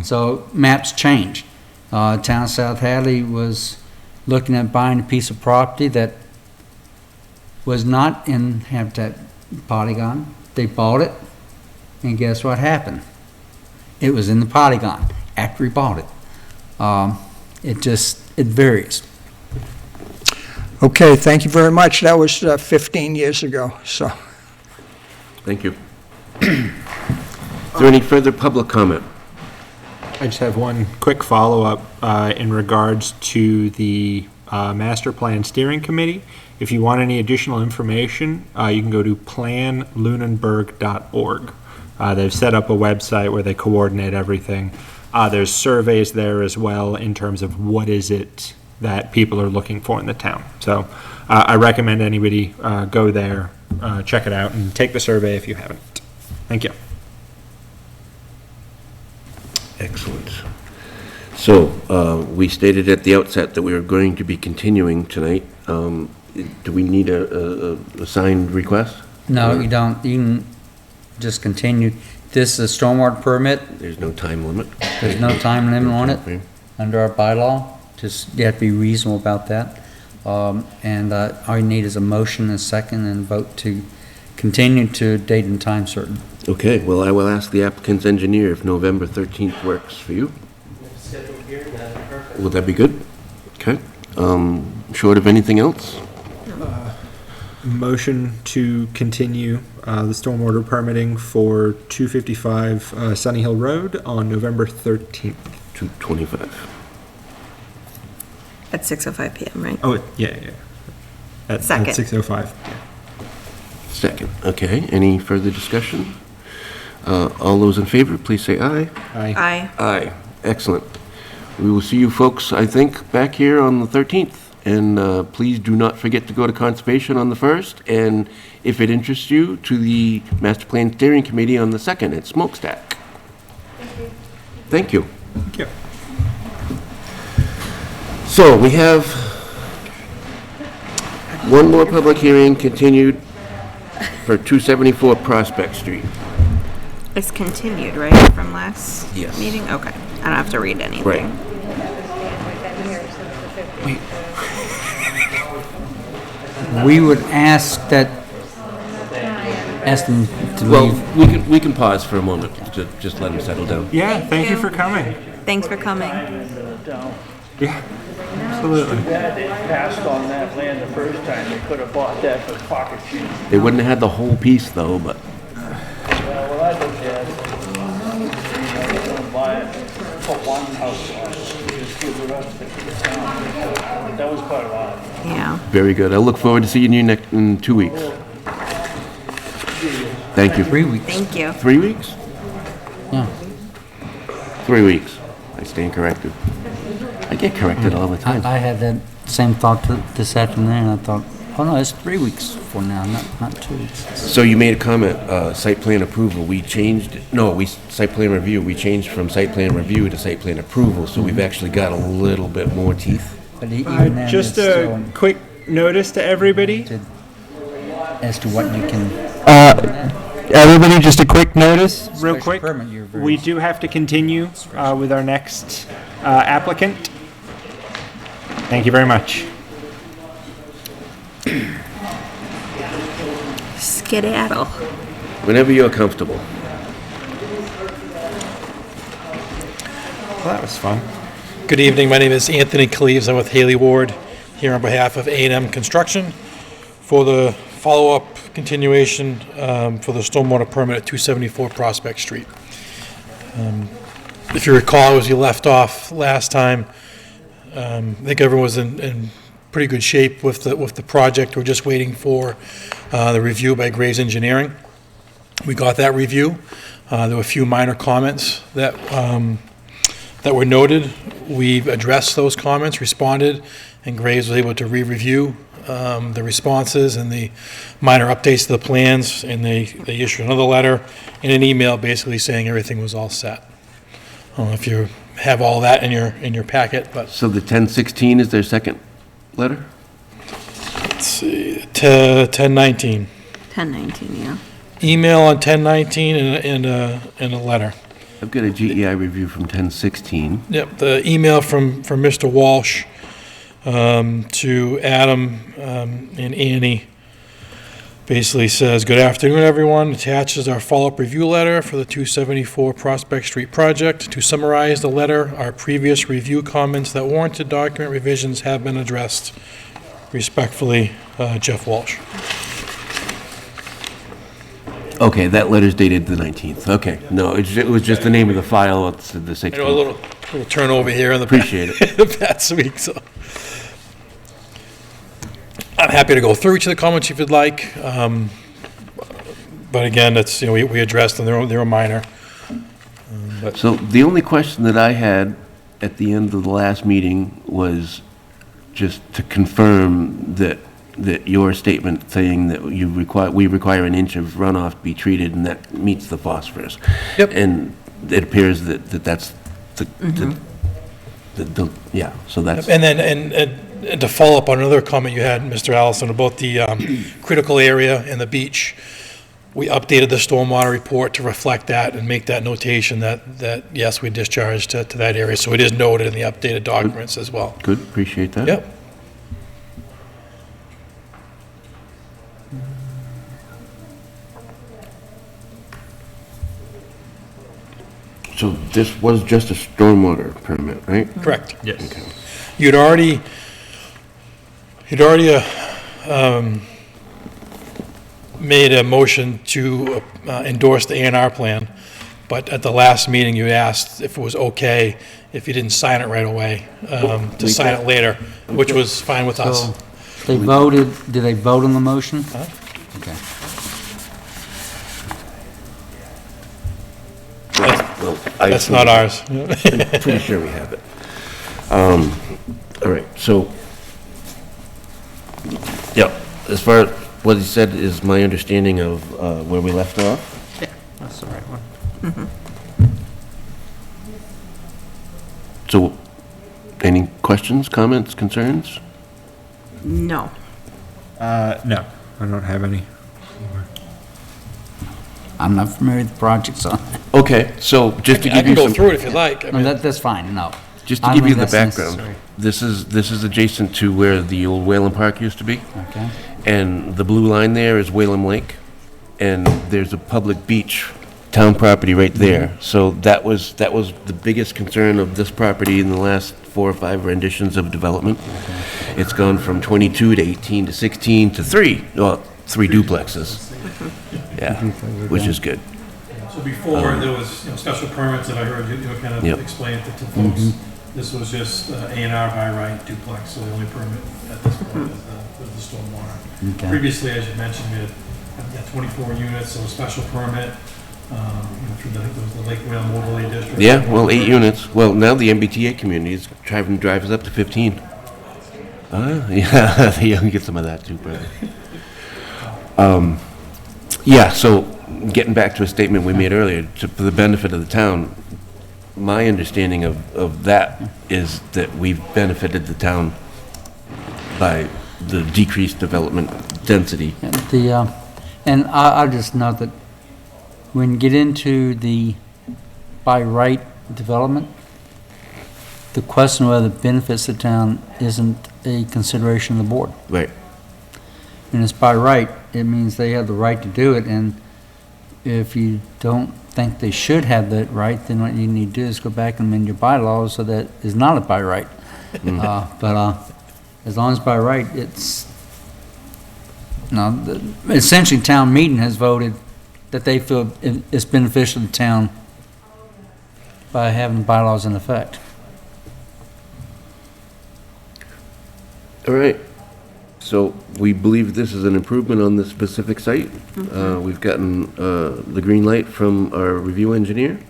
So maps change. Town of South Hadley was looking at buying a piece of property that was not in Habitat Polygon. They bought it, and guess what happened? It was in the Polygon after we bought it. It varies. Okay, thank you very much. That was 15 years ago, so. Thank you. Is there any further public comment? I just have one quick follow-up in regards to the Master Plan Steering Committee. If you want any additional information, you can go to planlunenburg.org. They've set up a website where they coordinate everything. There's surveys there as well in terms of what is it that people are looking for in the town. So I recommend anybody go there, check it out, and take the survey if you haven't. Thank you. Excellent. So, we stated at the outset that we were going to be continuing tonight. Do we need a signed request? No, you don't. You can just continue. This is a stormwater permit. There's no time limit? There's no time limit on it under our bylaw. Just, you have to be reasonable about that. And all you need is a motion and a second and vote to continue to date and time certain. Okay, well, I will ask the applicant's engineer if November 13th works for you. Would that be good? Okay. Short of anything else? Motion to continue the stormwater permitting for 255 Sunny Hill Road on November 13th. 225. At 6:05 PM, right? Oh, yeah. At Second. 6:05. Yeah. Second. Okay, any further discussion? All those in favor, please say aye. Aye. Aye. Aye. Excellent. We will see you folks, I think, back here on the 13th. And please do not forget to go to Conservation on the 1st, and if it interests you, to the Master Plan Steering Committee on the 2nd at Smokestack. Thank you. Thank you. So we have one more public hearing continued for 274 Prospect Street. It's continued, right, from last Yes. meeting? Okay. I don't have to read anything. Right. We would ask them to Well, leave. we can pause for a moment to just let them settle down. Yeah, thank you for coming. Thanks for coming. Yeah, absolutely. They passed on that land the first time, they could have bought that for pocket change. They wouldn't have had the whole piece though, but Well, I looked at it, don't buy it, put one house on it, just give the rest of it to the town. That was quite a lot. Yeah. very good. I look forward to seeing you in 2 weeks. Thank you. 3 weeks. Thank you. 3 weeks? Yeah. 3 weeks. I stand corrected. I get corrected all the time. I had that same thought this afternoon. I thought, oh no, it's 3 weeks for now, not 2 weeks. So you made a comment, site plan approval, we changed, site plan review, we changed from site plan review to site plan approval, so we've actually got a little bit more teeth. But even then, Just it's a still quick notice to everybody. as to what you can. Everybody, just a quick notice, real Special quick. permit, you're very- We do have to continue with our next applicant. Thank you very much. Skedaddle. Whenever you're comfortable. Well, that was fun. Good evening, my name is Anthony Cleaves, I'm with Haley Ward, here on behalf of A&M Construction for the follow-up continuation for the stormwater permit at 274 Prospect Street. If you recall, as you left off last time, I think everyone was in pretty good shape with the project. We're just waiting for the review by Graves Engineering. We got that review. There were a few minor comments that were noted. We've addressed those comments, responded, and Graves was able to re-review the responses and the minor updates to the plans, and they issued another letter and an email basically saying everything was all set. I don't know if you have all that in your packet, but So the 1016 is their second letter? let's see, 1019. 1019, yeah. Email on 1019 and a letter. I've got a GEI review from 10/16. Yep, the email from Mr. Walsh to Adam and Annie basically says, "Good afternoon, everyone. Attaches our follow-up review letter for the 274 Prospect Street project. To summarize the letter, our previous review comments that warranted document revisions have been addressed. Respectfully, Jeff Walsh." Okay, that letter's dated the 19th. Okay, no, it was just the name of the file. It's the 16th. I know a little turnover here in the Appreciate it. the past week, so. I'm happy to go through each of the comments if you'd like. But again, it's, we addressed them, they were minor. So the only question that I had at the end of the last meeting was just to confirm that your statement saying that we require an inch of runoff to be treated, and that meets the phosphorus. Yep. And it appears that's yeah, so that's. And then, and to follow up on another comment you had, Mr. Allison, about the critical area and the beach, we updated the stormwater report to reflect that and make that notation that yes, we discharged to that area. So it is noted in the updated documents as well. Good, appreciate that. Yep. So this was just a stormwater permit, right? Correct. Yes. Okay. You'd already made a motion to endorse the A&R plan, but at the last meeting, you asked if it was okay if you didn't sign it right away, to sign it later, which was fine with us. So they voted, did they vote on the motion? Okay. Well, That's not ours. I'm pretty sure we have it. All right, so, yeah, as far as what he said is my understanding of where we left off. Yeah, that's the right one. So, any questions, comments, concerns? No. No, I don't have any. I'm not familiar with the project, so. Okay, so just to I give can you go some, through it if you'd like. I No, mean, that's fine, no. just to I give you don't the think that's background, necessary. this is adjacent to where the old Whalen Park used to be. Okay. And the blue line there is Whalen Lake, and there's a public beach, town property right there. So that was the biggest concern of this property in the last 4 or 5 renditions of development. It's gone from 22 to 18 to 16 to 3 duplexes. Yeah, which is good. So before, there was special permits that I heard you kind of Yep. explain it to folks. This was just A&R by right duplex, so the only permit at this point is the stormwater. Okay. Previously, as you mentioned, we had 24 units, so a special permit through the Lake Whalen Overlay District. Yeah, well, 8 units. Well, now the MBTA community is drives up to 15. Yeah, you can get some of that too, brother. Yeah, so getting back to a statement we made earlier, for the benefit of the town, my understanding of that is that we've benefited the town by the decreased development density. And I'll just note that when you get into the by right development, the question of whether it benefits the town isn't a consideration of the board. Right. And it's by right, it means they have the right to do it, and if you don't think they should have that right, then what you need to do is go back and amend your bylaws so that it's not a by right. But as long as by right, it's, essentially town meeting has voted that they feel it's beneficial to the town by having bylaws in effect. All right. So we believe this is an improvement on this specific site. We've gotten the green light from our review engineer.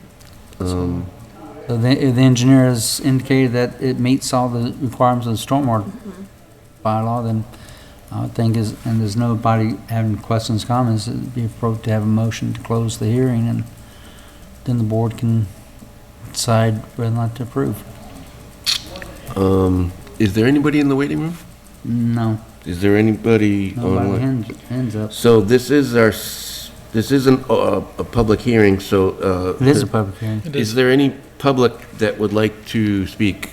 So the engineer has indicated that it meets all the requirements of the stormwater bylaw, then I would think and there's nobody having questions, comments, it'd be appropriate to have a motion to close the hearing, and then the board can decide whether or not to approve. Is there anybody in the waiting room? No. Is there anybody Nobody online? hands up. So this is our This isn't a public hearing, so. It is a public hearing. Is there any public that would like to speak?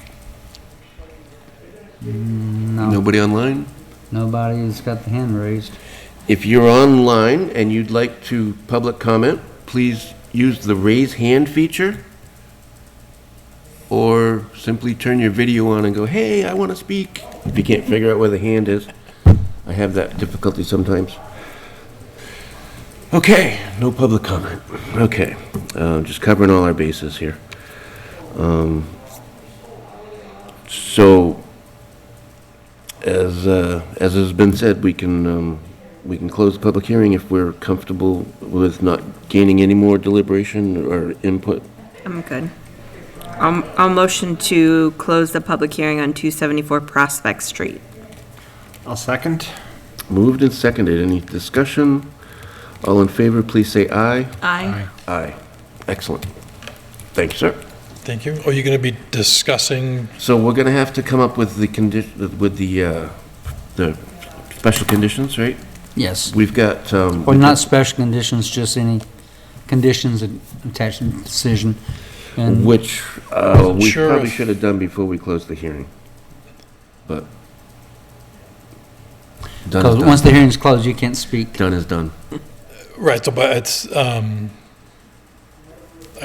No, Nobody online? nobody's got the hand raised. If you're online and you'd like to public comment, please use the raise hand feature, or simply turn your video on and go, hey, I want to speak, if you can't figure out where the hand is. I have that difficulty sometimes. Okay, no public comment. Okay, just covering all our bases here. So, as has been said, we can close the public hearing if we're comfortable with not gaining any more deliberation or input. I'm good. I'll motion to close the public hearing on 274 Prospect Street. I'll second. Moved and seconded. Any discussion? All in favor, please say aye. Aye. Aye. Excellent. Thank you, sir. Thank you. Are you going to be discussing? So we're going to have to come up with the special conditions, right? Yes. We've got. Or not special conditions, just any conditions attached to the decision. And Which we Sure. probably should have done before we closed the hearing. But. Done because is done. once the hearing's closed, you can't speak. Done is done. Right, so, but it's, I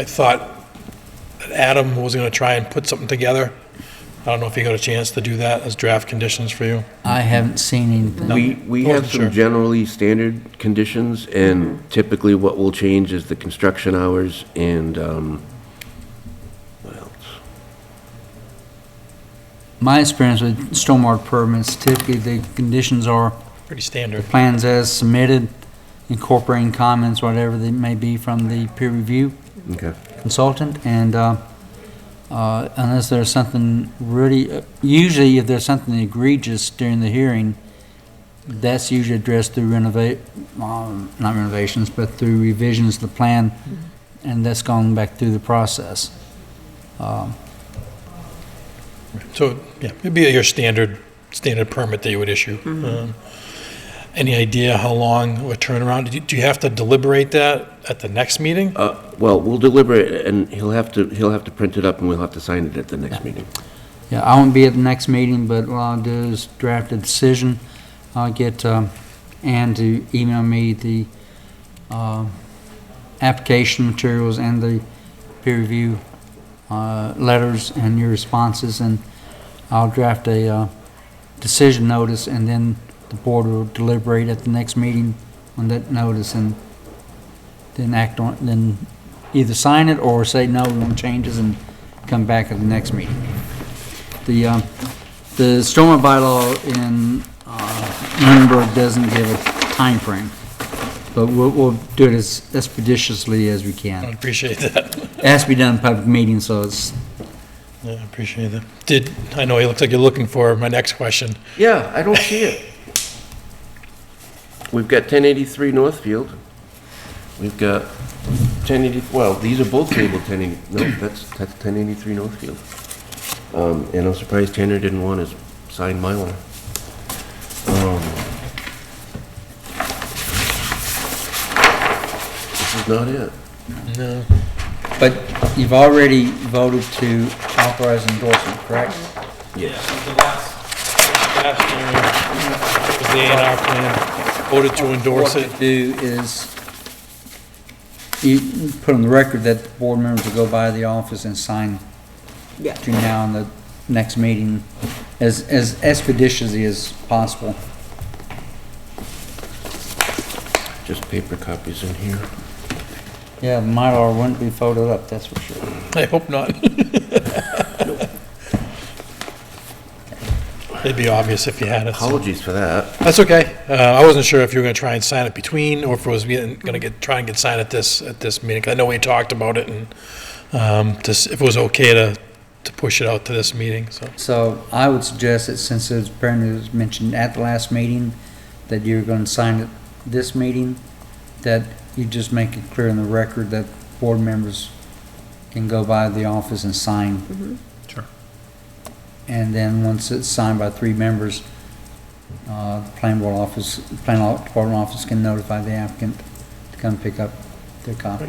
thought that Adam was going to try and put something together. I don't know if he got a chance to do that as draft conditions for you. I haven't seen anything. We have wasn't some sure. generally standard conditions, and typically what will change is the construction hours and, what else? My experience with stormwater permits, typically the conditions are Pretty standard. plans as submitted, incorporating comments, whatever they may be from the peer review Okay. consultant, and unless there's something really, usually if there's something egregious during the hearing, that's usually addressed through not renovations, but through revisions of the plan, and that's gone back through the process. So, yeah, it'd be your standard permit that you would issue. Any idea how long it would turn around? Do you have to deliberate that at the next meeting? Well, we'll deliberate, and he'll have to print it up, and we'll have to sign it at the next meeting. Yeah, I won't be at the next meeting, but what I'll do is draft a decision. I'll get Ann to email me the application materials and the peer review letters and your responses, and I'll draft a decision notice, and then the board will deliberate at the next meeting on that notice, and then act on, then either sign it or say, no, we want changes, and come back at the next meeting. The stormwater bylaw in Lunenburg doesn't give a time frame, but we'll do it as expeditiously as we I can. appreciate that. It has to be done in public meeting, so it's, Yeah, I appreciate that. I know it looks like you're looking for my next question. Yeah, I don't see it. We've got 1083 Northfield. We've got 1080, well, these are both labeled 1080, no, that's 1083 Northfield. And I'm surprised Tanner didn't want his signed Mylar. This is not it. No. but you've already voted to authorize endorsement, correct? Yes. The last hearing was the A&R plan, voted to endorse What it. to do is, you put on the record that the board members will go by the office and sign between now and the next meeting as expeditiously as possible. Just paper copies in here. Yeah, the Mylar wouldn't be photoed up, that's for sure. I hope not. It'd be obvious if you had it. so. Apologies for that. That's okay. I wasn't sure if you were going to try and sign it between, or if it was going to try and get signed at this meeting. 'Cause I know we talked about it, and if it was okay to push it out to this meeting. So I would suggest that since it was apparently was mentioned at the last meeting that you're going to sign it this meeting, that you just make it clear in the record that board members can go by the office and sign. Sure. And then once it's signed by 3 members, the planning department office can notify the applicant to come pick up their copy.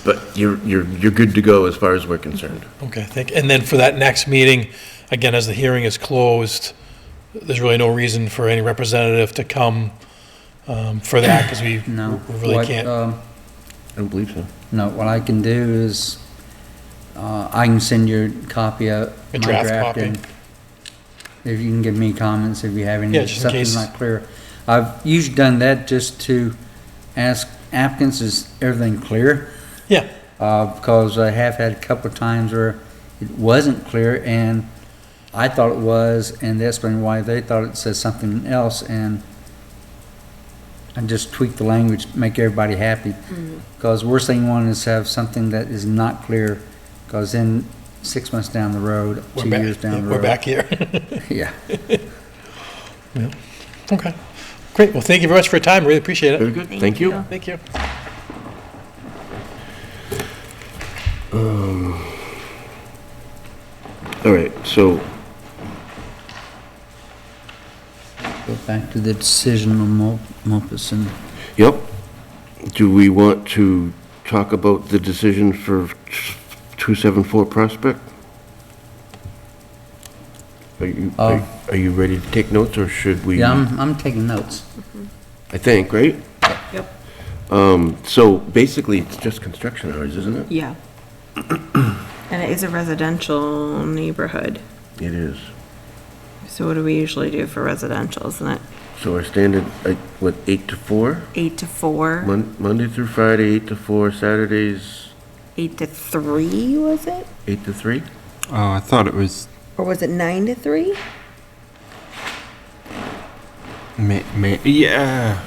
But you're good to go as far as we're concerned. Okay, thank you. And then for that next meeting, again, as the hearing is closed, there's really no reason for any representative to come for that, because we No. really What, can't. I don't believe so. No, what I can do is, I can send you a copy of A my draft draft, copy. and if you can give me comments if you have any, Yeah, just in something's case. not clear. I've usually done that just to ask applicants, is everything clear? Yeah. Because I have had a couple of times where it wasn't clear, and I thought it was, and that's been why they thought it said something else, and I just tweak the language, make everybody happy. Because worst thing you want is have something that is not clear, because then 6 months down the road, We're 2 back- years down the road. We're back here. Yeah. Yeah. Okay, great. Well, thank you very much for your time. Really appreciate it. Very good. Thank you. Thank you. All right, so Go back to the decision on Mopus, and yep. Do we want to talk about the decision for 274 Prospect? Are you ready to take notes, or should we? yeah, I'm taking notes. I think, right? Yep. So basically, it's just construction hours, isn't it? Yeah. And it is a residential neighborhood. It is. So what do we usually do for residential, isn't it? So our standard, what, 8 to 4? 8 to 4, Monday through Friday, 8 to 4, Saturdays, 8 to 3, was it? 8 to 3? Oh, I thought it was Or was it 9 to 3? yeah.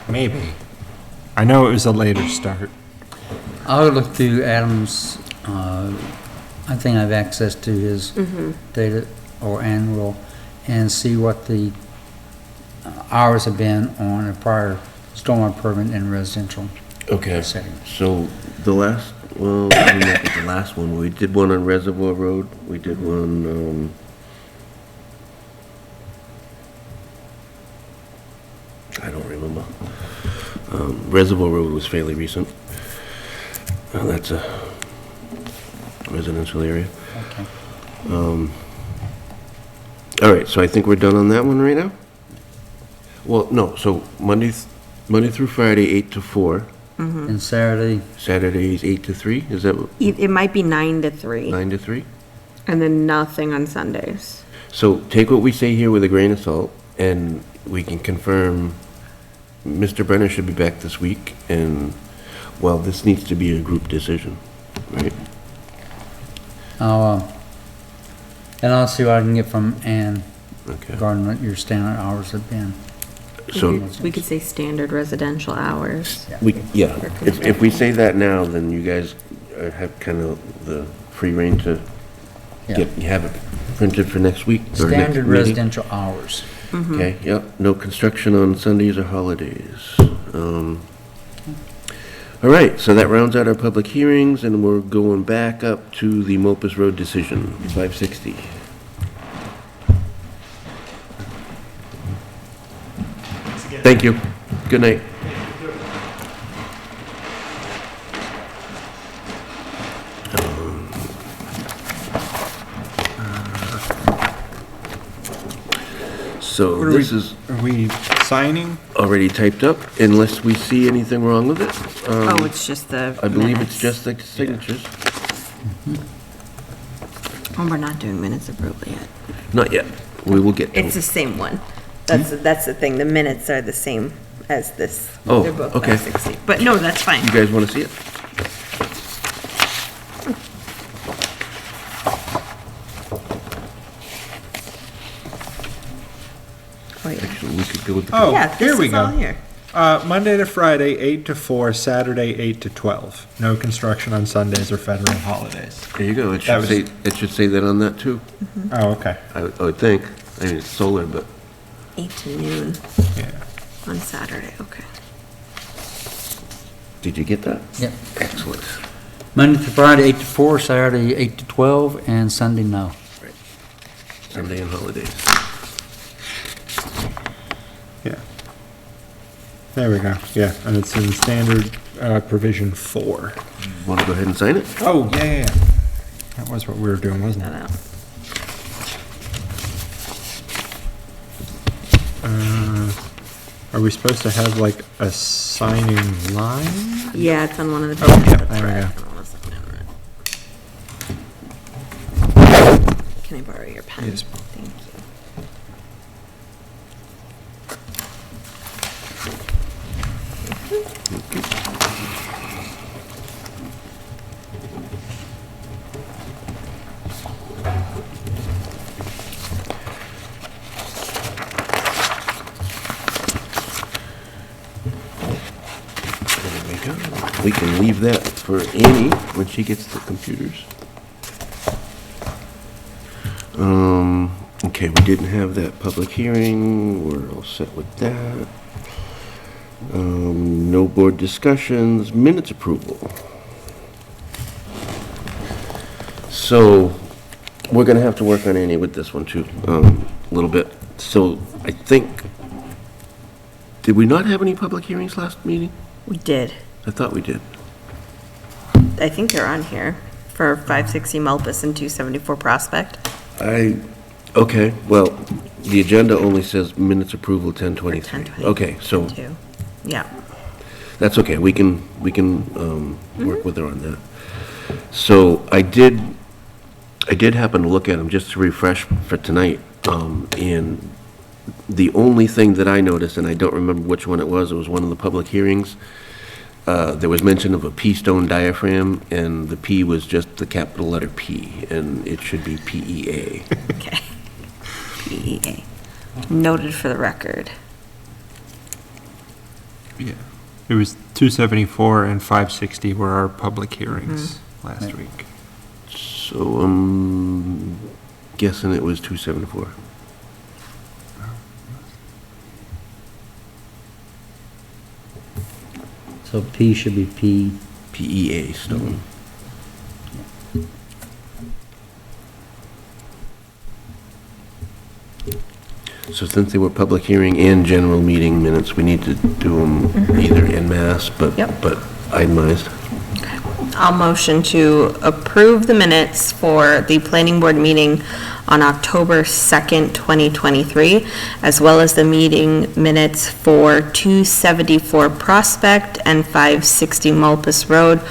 Maybe. I know it was a later start. I'll look through Adam's, I think I have access to his data or annual, and see what the hours have been on a prior stormwater permit in residential Okay. setting. So the last, well, let me look at the last one. We did one on Reservoir Road. We did one, I don't remember. Reservoir Road was fairly recent. That's a residential area. Okay. All right, so I think we're done on that one right now? Well, no, so Monday through Friday, 8 to 4. And Saturday, Saturdays, 8 to 3? Is that what- It might be 9 to 3, 9 to 3? and then nothing on Sundays. So take what we say here with a grain of salt, and we can confirm Mr. Brenner should be back this week, and, well, this needs to be a group decision, right? I'll see what I can get from Ann Okay. regarding what your standard hours have been. So, We could say standard residential hours. yeah, if we say that now, then you guys have kind of the free rein to have it printed for next week? or next Standard meeting? residential hours. Okay, yep, no construction on Sundays or holidays. All right, so that rounds out our public hearings, and we're going back up to the Mopus Road decision, 560. Thank you. Good night. So What are this we- is Are we signing? already typed up, unless we see anything wrong with it. Oh, it's just the I believe minutes. it's just the signatures. Oh, we're not doing minutes approval yet. Not yet. We will get to It's the it. same one. That's the thing, the minutes are the same as this. Oh, They're both okay. 560. But no, that's fine. You guys want to see it? Oh, yeah. Actually, we could go with the... Oh, Yeah, here this we is all go. here. Monday to Friday, 8 to 4, Saturday, 8 to 12. No construction on Sundays or federal holidays. There you go. That It should say that on that, too. Oh, okay. I would think. I mean, it's solar, but... 8 to noon Yeah. on Saturday, okay. Did you get that? Yep. Excellent. Monday to Friday, 8 to 4, Saturday, 8 to 12, and Sunday, no. Sunday and holidays. Yeah. There we go, yeah, and it's in standard provision 4. Want to go ahead and sign it? Oh, yeah. That was what we were doing, wasn't it? Are we supposed to have like a signing line? Yeah, it's on one of the Oh, pages. yeah, That's there we right. go. Hold on a second, Can I borrow your pen? Yes. Thank you. There we go. We can leave that for Annie when she gets the computers. Okay, we didn't have that public hearing. We're all set with that. No board discussions, minutes approval. So, we're gonna have to work on Annie with this one too, a little bit. So, I think, did we not have any public hearings last meeting? We did. I thought we did. I think they're on here for 560 Melpis and 274 Prospect. Okay, well, the agenda only says minutes approval 10:23. 10:23. Okay, so Two. Yeah. that's okay, we can work with her on that. So I did happen to look at them just to refresh for tonight, and the only thing that I noticed, and I don't remember which one it was one of the public hearings, there was mention of a P-stone diaphragm, and the P was just the capital letter P, and it should be PEA. Okay. PEA. Noted for the record. Yeah. It was 274 and 560 were our public hearings last week. So I'm guessing it was 274. So P should be P. PEA stone. So since they were public hearing and general meeting minutes, we need to do them either en masse, but itemized. I'll motion to approve the minutes for the planning board meeting on October 2nd, 2023, as well as the meeting minutes for 274 Prospect and 560 Mulpus Road,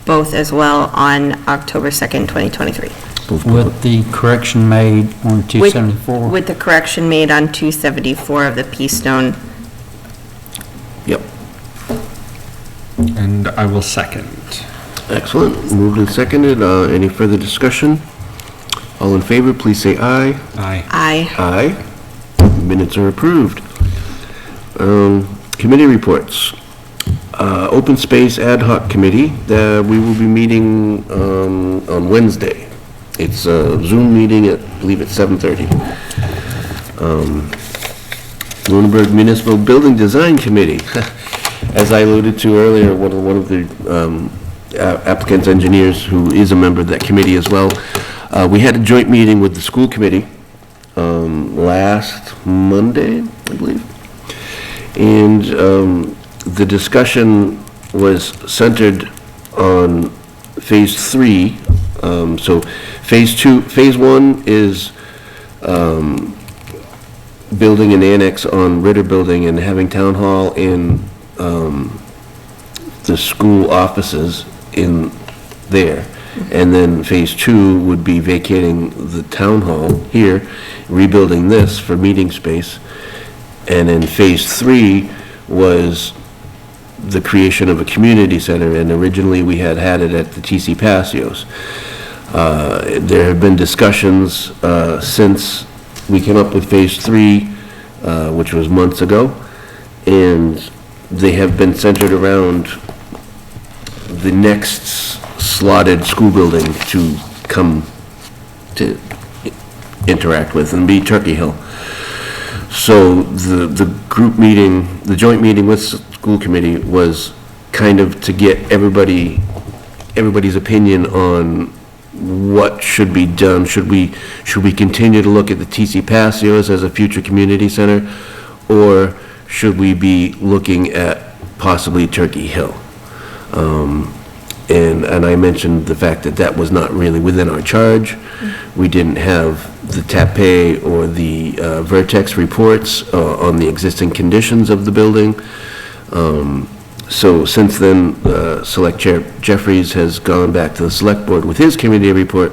both as well on October 2nd, 2023. With the correction made on 274? With the correction made on 274 of the P-stone. Yep. And I will second. Excellent. Moved and seconded. Any further discussion? All in favor, please say aye. Aye. Aye. Aye. Minutes are approved. Committee reports. Open Space Ad Hoc Committee, we will be meeting on Wednesday. It's a Zoom meeting at, I believe, at 7:30. Lunenburg Municipal Building Design Committee. As I alluded to earlier, one of the applicant's engineers, who is a member of that committee as well, we had a joint meeting with the school committee last Monday, I believe. And the discussion was centered on Phase 3. So Phase 1 is building an annex on Ritter Building and having town hall and the school offices in there. And then Phase 2 would be vacating the town hall here, rebuilding this for meeting space. And then Phase 3 was the creation of a community center, and originally we had it at the TC Passios. There have been discussions since we came up with Phase 3, which was months ago, and they have been centered around the next slotted school building to come to interact with and be Turkey Hill. So the group meeting, the joint meeting with school committee was kind of to get everybody's opinion on what should be done. Should we continue to look at the TC Passios as a future community center, or should we be looking at possibly Turkey Hill? And I mentioned the fact that that was not really within our charge. We didn't have the TAPE or the Vertex reports on the existing conditions of the building. So since then, Select Chair Jeffries has gone back to the Select Board with his committee report,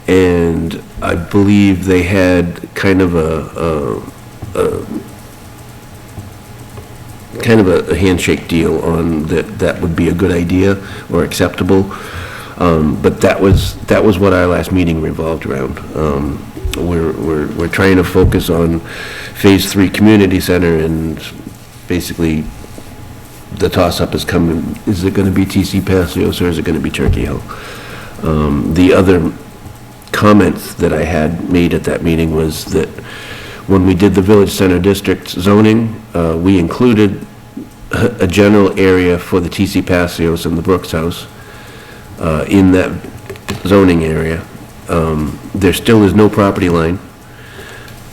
and I believe they had kind of a handshake deal on that would be a good idea or acceptable. But that was what our last meeting revolved around. We're trying to focus on Phase 3 Community Center, and basically the toss-up is coming, is it going to be TC Passios or is it going to be Turkey Hill? The other comments that I had made at that meeting was that when we did the Village Center District zoning, we included a general area for the TC Passios and the Brooks House in that zoning area. There still is no property line.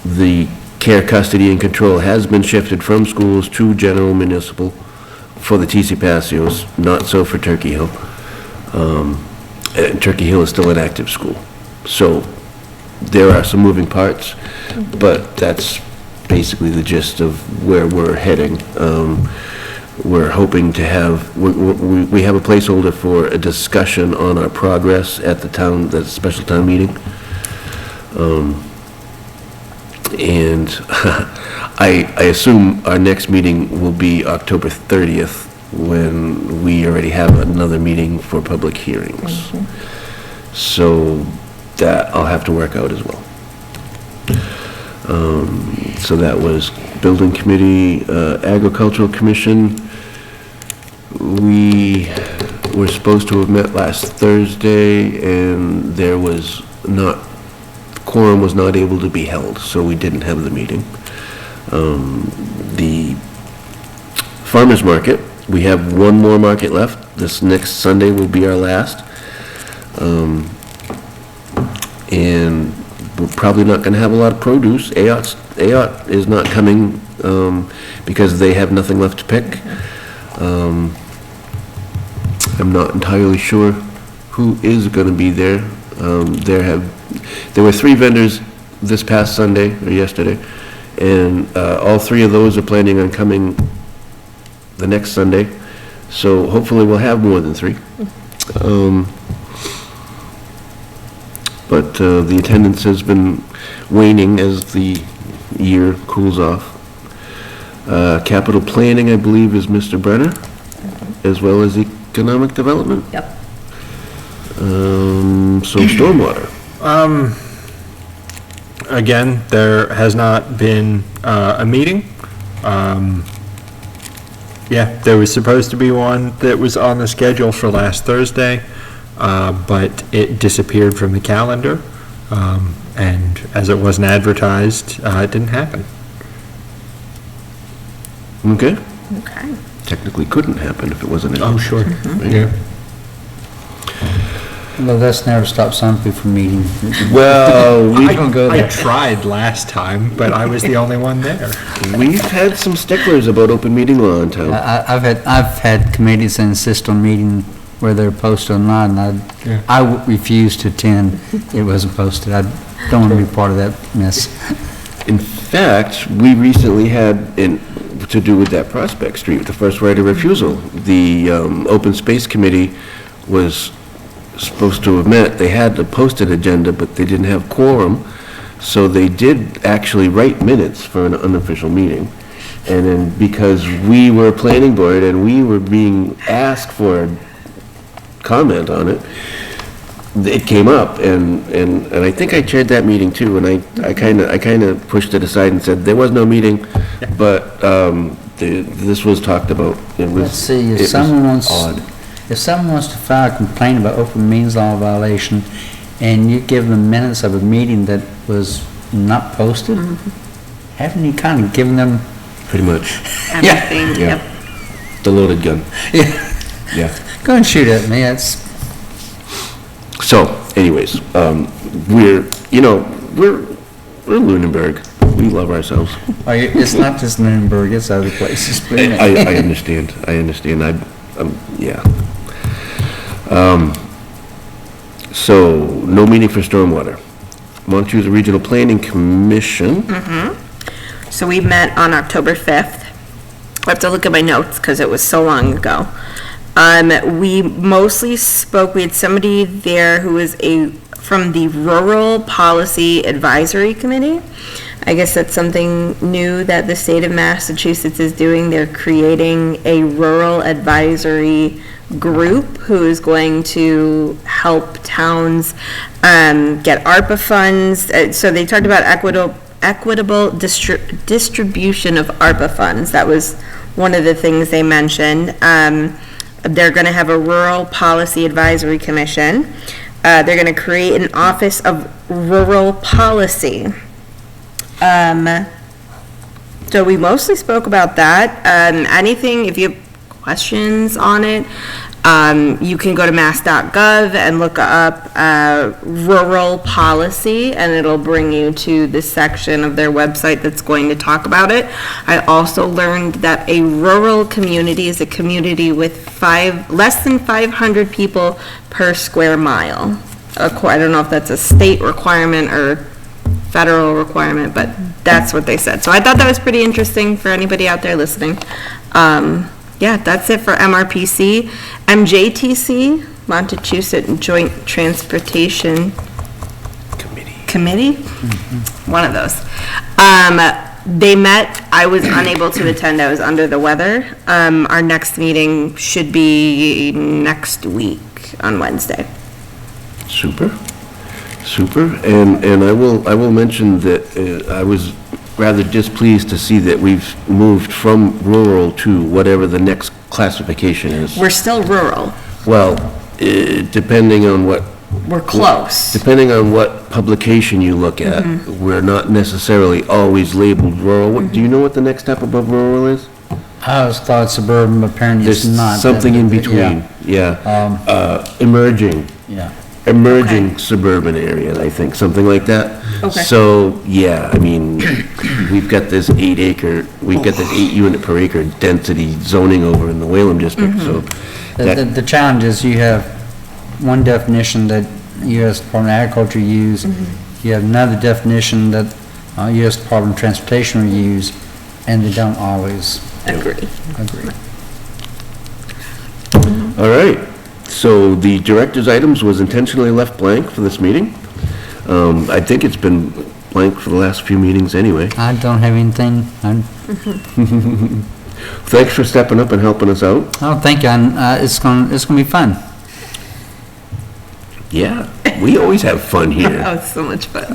The care, custody, and control has been shifted from schools to general municipal for the TC Passios, not so for Turkey Hill. And Turkey Hill is still an active school. So there are some moving parts, but that's basically the gist of where we're heading. We're hoping to have, we have a placeholder for a discussion on our progress at the special town meeting. And I assume our next meeting will be October 30th, when we already have another meeting for public hearings. So that I'll have to work out as well. So that was Building Committee, Agricultural Commission. We were supposed to have met last Thursday, and there was quorum was not able to be held, so we didn't have the meeting. The Farmers Market, we have one more market left. This next Sunday will be our last. And we're probably not going to have a lot of produce. AOT is not coming because they have nothing left to pick. I'm not entirely sure who is going to be there. There were 3 vendors this past Sunday or yesterday, and all 3 of those are planning on coming the next Sunday. So hopefully we'll have more than 3. But the attendance has been waning as the year cools off. Capital planning, I believe, is Mr. Brenner, as well as economic development. Yep. So stormwater. Again, there has not been a meeting. Yeah, there was supposed to be one that was on the schedule for last Thursday, but it disappeared from the calendar, and as it wasn't advertised, it didn't happen. Okay. Okay. Technically couldn't happen if it wasn't. Oh, sure. Yeah. Well, that's never stopped some people from meeting. Well, I don't go I there. tried last time, but I was the only one there. We've had some sticklers about open meeting law in town. I've had committees that insist on meeting where they're posted online, and I refuse to attend. It wasn't posted. I don't want to be part of that mess. In fact, we recently had, to do with that Prospect Street, the first right of refusal, the Open Space Committee was supposed to have met. They had a posted agenda, but they didn't have quorum, so they did actually write minutes for an unofficial meeting. And then because we were a planning board and we were being asked for comment on it, it came up, and I think I chaired that meeting too, and I kind of pushed it aside and said there was no meeting, but this was talked about. Let's see, if someone wants to file a complaint about open meetings law violation, and you give them minutes of a meeting that was not posted, haven't you kind of given them? Pretty much. Everything, Yeah. yep. The loaded gun. Yeah. Yeah. Go and shoot at me, that's... So, anyways, we're Lunenburg. We love ourselves. It's not just Lunenburg, it's other places. I understand, yeah. So, no meeting for stormwater. Montezuma Regional Planning Commission. So we met on October 5th. I have to look at my notes because it was so long ago. We mostly spoke, we had somebody there who was from the Rural Policy Advisory Committee. I guess that's something new that the state of Massachusetts is doing. They're creating a rural advisory group who is going to help towns get ARPA funds. So they talked about equitable distribution of ARPA funds. That was one of the things they mentioned. They're going to have a Rural Policy Advisory Commission. They're going to create an Office of Rural Policy. So we mostly spoke about that. Anything, if you have questions on it, you can go to mass.gov and look up rural policy, and it'll bring you to the section of their website that's going to talk about it. I also learned that a rural community is a community with less than 500 people per square mile. I don't know if that's a state requirement or federal requirement, but that's what they said. So I thought that was pretty interesting for anybody out there listening. Yeah, that's it for MRPC. MJTC, Montezuma Joint Transportation Committee? One of those. They met, I was unable to attend, I was under the weather. Our next meeting should be next week on Wednesday. Super. And I will mention that I was rather displeased to see that we've moved from rural to whatever the next classification is. We're still rural. Well, depending on what... We're close. Depending on what publication you look at, we're not necessarily always labeled rural. Do you know what the next step above rural is? I always thought suburban, but apparently it's There's not. something in between, yeah. Emerging. Yeah. Emerging suburban areas, I think, something like that. Okay. So, yeah, I mean, we've got this 8 unit per acre density zoning over in the Whalum district, so. The challenge is you have one definition that U.S. Department of Agriculture use, you have another definition that U.S. Department of Transportation will use, and they don't always agree. All right. So the director's items was intentionally left blank for this meeting. I think it's been blank for the last few meetings anyway. I don't have anything. Thanks for stepping up and helping us out. Oh, thank you. And it's gonna be fun. Yeah, we always have fun here. Oh, it's so much fun.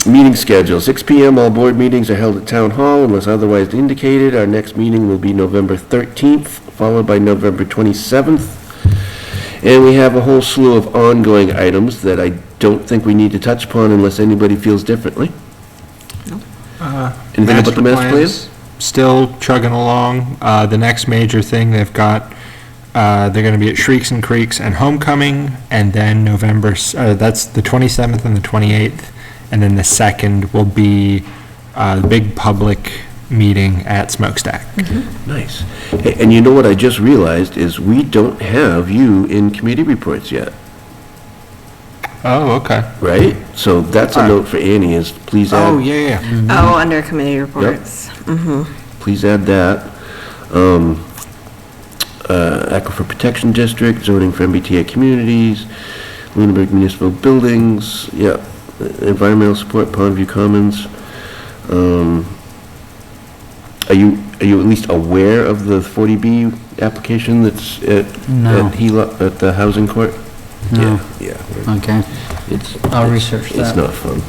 Meeting schedule, 6 p.m. All board meetings are held at Town Hall unless otherwise indicated. Our next meeting will be November 13th, followed by November 27th. And we have a whole slew of ongoing items that I don't think we need to touch upon unless anybody feels differently. Anything about the master plan? Still chugging along. The next major thing they've got, they're going to be at Shrieks and Creeks and Homecoming, and then that's the 27th and the 28th, and then the 2nd will be the big public meeting at Smokestack. Nice. Hey, and you know what I just realized is we don't have you in committee reports yet. Oh, okay. Right? So that's a note for Annie is please add. Oh, yeah. Oh, under committee reports. Please add that. Aquifer Protection District, zoning for MBTA communities, Lunenburg Municipal Buildings, environmental support, Pondview Commons. Are you at least aware of the 40B application that's at at the housing court? No. Yeah. Okay. I'll research that. It's not fun.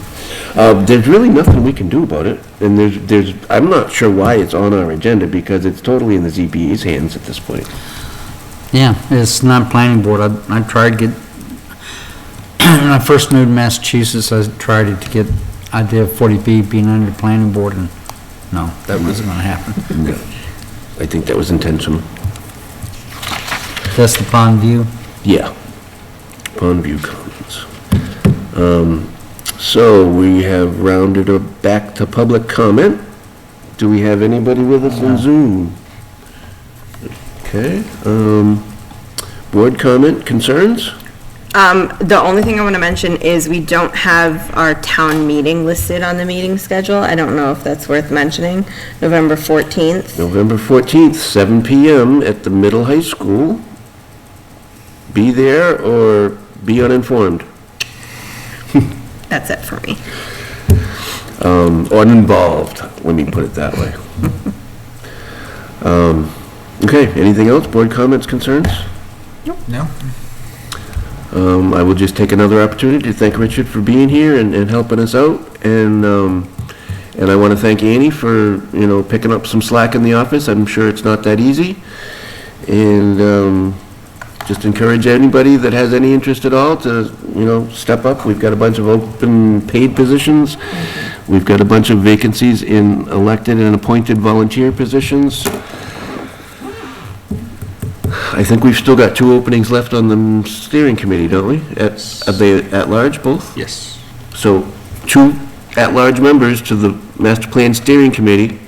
There's really nothing we can do about it, and I'm not sure why it's on our agenda because it's totally in the ZBA's hands at this point. Yeah, it's not planning board. I tried to get, when I first moved to Massachusetts, I tried to get idea of 40B being under the planning board, and no, that wasn't going to happen. No, I think that was intentional. That's the Pond View? Yeah, Pondview Commons. So we have rounded back to public comment. Do we have anybody with us on Zoom? Okay, board comment, concerns? The only thing I want to mention is we don't have our town meeting listed on the meeting schedule. I don't know if that's worth mentioning. November 14th. November 14th, 7 PM at the middle high school. Be there or be uninformed. That's it for me. Uninvolved, let me put it that way. Okay, anything else? Board comments, concerns? No. I will just take another opportunity to thank Richard for being here and helping us out. And I want to thank Annie for, picking up some slack in the office. I'm sure it's not that easy. And just encourage anybody that has any interest at all to, step up. We've got a bunch of open paid positions. We've got a bunch of vacancies in elected and appointed volunteer positions. I think we've still got 2 openings left on the steering committee, don't we? Are they at large, both? Yes. So 2 at-large members to the master plan steering committee.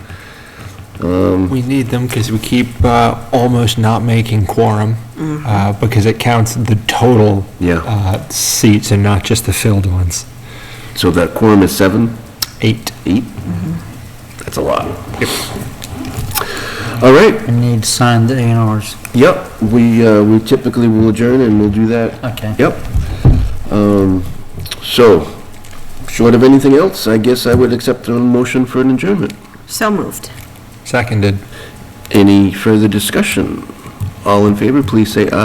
We need them because we keep almost not making quorum because it counts the total seats and not just the filled ones. So that quorum is 7? 8. 8? That's a lot. All right. We need to sign the A&Rs. Yep, we typically will adjourn and we'll do that. Okay. Yep. So, short of anything else, I guess I would accept a motion for an adjournment. So moved. Seconded. Any further discussion? All in favor, please say aye.